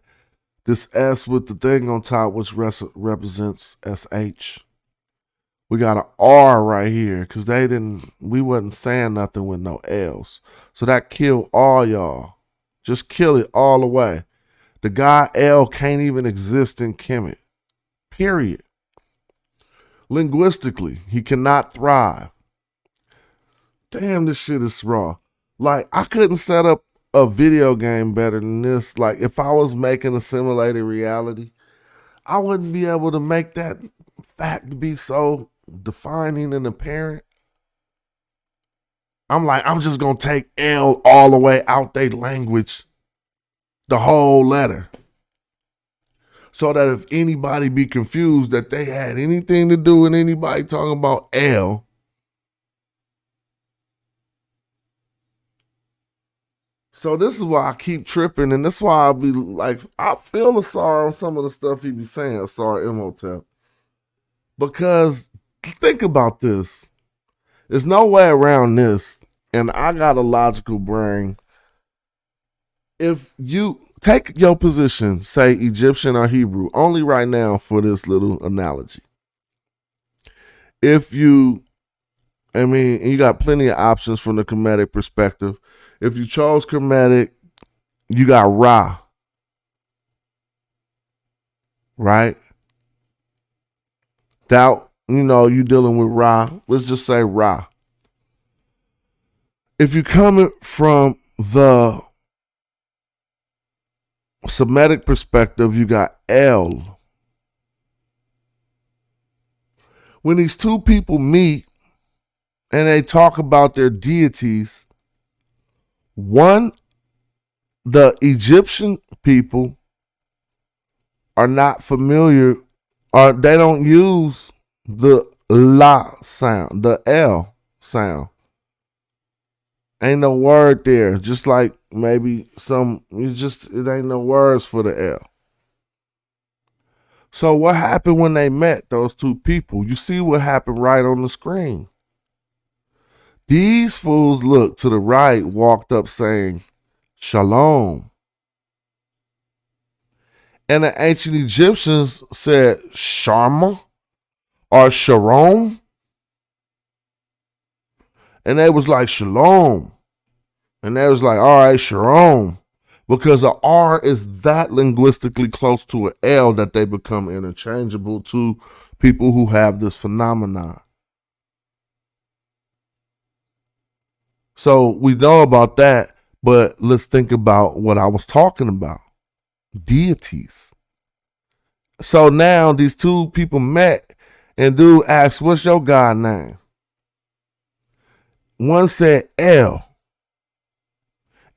this S with the thing on top, which represents SH. We got an R right here because we wasn't saying nothing with no L's. So that killed all y'all. Just kill it all the way. The guy L can't even exist in Kemet. Period. Linguistically, he cannot thrive. Damn, this shit is raw. Like, I couldn't set up a video game better than this. Like, if I was making a simulated reality, I wouldn't be able to make that fact be so defining and apparent. I'm like, I'm just gonna take L all the way out their language, the whole letter. So that if anybody be confused that they had anything to do with anybody talking about L, so this is why I keep tripping, and that's why I'll be like, I feel a sorry on some of the stuff he be saying, sorry, Imhotep. Because think about this. There's no way around this, and I got a logical brain. If you take your position, say Egyptian or Hebrew, only right now for this little analogy. If you, and you got plenty of options from the Kemetic perspective. If you chose Kemetic, you got Ra, right? That, you dealing with Ra. Let's just say Ra. If you coming from the Semitic perspective, you got El. When these two people meet and they talk about their deities, one, the Egyptian people are not familiar, or they don't use the La sound, the L sound. Ain't no word there. Just like maybe it ain't no words for the L. So what happened when they met, those two people? You see what happened right on the screen. These fools looked to the right, walked up saying, Shalom. And the ancient Egyptians said, Sharma or Sharom. And they was like, Shalom. And they was like, all right, Sharom. Because a R is that linguistically close to an L that they become interchangeable to people who have this phenomenon. So we know about that, but let's think about what I was talking about. Deities. So now these two people met, and dude asked, what's your God name? One said L.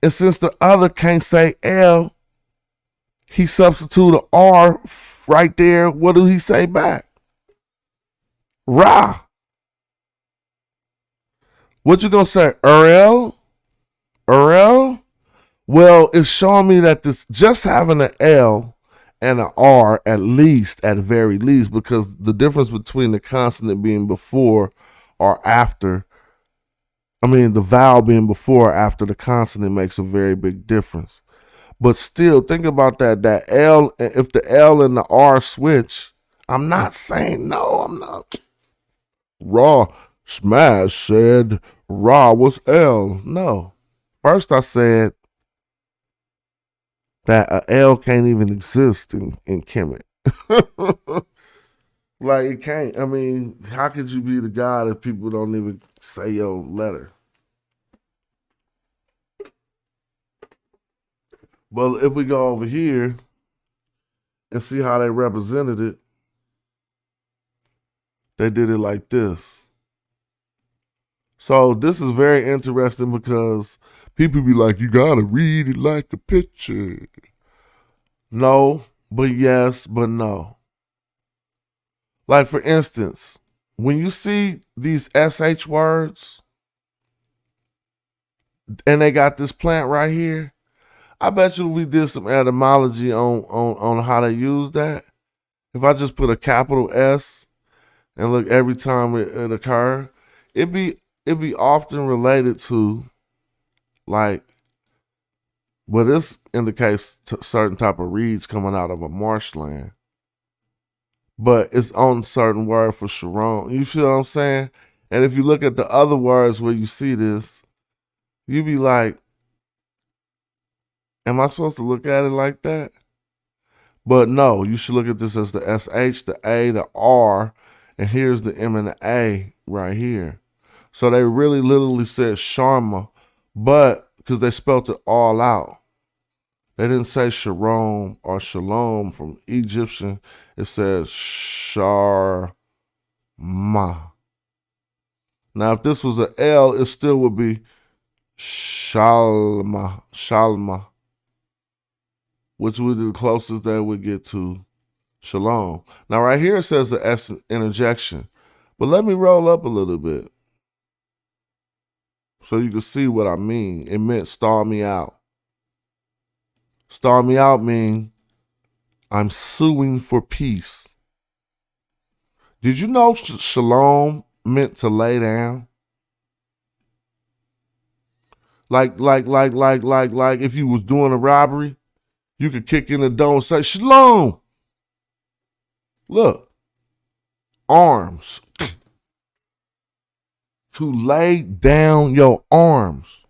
And since the other can't say L, he substituted an R right there. What do he say back? Ra. What you gonna say? Urel? Urel? Well, it's showing me that this just having an L and an R at very least, because the difference between the consonant being before or after, the vowel being before or after the consonant makes a very big difference. But still, think about that L, if the L and the R switch, I'm not saying no, I'm not. Raw Smash said Ra was L. No. First I said that a L can't even exist in Kemet. Like, it can't. How could you be the God if people don't even say your letter? But if we go over here and see how they represented it, they did it like this. So this is very interesting because people be like, you gotta read it like a picture. No, but yes, but no. Like, for instance, when you see these SH words and they got this plant right here, I bet you we did some etymology on how they use that. If I just put a capital S and look every time it occur, it be often related to, like, well, this indicates certain type of reeds coming out of a marshland. But it's on certain word for Sharon. You feel what I'm saying? And if you look at the other words where you see this, you be like, Am I supposed to look at it like that? But no, you should look at this as the SH, the A, the R, and here's the M and the A right here. So they really literally said Sharma, but because they spelt it all out. They didn't say Sharom or Shalom from Egyptian. It says Sharma. Now, if this was an L, it still would be Shalma, which would be the closest that would get to Shalom. Now, right here it says the S interjection, but let me roll up a little bit so you can see what I mean. It meant star me out. Star me out mean I'm suing for peace. Did you know Shalom meant to lay down? Like if you was doing a robbery, you could kick in the door and say, Shalom. Look, arms. To lay down your arms.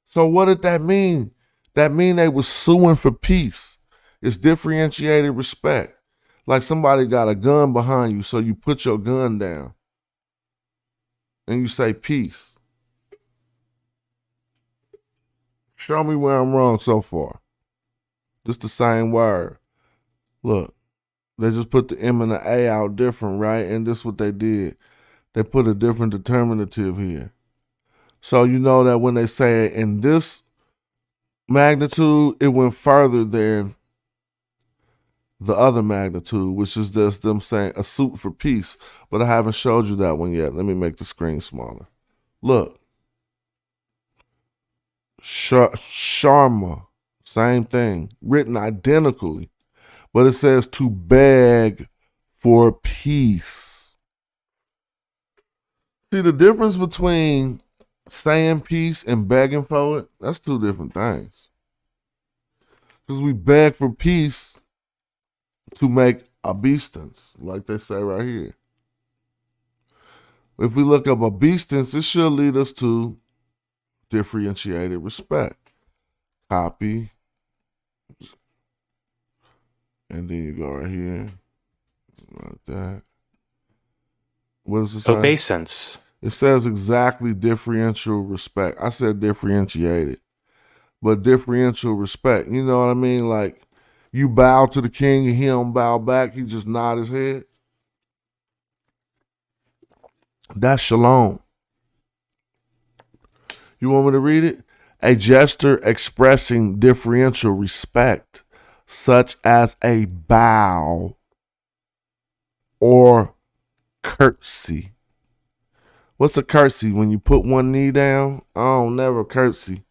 So what did that mean? That mean they was suing for peace. It's differentiated respect. Like somebody got a gun behind you, so you put your gun down and you say peace. Show me where I'm wrong so far. Just the same word. Look, they just put the M and the A out different, right? And this is what they did. They put a different determinative here. So you know that when they say in this magnitude, it went further than the other magnitude, which is just them saying a suit for peace. But I haven't showed you that one yet. Let me make the screen smaller. Look. Sharma, same thing, written identically, but it says to beg for peace. See the difference between saying peace and begging for it? That's two different things. Because we beg for peace to make obeisance, like they say right here. If we look up obeisance, it should lead us to differentiated respect. Copy. And then you go right here. Like that. What does it say? Obeisance. It says exactly differential respect. I said differentiated. But differential respect. You know what I mean? Like you bow to the king and he don't bow back. He just nod his head. That's shalom. You want me to read it? A gesture expressing differential respect, such as a bow or curtsy. What's a curtsy? When you put one knee down? I don't never curtsy.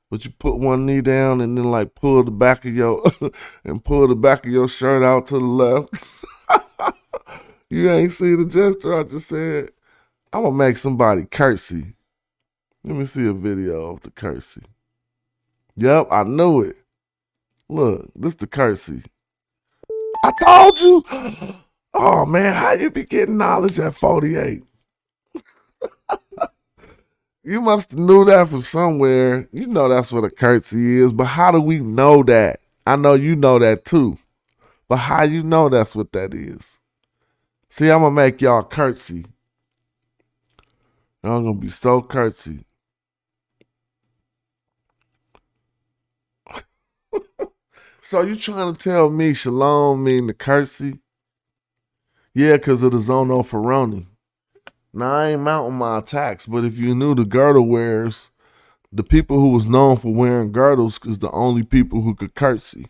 But you put one knee down and then like pull the back of your and pull the back of your shirt out to the left. You ain't see the gesture I just said. I'm gonna make somebody curtsy. Let me see a video of the curtsy. Yep, I knew it. Look, this the curtsy. I told you. Oh man, how you be getting knowledge at 48? You must have knew that from somewhere. You know that's what a curtsy is, but how do we know that? I know you know that too. But how you know that's what that is? See, I'm gonna make y'all curtsy. Y'all gonna be so curtsy. So you trying to tell me shalom mean the curtsy? Yeah, because of the Zono Ferroni. Now, I ain't mounting my attacks, but if you knew the girdle wearers, the people who was known for wearing girdles is the only people who could curtsy.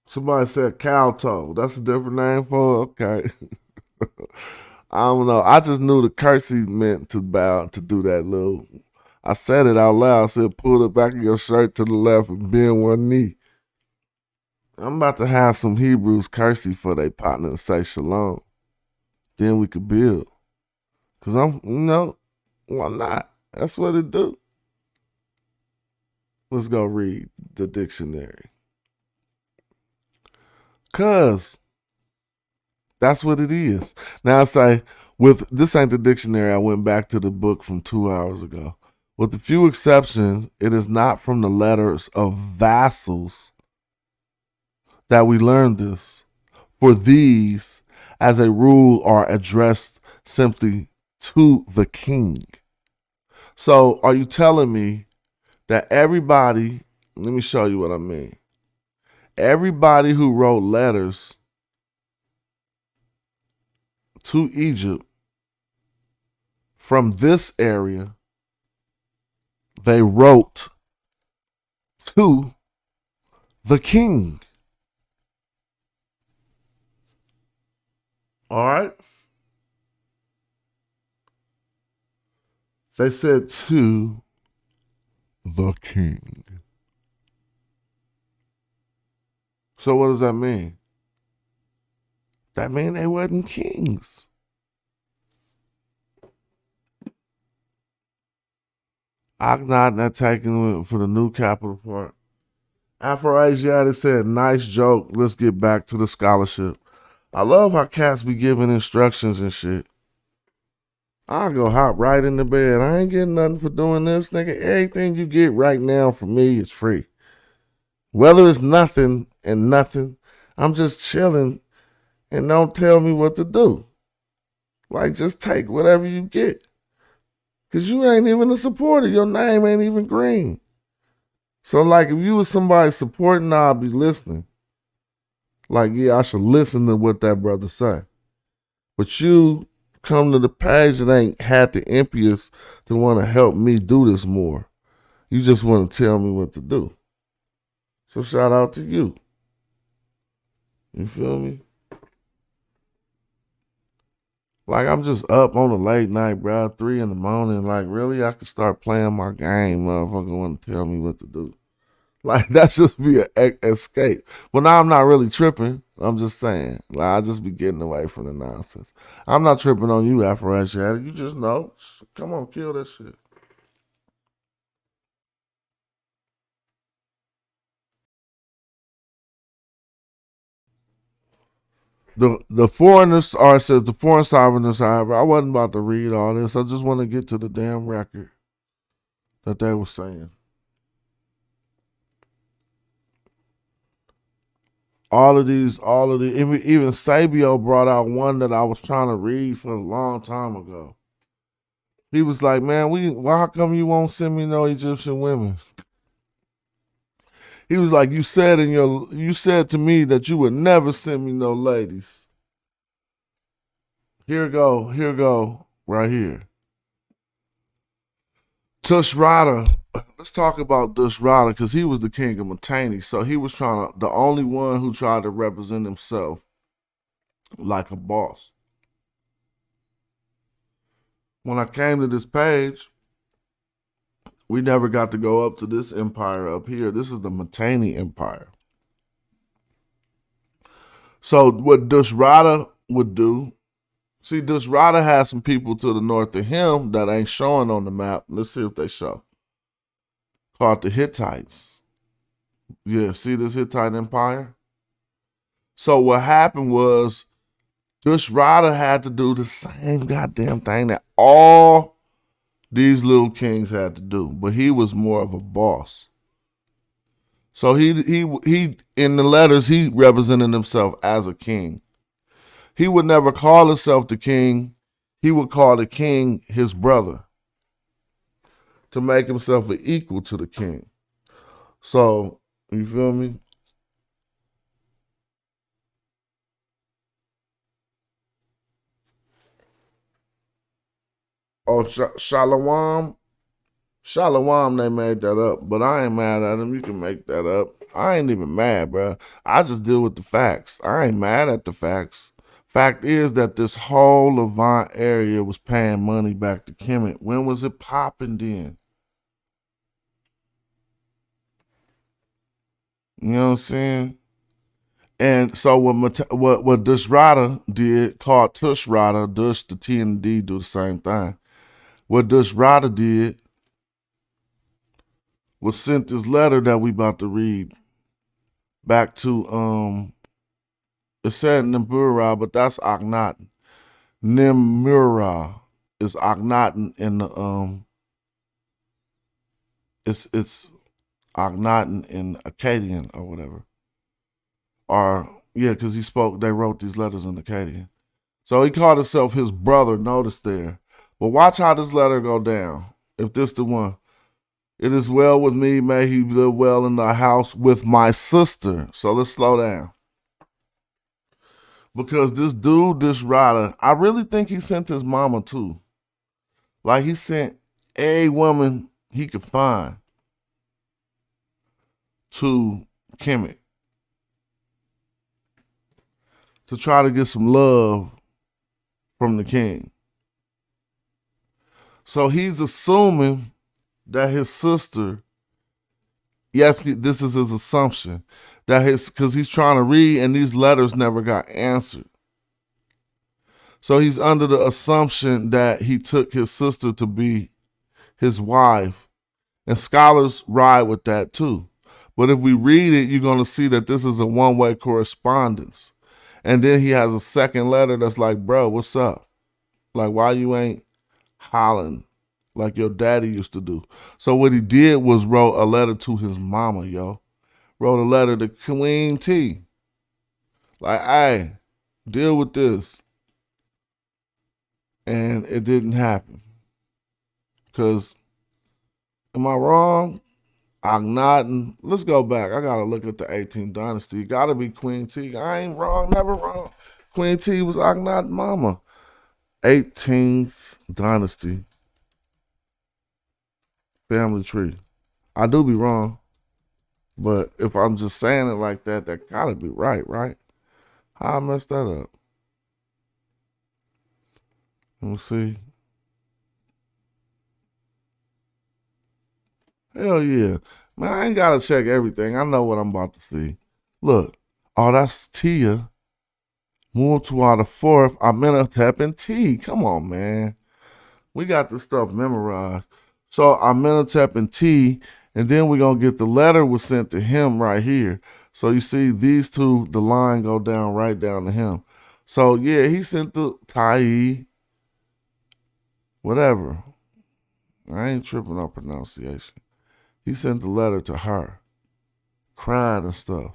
Somebody said cow toe. That's a different name for it? Okay. I don't know. I just knew the curtsy meant to bow, to do that little. I said it out loud. I said, pull the back of your shirt to the left and bend one knee. I'm about to have some Hebrews curtsy for their partner and say shalom. Then we could build. Because why not? That's what it do. Let's go read the dictionary. Because that's what it is. Now I say, this ain't the dictionary. I went back to the book from 2 hours ago. With a few exceptions, it is not from the letters of vassals that we learn this. For these, as a rule, are addressed simply to the king. So are you telling me that everybody, let me show you what I mean. Everybody who wrote letters to Egypt from this area, they wrote to the king. All right? They said to the king. So what does that mean? That mean they wasn't kings. Akhenaten not taking for the new capital part. Afro-Asiatic said, nice joke. Let's get back to the scholarship. I love how cats be giving instructions and shit. I'll go hop right in the bed. I ain't getting nothing for doing this, nigga. Everything you get right now from me is free. Whether it's nothing and nothing, I'm just chilling and don't tell me what to do. Like, just take whatever you get. Because you ain't even a supporter. Your name ain't even green. So, like, if you was somebody supporting, I'll be listening. Like, yeah, I should listen to what that brother say. But you come to the page that ain't had the impetus to want to help me do this more. You just want to tell me what to do. So shout out to you. You feel me? Like, I'm just up on a late night, bro, 3 a.m. Like, really? I could start playing my game, motherfucker want to tell me what to do. Like, that just be an escape. But now I'm not really tripping. I'm just saying. Like, I just be getting away from the nonsense. I'm not tripping on you, Afro-Asiatic. You just know. Come on, kill that shit. The foreigners are says the foreign sovereignists, however, I wasn't about to read all this. I just want to get to the damn record that they were saying. All of these, even Sabio brought out one that I was trying to read for a long time ago. He was like, man, why come you won't send me no Egyptian women? He was like, you said to me that you would never send me no ladies. Here go, right here. Tushratta. Let's talk about Tushratta because he was the king of Mitanni. So he was the only one who tried to represent himself like a boss. When I came to this page, we never got to go up to this empire up here. This is the Mitanni Empire. So what Tushratta would do, see, Tushratta has some people to the north of him that ain't showing on the map. Let's see if they show. Called the Hittites. Yeah, see this Hittite Empire? So what happened was Tushratta had to do the same goddamn thing that all these little kings had to do, but he was more of a boss. So he in the letters he represented himself as a king. He would never call himself the king. He would call the king his brother to make himself an equal to the king. So, you feel me? Oh, Shalom. Shalom, they made that up, but I ain't mad at him. You can make that up. I ain't even mad, bro. I just deal with the facts. I ain't mad at the facts. Fact is that this whole Levant area was paying money back to Kemet. When was it popping then? You know what I'm saying? And so what Tushratta did, called Tushratta, Dush, the T and the D do the same thing. What Tushratta did was sent this letter that we about to read back to it said Nimbura, but that's Akhenaten. Nimura is Akhenaten in the It's Akhenaten in Akkadian or whatever. Or yeah, because they wrote these letters in Akkadian. So he called himself his brother, notice there. But watch how this letter go down. If this the one. It is well with me, may he live well in the house with my sister. So let's slow down. Because this writer, I really think he sent his mama too. Like he sent a woman he could find to Kemet to try to get some love from the king. So he's assuming that his sister, yes, this is his assumption, because he's trying to read and these letters never got answered. So he's under the assumption that he took his sister to be his wife. And scholars ride with that too. But if we read it, you're going to see that this is a one-way correspondence. And then he has a second letter that's like, bro, what's up? Like, why you ain't hollering like your daddy used to do? So what he did was wrote a letter to his mama, yo. Wrote a letter to Queen T. Like, hey, deal with this. And it didn't happen. Because, am I wrong? Akhenaten. Let's go back. I got to look at the 18th dynasty. Got to be Queen T. I ain't wrong, never wrong. Queen T was Akhenaten's mama. 18th dynasty. Family tree. I do be wrong. But if I'm just saying it like that, that got to be right? How I messed that up? Let me see. Hell yeah. Man, I ain't got to check everything. I know what I'm about to see. Look. Oh, that's Tia. Move to the fourth. Amenhotep and T. Come on, man. We got this stuff memorized. So Amenhotep and T, and then we're going to get the letter was sent to him right here. So you see these two, the line go down right down to him. So yeah, he sent the Tai, whatever. I ain't tripping on pronunciation. He sent the letter to her, crying and stuff.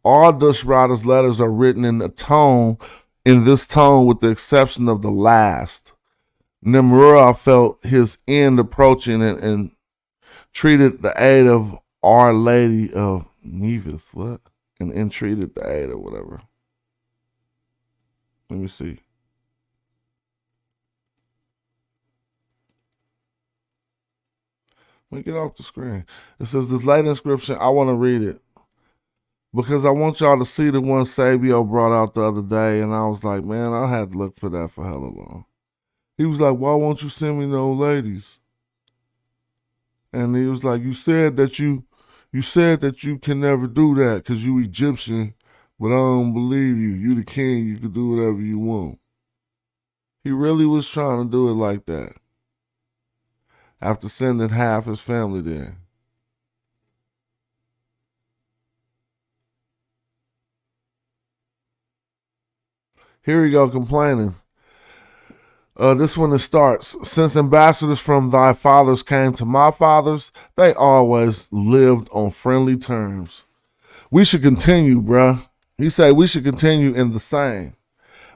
All Dushrader's letters are written in this tone with the exception of the last. Nimrud felt his end approaching and treated the aid of Our Lady of Nevis, what? And entreated the aid or whatever. Let me see. Let me get off the screen. It says this late inscription, I want to read it. Because I want y'all to see the one Sabio brought out the other day, and I was like, man, I had to look for that for hella long. He was like, why won't you send me no ladies? And he was like, you said that you can never do that because you Egyptian, but I don't believe you. You the king, you can do whatever you want. He really was trying to do it like that. After sending half his family there. Here we go, complaining. This one it starts. Since ambassadors from thy fathers came to my fathers, they always lived on friendly terms. We should continue, bruh. He said we should continue in the same.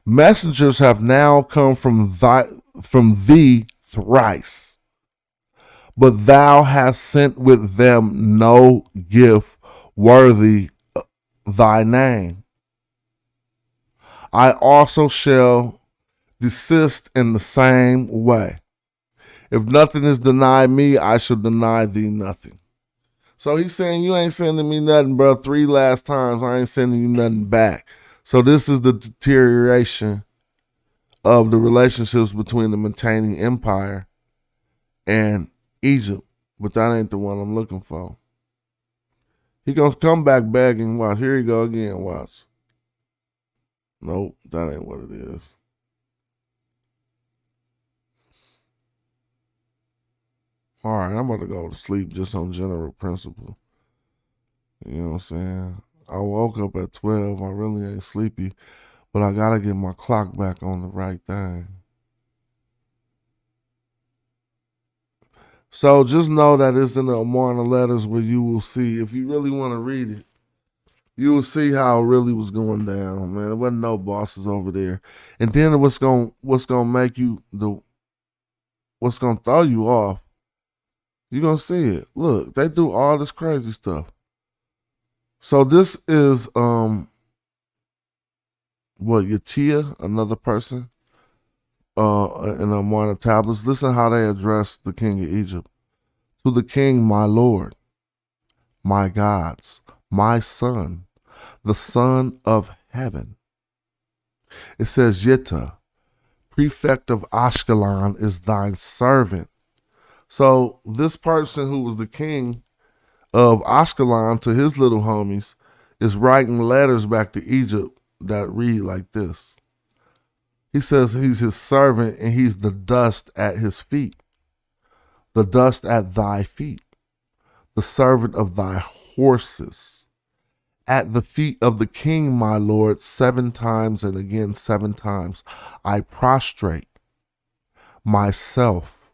Messengers have now come from thee thrice, but thou hast sent with them no gift worthy thy name. I also shall desist in the same way. If nothing is denied me, I shall deny thee nothing. So he's saying, you ain't sending me nothing, bro. 3 last times, I ain't sending you nothing back. So this is the deterioration of the relationships between the Mitanni Empire and Egypt. But that ain't the one I'm looking for. He gonna come back begging. Watch, here he go again, watch. Nope, that ain't what it is. All right, I'm about to go to sleep just on general principle. You know what I'm saying? I woke up at 12. I really ain't sleepy, but I got to get my clock back on the right thing. So just know that it's in the Amarna letters where you will see, if you really want to read it, you will see how it really was going down, man. There wasn't no bosses over there. And then what's gonna make you what's gonna throw you off, you're gonna see it. Look, they do all this crazy stuff. So this is Yatia, another person, in the Amarna tablets. Listen how they address the king of Egypt. To the king, my lord, my gods, my son, the son of heaven. It says, Yitta, prefect of Ashkelon, is thine servant. So this person who was the king of Ashkelon to his little homies is writing letters back to Egypt that read like this. He says he's his servant and he's the dust at his feet, the dust at thy feet, the servant of thy horses. At the feet of the king, my lord, 7 times and again 7 times, I prostrate myself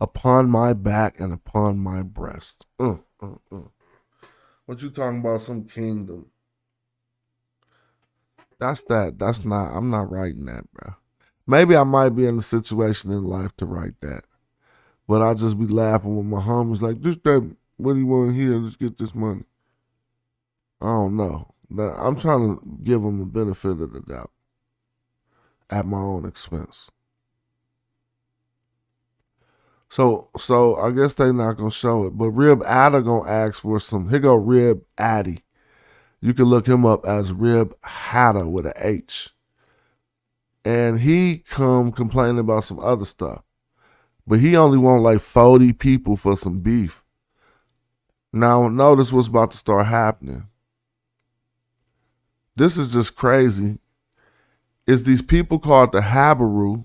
upon my back and upon my breast. What you talking about, some kingdom? That's not, I'm not writing that, bro. Maybe I might be in a situation in life to write that. But I'll just be laughing with my homies like, what do you want to hear? Let's get this money. I don't know. I'm trying to give them the benefit of the doubt at my own expense. So I guess they not gonna show it. But Rib Adder gonna ask for some. Here go Rib Addy. You can look him up as Rib Hatter with an H. And he come complaining about some other stuff. But he only want like 40 people for some beef. Now notice what's about to start happening. This is just crazy. It's these people called the Habaru.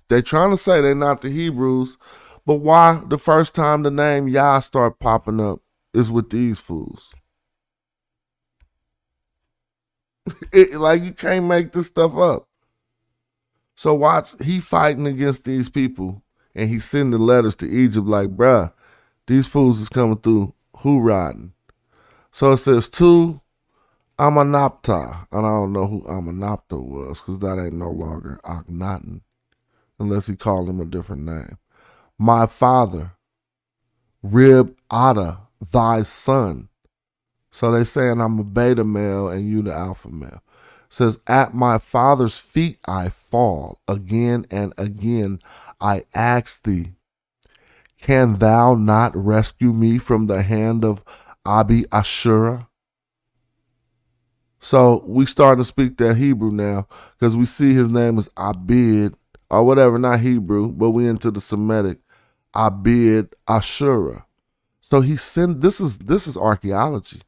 They trying to say they're not the Hebrews, but why the first time the name Yah start popping up is with these fools? Like, you can't make this stuff up. So watch, he fighting against these people, and he sending letters to Egypt like, bruh, these fools is coming through riding. So it says to Amanapta, and I don't know who Amanapta was, because that ain't no longer Akhenaten, unless he called him a different name. My father, Rib Ada, thy son. So they saying I'm a beta male and you the alpha male. It says, at my father's feet I fall. Again and again I ask thee, can thou not rescue me from the hand of Abi Ashura? So we start to speak that Hebrew now because we see his name is Abid or whatever, not Hebrew, but we into the Semitic, Abid Ashura. So he sent, this is archaeology.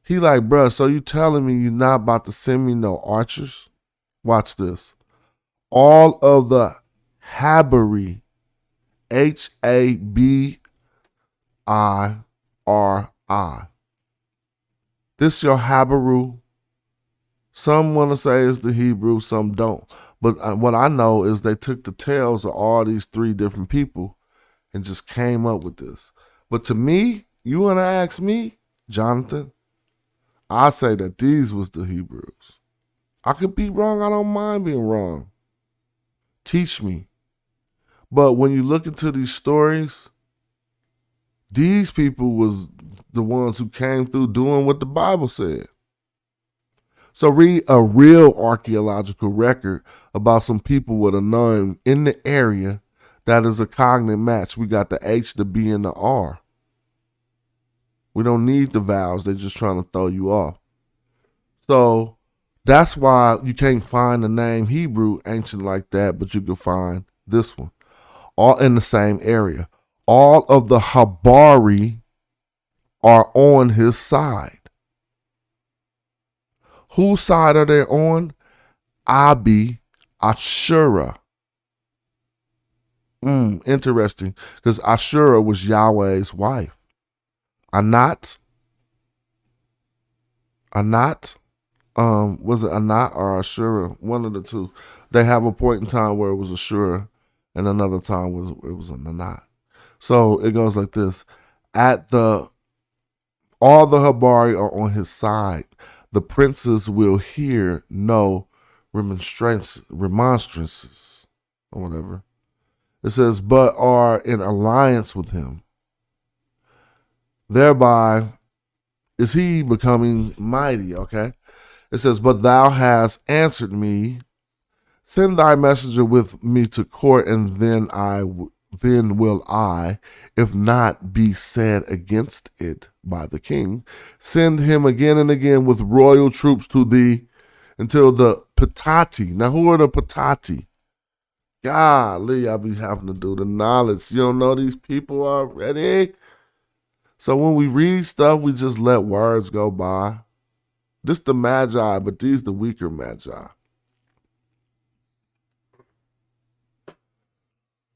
He like, bruh, so you telling me you're not about to send me no archers? Watch this. All of the Habari, Habiri. This your Habaru. Some want to say it's the Hebrew, some don't. But what I know is they took the tales of all these 3 different people and just came up with this. But to me, you want to ask me, Jonathan, I say that these was the Hebrews. I could be wrong. I don't mind being wrong. Teach me. But when you look into these stories, these people was the ones who came through doing what the Bible said. So read a real archaeological record about some people with a name in the area that is a cognate match. We got the H, the B, and the R. We don't need the vowels. They're just trying to throw you off. So that's why you can't find the name Hebrew ancient like that, but you can find this one. All in the same area. All of the Habari are on his side. Whose side are they on? Abi Ashura. Interesting, because Ashura was Yahweh's wife. Anat, was it Anat or Ashura? One of the two. They have a point in time where it was Ashura, and another time it was a nanat. So it goes like this: all the Habari are on his side. The princes will hear no remonstrances or whatever. It says, but are in alliance with him. Thereby is he becoming mighty, okay? It says, but thou hast answered me. Send thy messenger with me to court, and then will I, if not be said against it by the king, send him again and again with royal troops to thee until the Patati. Now, who are the Patati? Golly, I be having to do the knowledge. You don't know these people already? So when we read stuff, we just let words go by. This the Magi, but these the weaker Magi.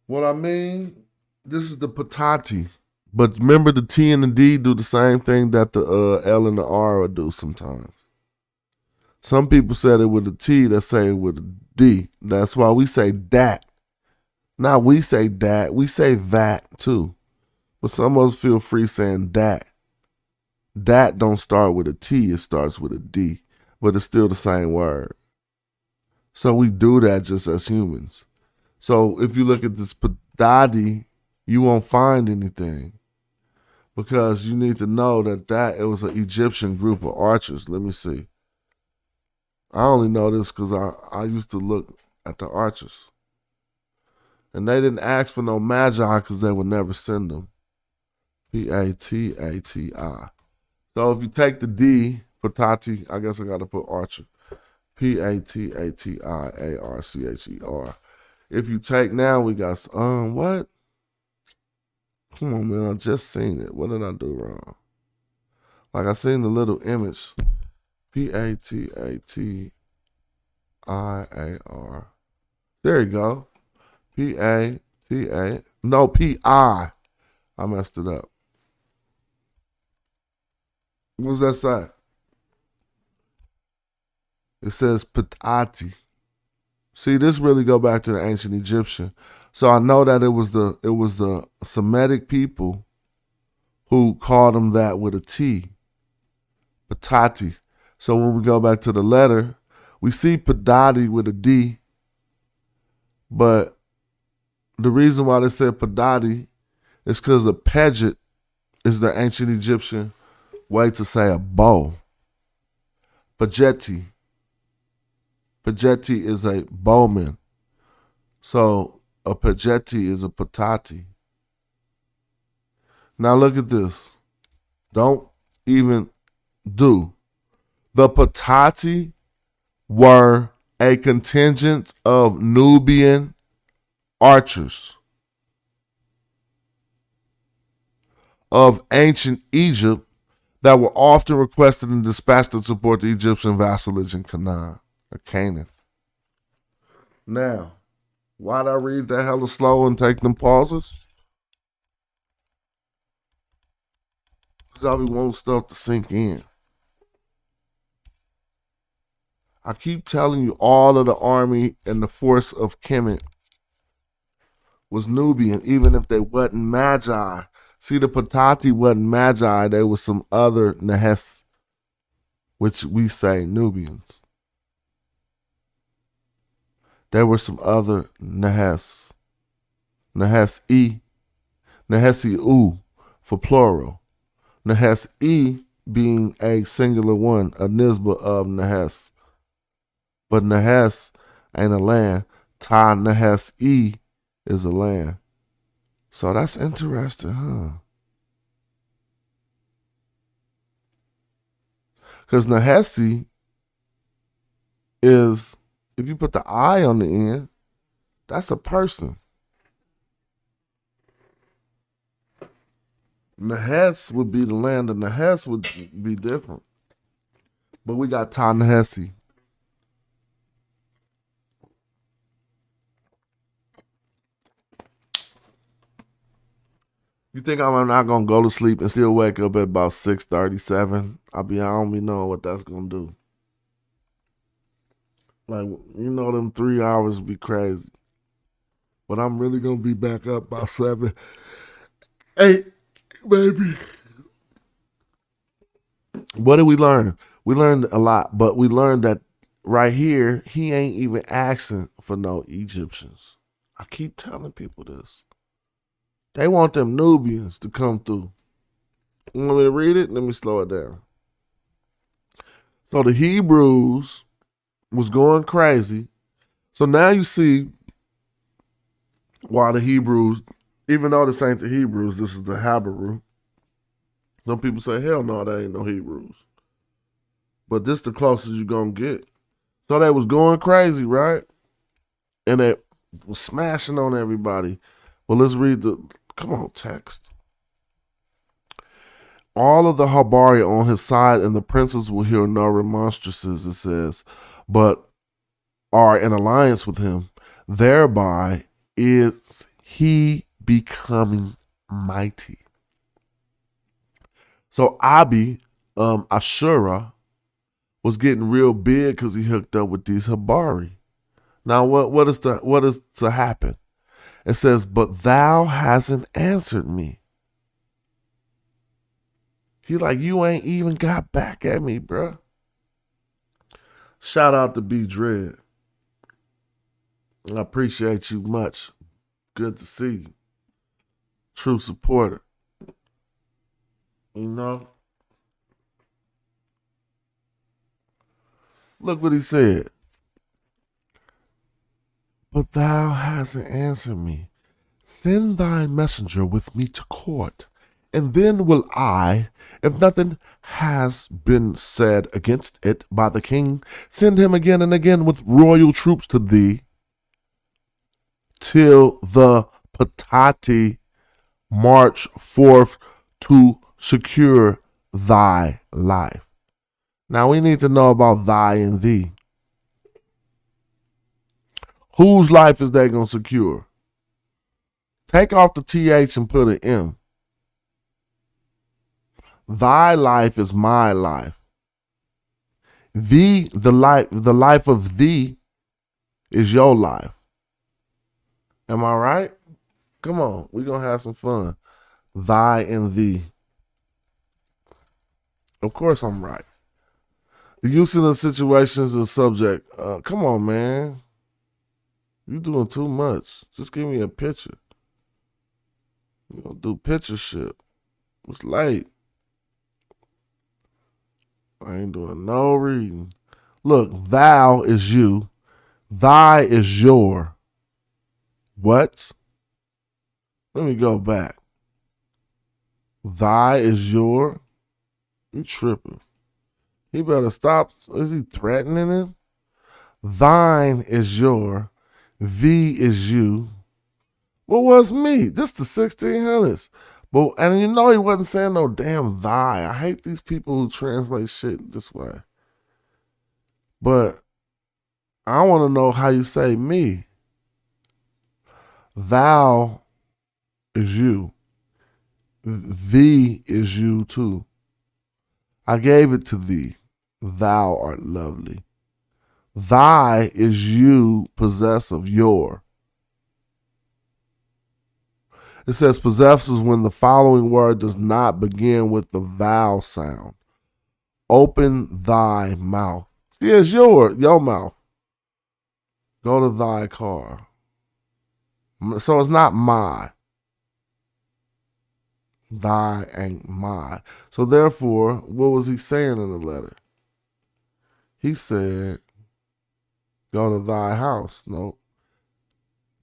What I mean, this is the Patati. But remember, the T and the D do the same thing that the L and the R do sometimes. Some people said it with a T, that say it with a D. That's why we say that. Now we say that. We say that too. But some of us feel free saying that. That don't start with a T, it starts with a D. But it's still the same word. So we do that just as humans. So if you look at this Padadi, you won't find anything. Because you need to know that it was an Egyptian group of archers. Let me see. I only know this because I used to look at the archers. And they didn't ask for no magi because they would never send them. P-A-T-A-T-I. So if you take the D, Patati, I guess I got to put archer. P-A-T-A-T-I-A-R-C-H-E-R. If you take now, we got, what? Come on, man, I just seen it. What did I do wrong? Like I seen the little image. P-A-T-A-T-I-A-R. There you go. P-A-T-A. No, P-I. I messed it up. What does that say? It says Patati. See, this really go back to the ancient Egyptian. So I know that it was the Semitic people who called them that with a T. Patati. So when we go back to the letter, we see Padati with a D. But the reason why they said Padati is because a paget is the ancient Egyptian way to say a bow. Pageti. Pageti is a bowman. So a pageti is a patati. Now look at this. Don't even do. The patati were a contingent of Nubian archers of ancient Egypt that were often requested and dispatched to support the Egyptian vassalage in Canaan. Now, why'd I read that hella slow and take them pauses? Because I be wanting stuff to sink in. I keep telling you all of the army and the force of Kemet was Nubian, even if they wasn't Magi. See, the Patati wasn't Magi, they was some other Nehes, which we say Nubians. There were some other Nehes. Nehes-E, Nehesi-U for plural. Nehes-E being a singular one, a nisbah of Nehes. But Nehes ain't a land. Ta Nehes-E is a land. So that's interesting, huh? Because Nehesi is, if you put the I on the end, that's a person. Nehes would be the land, and Nehes would be different. But we got Ta Nehesi. You think I'm not gonna go to sleep and still wake up at about 6:37? I don't be knowing what that's gonna do. Like, them 3 hours be crazy. but I'm really gonna be back up by 7, 8, maybe. What did we learn? We learned a lot, but we learned that right here, he ain't even asking for no Egyptians. I keep telling people this. They want them Nubians to come through. You want me to read it? Let me slow it down. So the Hebrews was going crazy. So now you see why the Hebrews, even though this ain't the Hebrews, this is the Hebrew. Some people say, hell no, that ain't no Hebrews. But this the closest you're going to get. So they was going crazy, right? And they was smashing on everybody. Well, let's read come on, text. All of the Habari on his side and the princes will hear no remonstrances, it says, but are in alliance with him. Thereby is he becoming mighty. So Ashura was getting real big because he hooked up with these Habari. Now what is to happen? It says, but thou hasn't answered me. He like, you ain't even got back at me, bruh. Shout out to B Dread. I appreciate you much. Good to see you. True supporter. You know? Look what he said. But thou hasn't answered me. Send thy messenger with me to court, and then will I, if nothing has been said against it by the king, send him again and again with royal troops to thee, till the Patati march forth to secure thy life. Now we need to know about thy and thee. Whose life is they going to secure? Take off the TH and put an M. Thy life is my life. The life of thee is your life. Am I right? Come on, we're going to have some fun. Thy and thee. Of course I'm right. The use of the situations and subject. Come on, man. You doing too much. Just give me a picture. You don't do pictureship. It's late. I ain't doing no reading. Look, thou is you. Thy is your. What? Let me go back. Thy is your. You tripping. He better stop. Is he threatening him? Thine is your. Thee is you. What was me? This the 1600s. But and you know he wasn't saying no damn thy. I hate these people who translate shit this way. But I want to know how you say me. Thou is you. Thee is you too. I gave it to thee. Thou art lovely. Thy is you possessive, your. It says possesses when the following word does not begin with the vowel sound. Open thy mouth. See, it's your mouth. Go to thy car. So it's not my. Thy ain't my. So therefore, what was he saying in the letter? He said, go to thy house. No.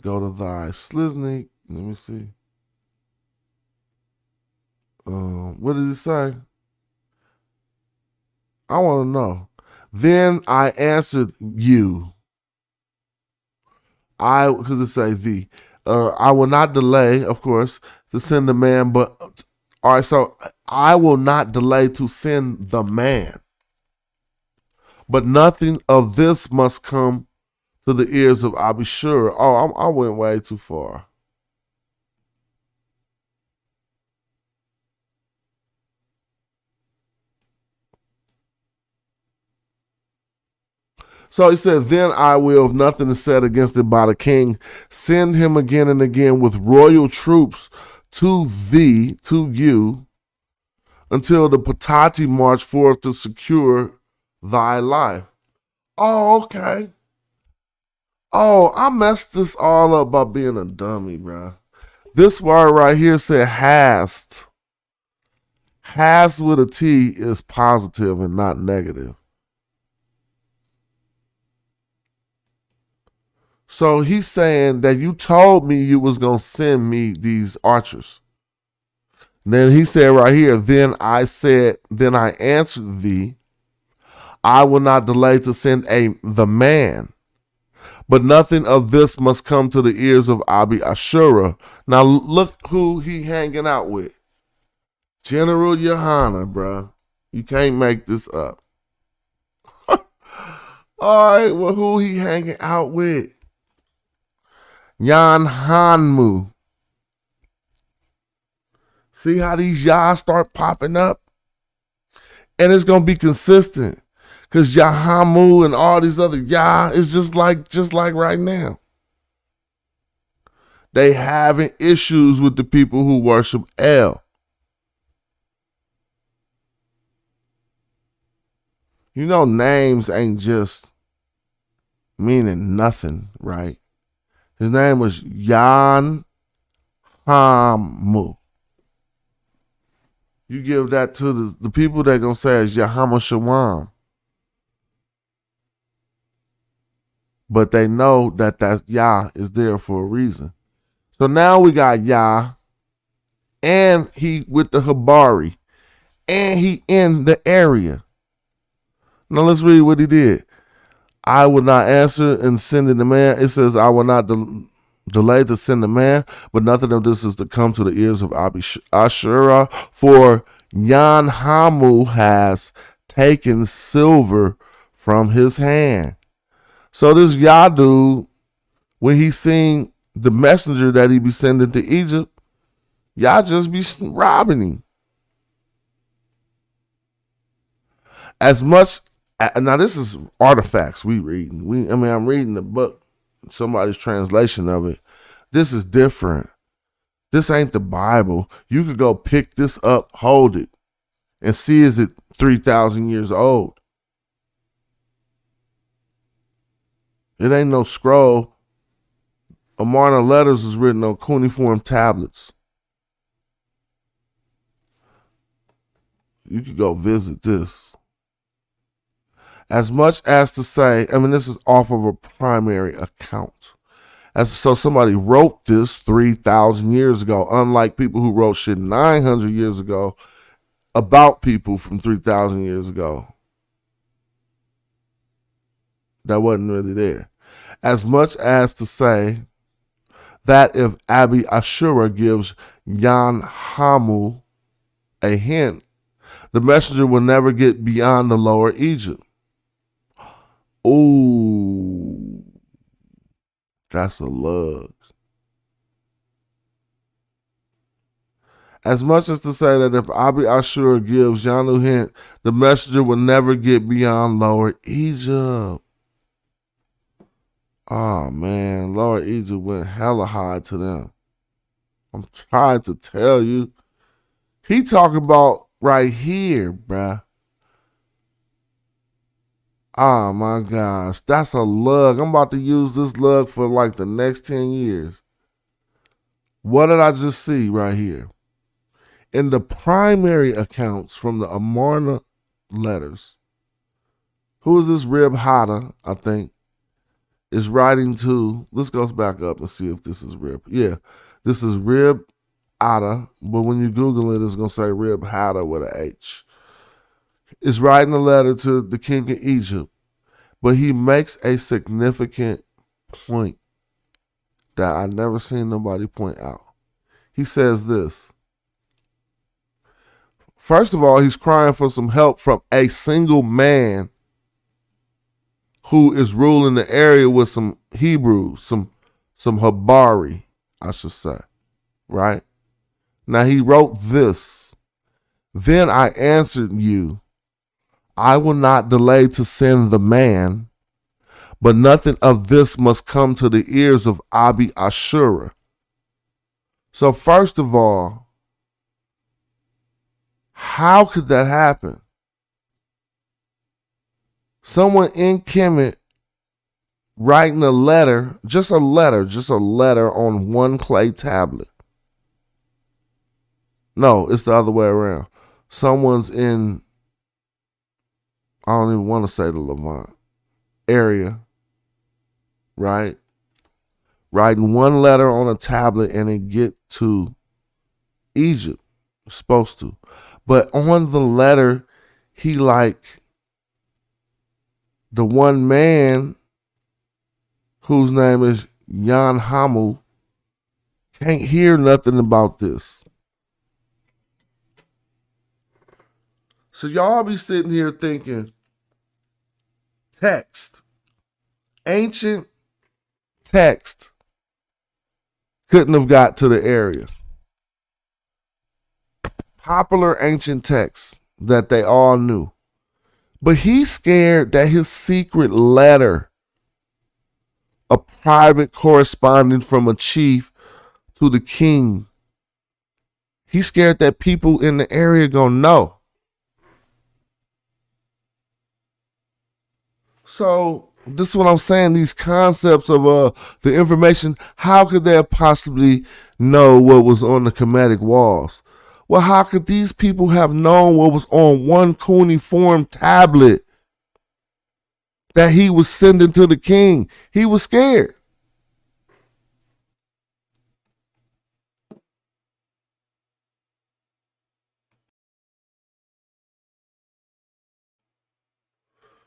Go to thy sliznik. Let me see. What did he say? I want to know. Then I answered you. Because it say thee. I will not delay, of course, to send the man, but all right, so I will not delay to send the man. But nothing of this must come to the ears of Abishur. Oh, I went way too far. So he said, then I will, if nothing is said against it by the king, send him again and again with royal troops to thee, to you, until the Patati march forth to secure thy life. Oh, okay. Oh, I messed this all up by being a dummy, bro. This word right here said hast. Hast with a T is positive and not negative. So he's saying that you told me you was going to send me these archers. And then he said right here, then I answered thee, I will not delay to send the man. But nothing of this must come to the ears of Abi Ashura. Now look who he hanging out with. General Johanna, bro. You can't make this up. All right, well, who he hanging out with? Yan Hanmu. See how these Yah start popping up? And it's going to be consistent. Because Yahamu and all these other Yah is just like right now. They having issues with the people who worship El. You know, names ain't just meaning nothing, right? His name was Yan Hamu. You give that to the people that going to say it's Yahama Shawam. But they know that Yah is there for a reason. So now we got Yah, and he with the Habari, and he in the area. Now let's read what he did. I will not answer in sending the man. It says, I will not delay to send the man, but nothing of this is to come to the ears of Abi Ashura, for Yan Hamu has taken silver from his hand. So this Yadu, when he seen the messenger that he be sending to Egypt, y'all just be robbing him. As much, now this is artifacts we reading. I'm reading the book, somebody's translation of it. This is different. This ain't the Bible. You could go pick this up, hold it, and see is it 3,000 years old. It ain't no scroll. Amarna letters is written on cuneiform tablets. You could go visit this. As much as to say, this is off of a primary account. So somebody wrote this 3,000 years ago, unlike people who wrote shit 900 years ago about people from 3,000 years ago. That wasn't really there. As much as to say that if Abi Ashura gives Yan Hamu a hint, the messenger will never get beyond the lower Egypt. Ooh, that's a lug. As much as to say that if Abi Ashura gives Yanu hint, the messenger will never get beyond lower Egypt. Oh man, Lower Egypt went hella high to them. I'm trying to tell you. He talking about right here, bruh. Oh my gosh, that's a lug. I'm about to use this lug for like the next 10 years. What did I just see right here? In the primary accounts from the Amarna letters, who is this Rib Hada, I think, is writing to, let's go back up and see if this is Rib. Yeah, this is Rib Hada, but when you Google it, it's going to say Rib Hada with an H. Is writing a letter to the king of Egypt, but he makes a significant point that I never seen nobody point out. He says this. First of all, he's crying for some help from a single man who is ruling the area with some Hebrews, some Habari, I should say, right? Now he wrote this. Then I answered you, I will not delay to send the man, but nothing of this must come to the ears of Abi Ashura. So first of all, how could that happen? Someone in Kemet writing a letter on one clay tablet. No, it's the other way around. Someone's in, I don't even want to say the Levant area, right? Writing one letter on a tablet and it get to Egypt. It's supposed to. But on the letter, he like the one man whose name is Yan Hamu can't hear nothing about this. So y'all be sitting here thinking, text, ancient text couldn't have got to the area. Popular ancient texts that they all knew. But he's scared that his secret letter, a private correspondence from a chief to the king, he's scared that people in the area gonna know. So this is what I'm saying. These concepts of the information, how could they possibly know what was on the Kemetic walls? Well, how could these people have known what was on one cuneiform tablet that he was sending to the king? He was scared.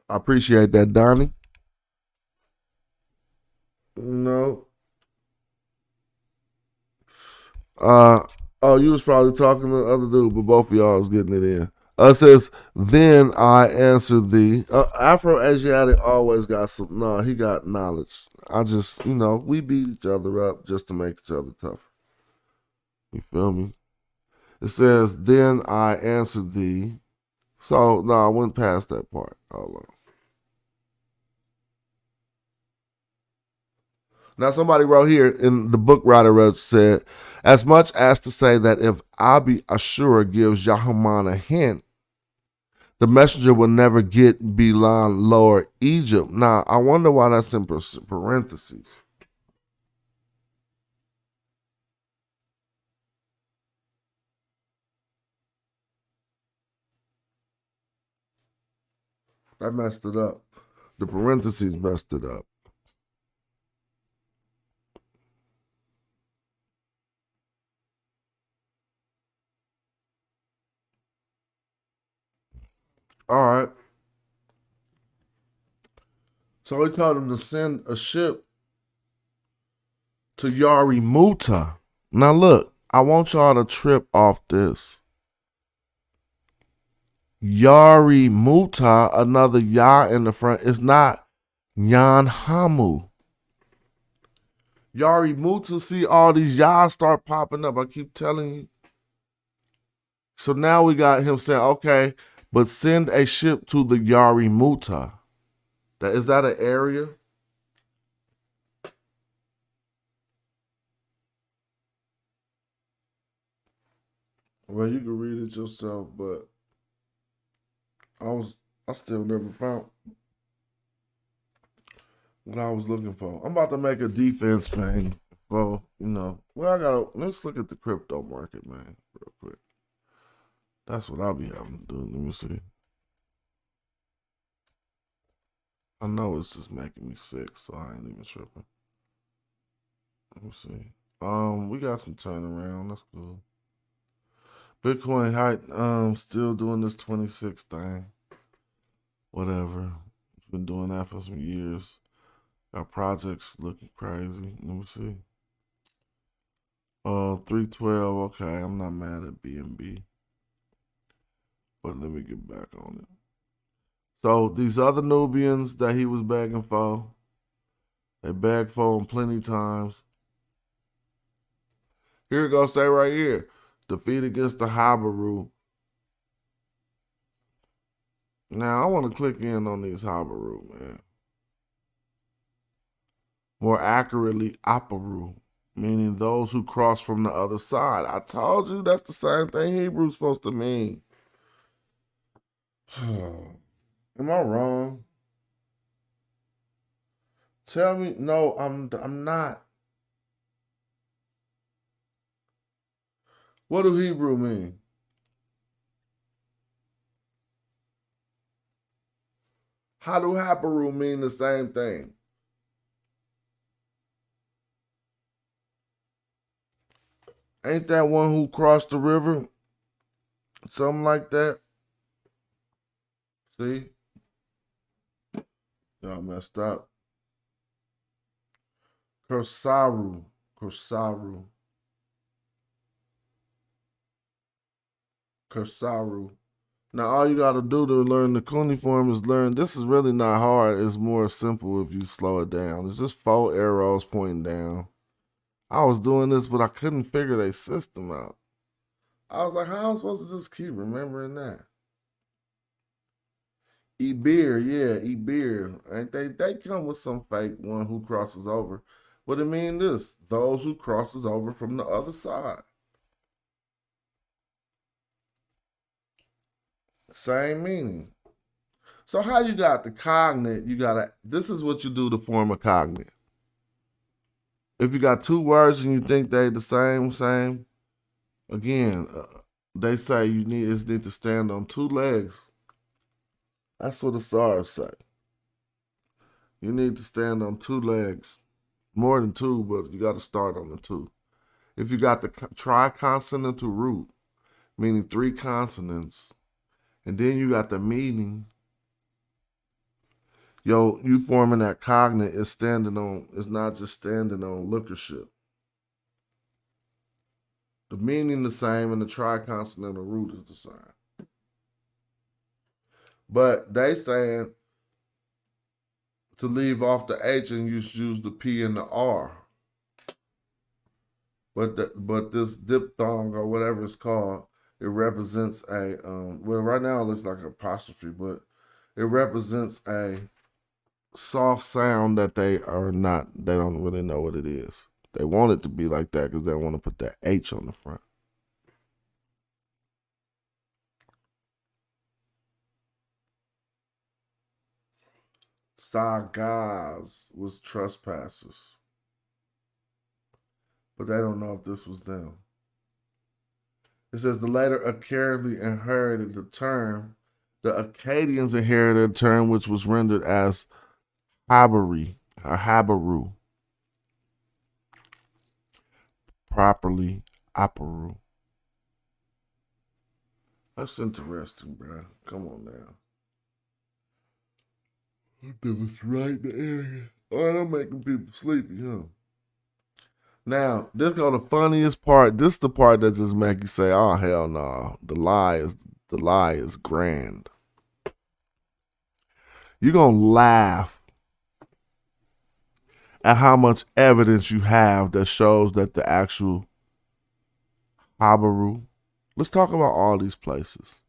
I appreciate that, Donnie. No. Oh, you was probably talking to the other dude, but both of y'all was getting it in. It says, then I answer thee. Afro-Asiatic always got some, no, he got knowledge. I just, we beat each other up just to make each other tougher. You feel me? It says, then I answer thee. So, no, I went past that part. Hold on. Now, somebody wrote here in the book writer wrote, said, as much as to say that if Abi Ashura gives Yahaman a hint, the messenger will never get beyond Lower Egypt. Now, I wonder why that's in parentheses. That messed it up. The parentheses messed it up. All right. So he told him to send a ship to Yari Muta. Now look, I want y'all to trip off this. Yari Muta, another Ya in the front, is not Yan Hamu. Yari Muta, see all these Yas start popping up. I keep telling you. So now we got him saying, okay, but send a ship to the Yari Muta. Is that an area? Well, you can read it yourself, but I still never found what I was looking for. I'm about to make a defense thing. Well, let's look at the crypto market, man, real quick. That's what I'll be having to do. Let me see. I know it's just making me sick, so I ain't even tripping. Let me see. We got some turnaround. That's cool. Bitcoin height, still doing this 26 thing. Whatever. Been doing that for some years. Got projects looking crazy. Let me see. 312. Okay, I'm not mad at BNB. But let me get back on it. So these other Nubians that he was begging for, they begged for him plenty times. Here it goes, say right here. Defeat against the Habaru. Now I want to click in on these Habaru, man. More accurately, Aparu, meaning those who cross from the other side. I told you that's the same thing Hebrew's supposed to mean. Am I wrong? Tell me. No, I'm not. What do Hebrew mean? How do Haparu mean the same thing? Ain't that one who crossed the river? Something like that. See? Y'all messed up. Kursaru. Kursaru. Kursaru. Now, all you got to do to learn the cuneiform is learn. This is really not hard. It's more simple if you slow it down. It's just 4 arrows pointing down. I was doing this, but I couldn't figure their system out. I was like, how am I supposed to just keep remembering that? Ibir, yeah, Ibir. Ain't they come with some fake one who crosses over. But it mean this, those who crosses over from the other side. Same meaning. So how you got the cognate, this is what you do to form a cognate. If you got 2 words and you think they the same, again, they say you need to stand on 2 legs. That's what the SARS say. You need to stand on 2 legs. More than 2, but you got to start on the 2. If you got the triconsonantal root, meaning 3 consonants, and then you got the meaning, you forming that cognate is not just standing on lookership. The meaning the same and the triconsonantal root is the same. But they saying to leave off the H and use the P and the R. But this diphthong or whatever it's called, it represents a well, right now it looks like an apostrophe, but it represents a soft sound that they don't really know what it is. They want it to be like that because they want to put that H on the front. Sagaz was trespassers. But they don't know if this was them. It says the later Akkadians inherited the term. The Akkadians inherited a term which was rendered as Habari or Habaru. Properly Aparu. That's interesting, bro. Come on now. That was right in the area. Oh, I'm making people sleepy, huh? Now, this go the funniest part. This is the part that just make you say, "Oh hell no!" The lie is grand. You're gonna laugh at how much evidence you have that shows that the actual Habaru. Let's talk about all these places.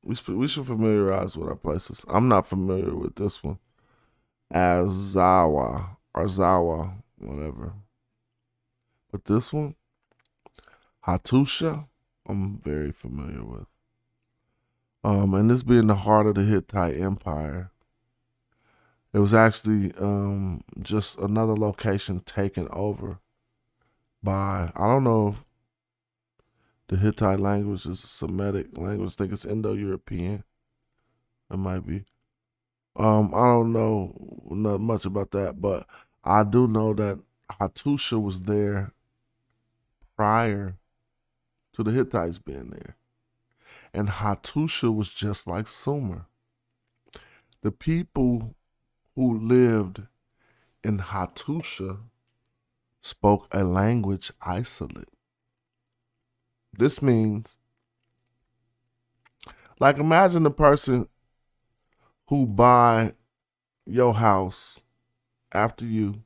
We should familiarize with our places. I'm not familiar with this one. Azawa or Zawa, whatever. But this one, Hattusha, I'm very familiar with. And this being the heart of the Hittite Empire, it was actually just another location taken over by, I don't know if the Hittite language is a Semitic language. I think it's Indo-European. It might be. I don't know not much about that, but I do know that Hattusha was there prior to the Hittites being there. And Hattusha was just like Sumer. The people who lived in Hattusha spoke a language isolate. This means, like, imagine the person who buy your house after you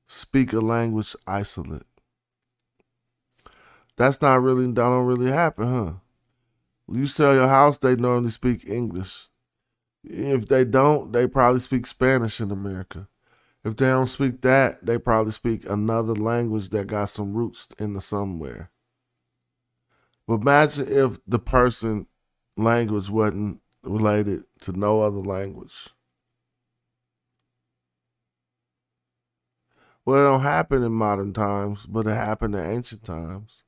speak a language isolate. That don't really happen, huh? You sell your house, they normally speak English. If they don't, they probably speak Spanish in America. If they don't speak that, they probably speak another language that got some roots in the somewhere. But imagine if the person language wasn't related to no other language. Well, it don't happen in modern times, but it happened in ancient times.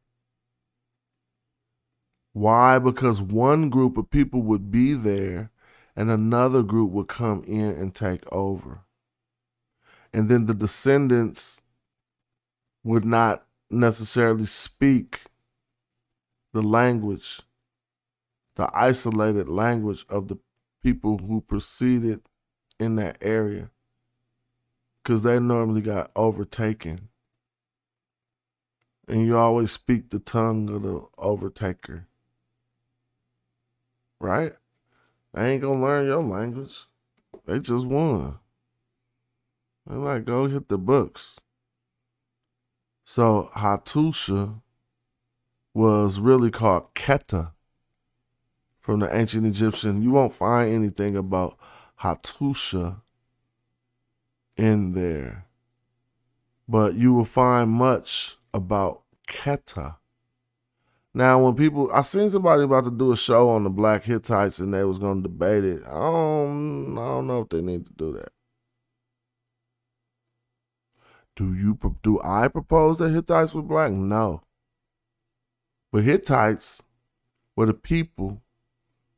Why? Because one group of people would be there and another group would come in and take over. And then the descendants would not necessarily speak the language, the isolated language of the people who proceeded in that area, because they normally got overtaken. And you always speak the tongue of the overtaker. Right? They ain't gonna learn your language. They just won. They're like, go hit the books. So Hattusha was really called Keta from the ancient Egyptian. You won't find anything about Hattusha in there, but you will find much about Keta. Now, when people, I seen somebody about to do a show on the Black Hittites and they was going to debate it. I don't know if they need to do that. Do I propose that Hittites were black? No. But Hittites were the people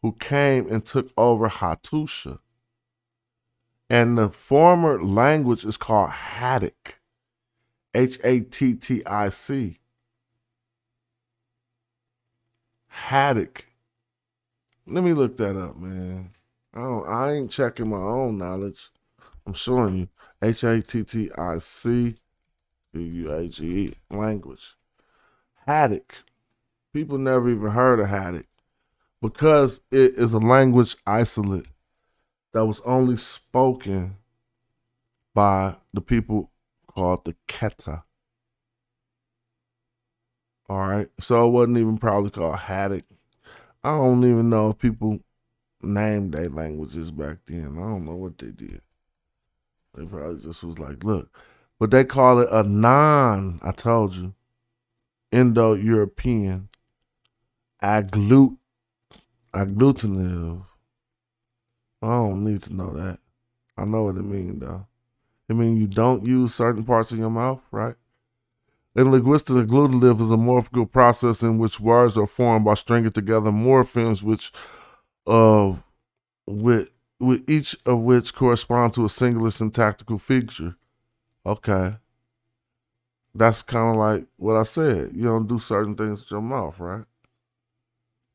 who came and took over Hattusha. And the former language is called Hattic. Hattic. Hattic. Let me look that up, man. I ain't checking my own knowledge. I'm showing you. Hattic. Buage language. Hattic. People never even heard of Hattic because it is a language isolate that was only spoken by the people called the Keta. All right. So it wasn't even probably called Hattic. I don't even know if people named their languages back then. I don't know what they did. They probably just was like, look. But they call it a I told you, Indo-European agglutinative. I don't need to know that. I know what it means, though. It means you don't use certain parts of your mouth, right? In linguistics, agglutinative is a morphological process in which words are formed by stringing together morphemes, with each of which correspond to a singular syntactical feature. Okay. That's kind of like what I said. You don't do certain things with your mouth, right?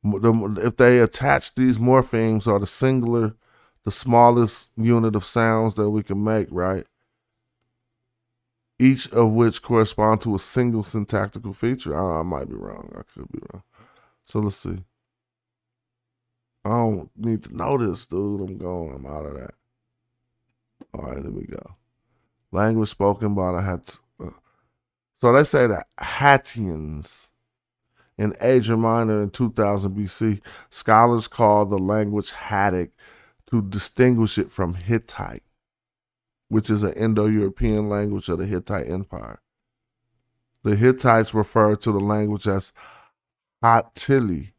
If they attach these morphemes or the smallest unit of sounds that we can make, right? Each of which correspond to a single syntactical feature. I might be wrong. I could be wrong. So let's see. I don't need to know this, dude. I'm out of that. All right, here we go. Language spoken by the So they say that Hattians in Asia Minor in 2000 BC, scholars call the language Hattic to distinguish it from Hittite, which is an Indo-European language of the Hittite Empire. The Hittites refer to the language as Hattili.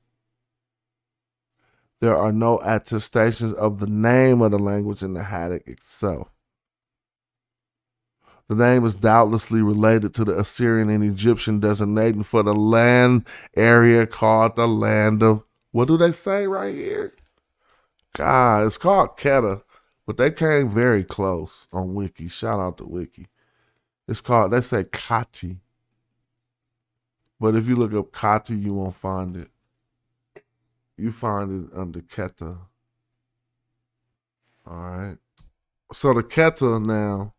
There are no attestations of the name of the language in the Hattic itself. The name is doubtlessly related to the Assyrian and Egyptian designating for the land area called the land of, what do they say right here? God, it's called Kedah, but they came very close on Wiki. Shout out to Wiki. It's called, they say Kati. But if you look up Kati, you won't find it. You find it under Kedah. All right. So the Kedah now,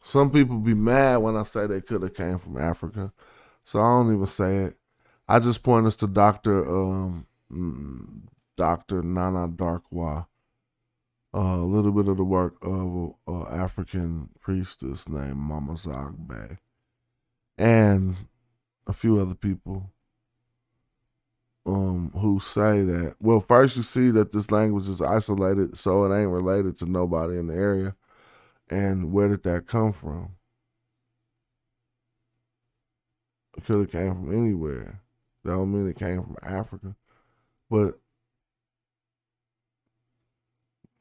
some people be mad when I say they could have came from Africa. So I don't even say it. I just point us to Dr. Nana Darkwa. A little bit of the work of an African priestess named Mama Zagbe. And a few other people who say that, well, first you see that this language is isolated, so it ain't related to nobody in the area. And where did that come from? It could have came from anywhere. That don't mean it came from Africa. But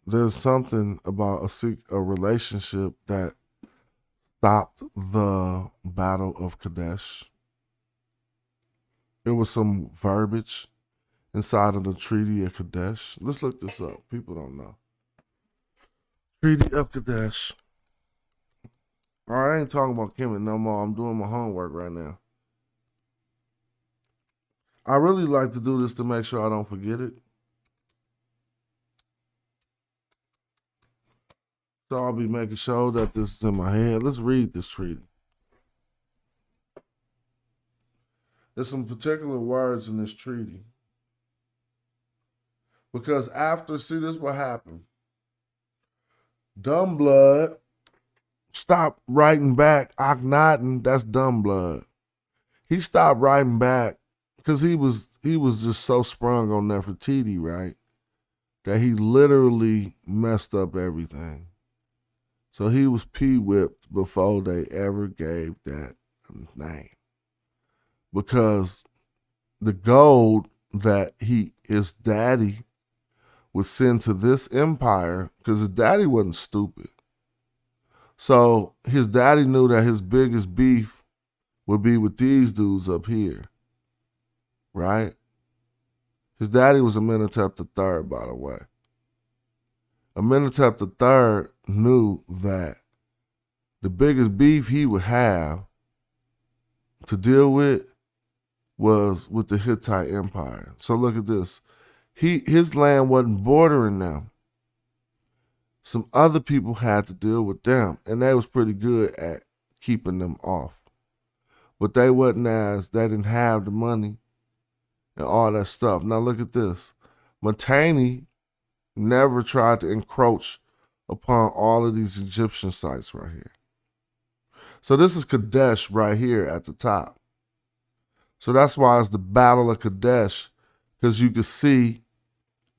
there's something about a relationship that stopped the Battle of Kadesh. It was some verbiage inside of the Treaty of Kadesh. Let's look this up. People don't know. Treaty of Kadesh. All right, I ain't talking about Kemet no more. I'm doing my homework right now. I really like to do this to make sure I don't forget it. So I'll be making sure that this is in my head. Let's read this treaty. There's some particular words in this treaty. Because after, see, this is what happened. Dumbblood stopped writing back Akhenaten. That's Dumbblood. He stopped writing back because he was just so sprung on Nefertiti, right? That he literally messed up everything. So he was P-whipped before they ever gave that name. Because the gold that his daddy would send to this empire, because his daddy wasn't stupid. So his daddy knew that his biggest beef would be with these dudes up here, right? His daddy was Amenhotep III, by the way. Amenhotep III knew that the biggest beef he would have to deal with was with the Hittite Empire. So look at this. His land wasn't bordering them. Some other people had to deal with them, and they was pretty good at keeping them off. But they didn't have the money and all that stuff. Now look at this. Mitanni never tried to encroach upon all of these Egyptian sites right here. So this is Kadesh right here at the top. So that's why it's the Battle of Kadesh, because you can see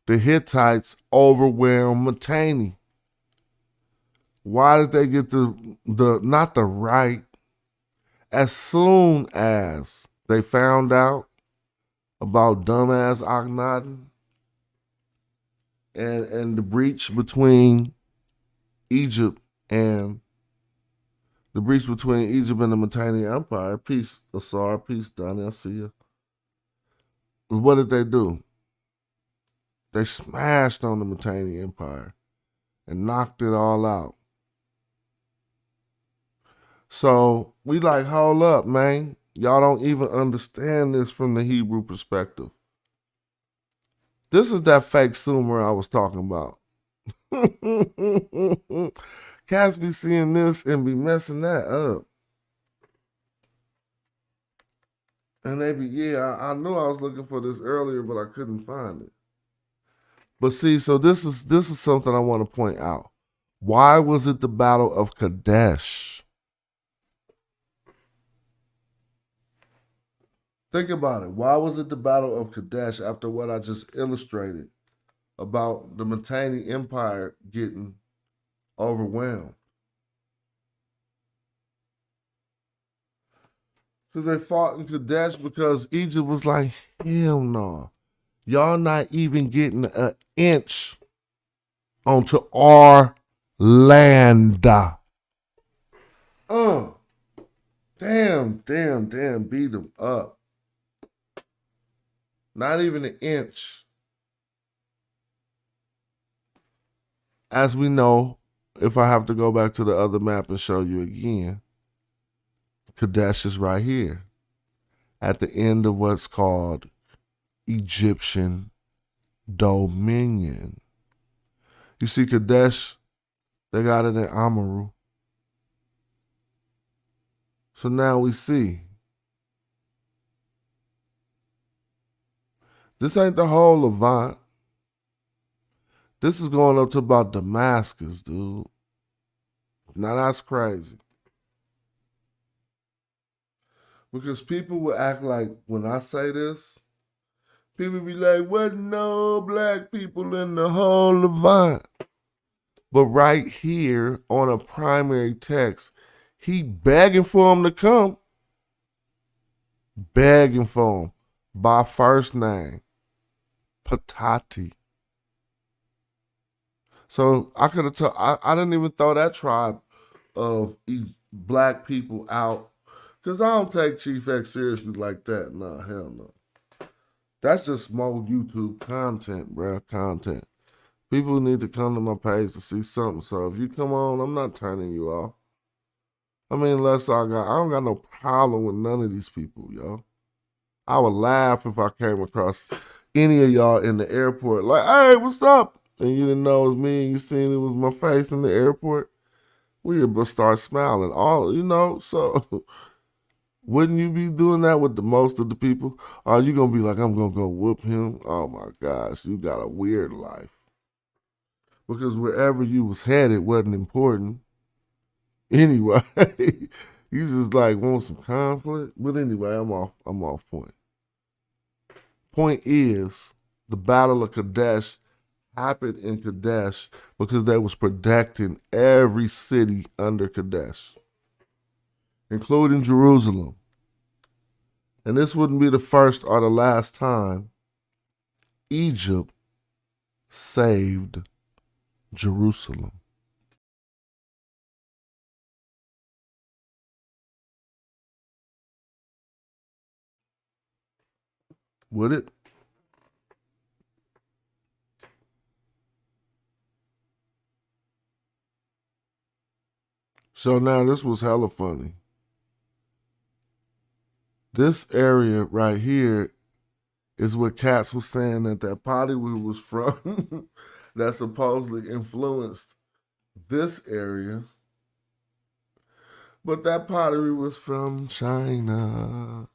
the Hittites overwhelmed Mitanni. Why did they get not the right? As soon as they found out about dumbass Akhenaten and the breach between Egypt and the Mitanni Empire. Peace, Asar. Peace, Donnie. I see you. What did they do? They smashed on the Mitanni Empire and knocked it all out. So we like, hold up, man. Y'all don't even understand this from the Hebrew perspective. This is that fake Sumer I was talking about. Cats be seeing this and be messing that up. And they be, I knew I was looking for this earlier, but I couldn't find it. But see, so this is something I want to point out. Why was it the Battle of Kadesh? Think about it. Why was it the Battle of Kadesh after what I just illustrated about the Mitanni Empire getting overwhelmed? Because they fought in Kadesh because Egypt was like, hell no. Y'all not even getting an inch onto our land. Damn, beat them up. Not even an inch. As we know, if I have to go back to the other map and show you again, Kadesh is right here at the end of what's called Egyptian dominion. You see Kadesh, they got it in Amaru. So now we see. This ain't the whole Levant. This is going up to about Damascus, dude. Now that's crazy. Because people will act like when I say this, people be like, wasn't no black people in the whole Levant. But right here on a primary text, he begging for him to come. Begging for him by first name. Patati. So I could have told, I didn't even throw that tribe of black people out. Because I don't take Chief X seriously like that. Nah, hell no. That's just more YouTube content, bro. Content. People need to come to my page to see something. So if you come on, I'm not turning you off. I mean, unless I don't got no problem with none of these people, yo. I would laugh if I came across any of y'all in the airport, like, hey, what's up? And you didn't know it was me and you seen it was my face in the airport. We would start smiling, all, so wouldn't you be doing that with the most of the people? Or are you going to be like, I'm going to go whoop him? Oh my gosh, you got a weird life. Because wherever you was headed wasn't important. Anyway, you just like want some conflict. But anyway, I'm off point. Point is, the Battle of Kadesh happened in Kadesh because they was protecting every city under Kadesh, including Jerusalem. And this wouldn't be the first or the last time Egypt saved Jerusalem. Would it? So now this was hella funny. This area right here is what Katz was saying that pottery was from that supposedly influenced this area. But that pottery was from China.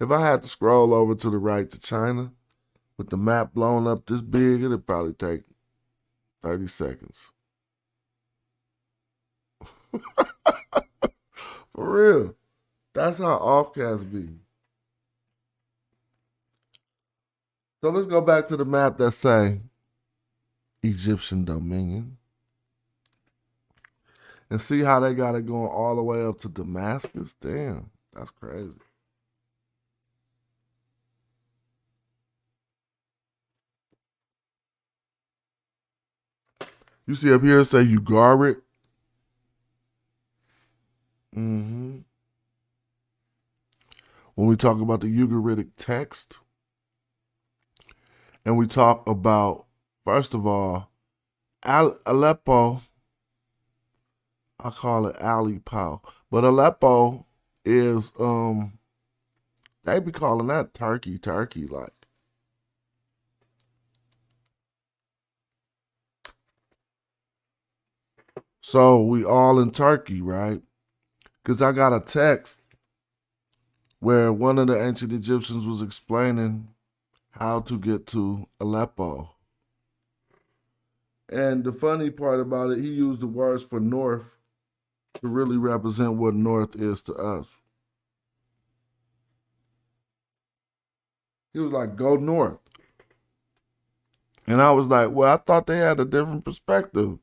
If I had to scroll over to the right to China with the map blown up this big, it'd probably take 30 seconds. For real. That's how offcast be. So let's go back to the map that say Egyptian Dominion and see how they got it going all the way up to Damascus. Damn, that's crazy. You see up here it say Ugarit. Mm-hmm. When we talk about the Ugaritic text, and we talk about, first of all, Aleppo, I call it Aleppo, but Aleppo is, they be calling that Turkey like. So we all in Turkey, right? Because I got a text where one of the ancient Egyptians was explaining how to get to Aleppo. And the funny part about it, he used the words for north to really represent what north is to us. He was like, go north. And I was like, well, I thought they had a different perspective.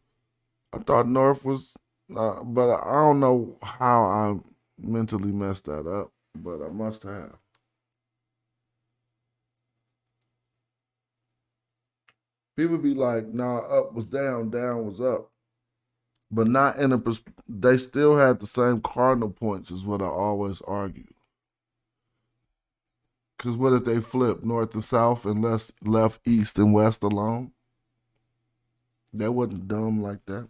I thought north was, but I don't know how I mentally messed that up, but I must have. People be like, nah, up was down, down was up. But not in a, they still had the same cardinal points is what I always argue. Because what if they flip north and south and left east and west alone? That wasn't dumb like that.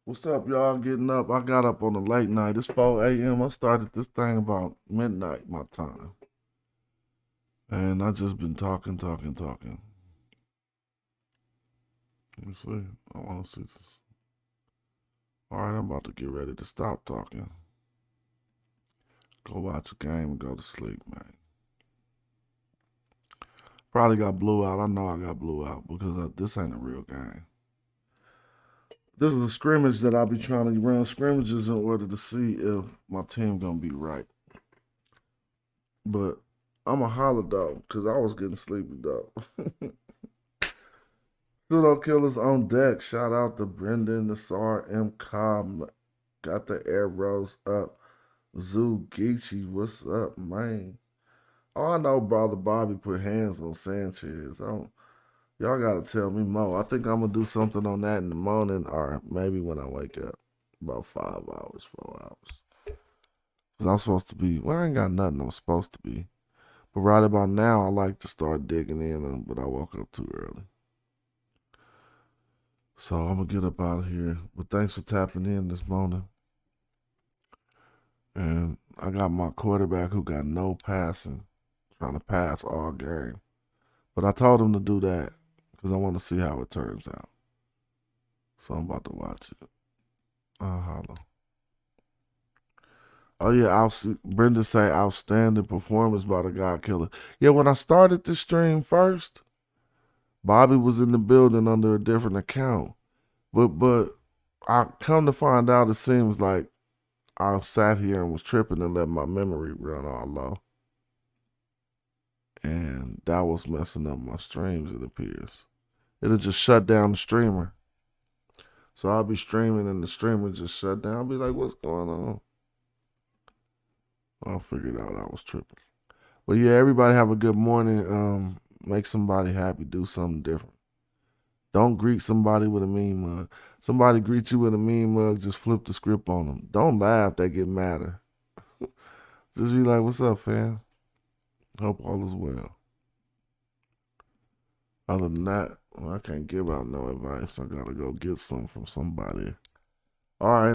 What's up, y'all? Getting up. I got up on a late night. It's 4 a.m. I started this thing about midnight my time. And I just been talking. Let me see. I want to see this. All right, I'm about to get ready to stop talking. Go watch a game and go to sleep, man. Probably got blew out. I know I got blew out because this ain't a real game. This is a scrimmage that I'll be trying to run scrimmages in order to see if my team gonna be right. But I'm a holler though, because I was getting sleepy though. Pseudo Killers on deck. Shout out to Brendan, Nassar, M. Cobb. Got the arrows up. Zoo Geechee, what's up, man? Oh, I know brother Bobby put hands on Sanchez. Y'all gotta tell me more. I think I'm gonna do something on that in the morning, or maybe when I wake up. About 5 hours, 4 hours. Cause I'm supposed to be, well, I ain't got nothing I'm supposed to be. But right about now, I like to start digging in, but I woke up too early. So I'm gonna get up out of here. But thanks for tapping in this morning. And I got my quarterback who got no passing, trying to pass all game. But I told him to do that because I want to see how it turns out. So I'm about to watch it. I'll holler. Oh yeah, Brenda say outstanding performance by the God Killer. Yeah, when I started the stream first, Bobby was in the building under a different account. But I come to find out it seems like I sat here and was tripping and let my memory run all low. And that was messing up my streams, it appears. It'll just shut down the streamer. So I'll be streaming and the streamer just shut down. I'll be like, what's going on? I figured out I was tripping. But yeah, everybody have a good morning. Make somebody happy. Do something different. Don't greet somebody with a mean mug. Somebody greet you with a mean mug, just flip the script on them. Don't laugh, they get madder. Just be like, what's up, fam? Hope all is well. Other than that, I can't give out no advice. I gotta go get some from somebody. All right.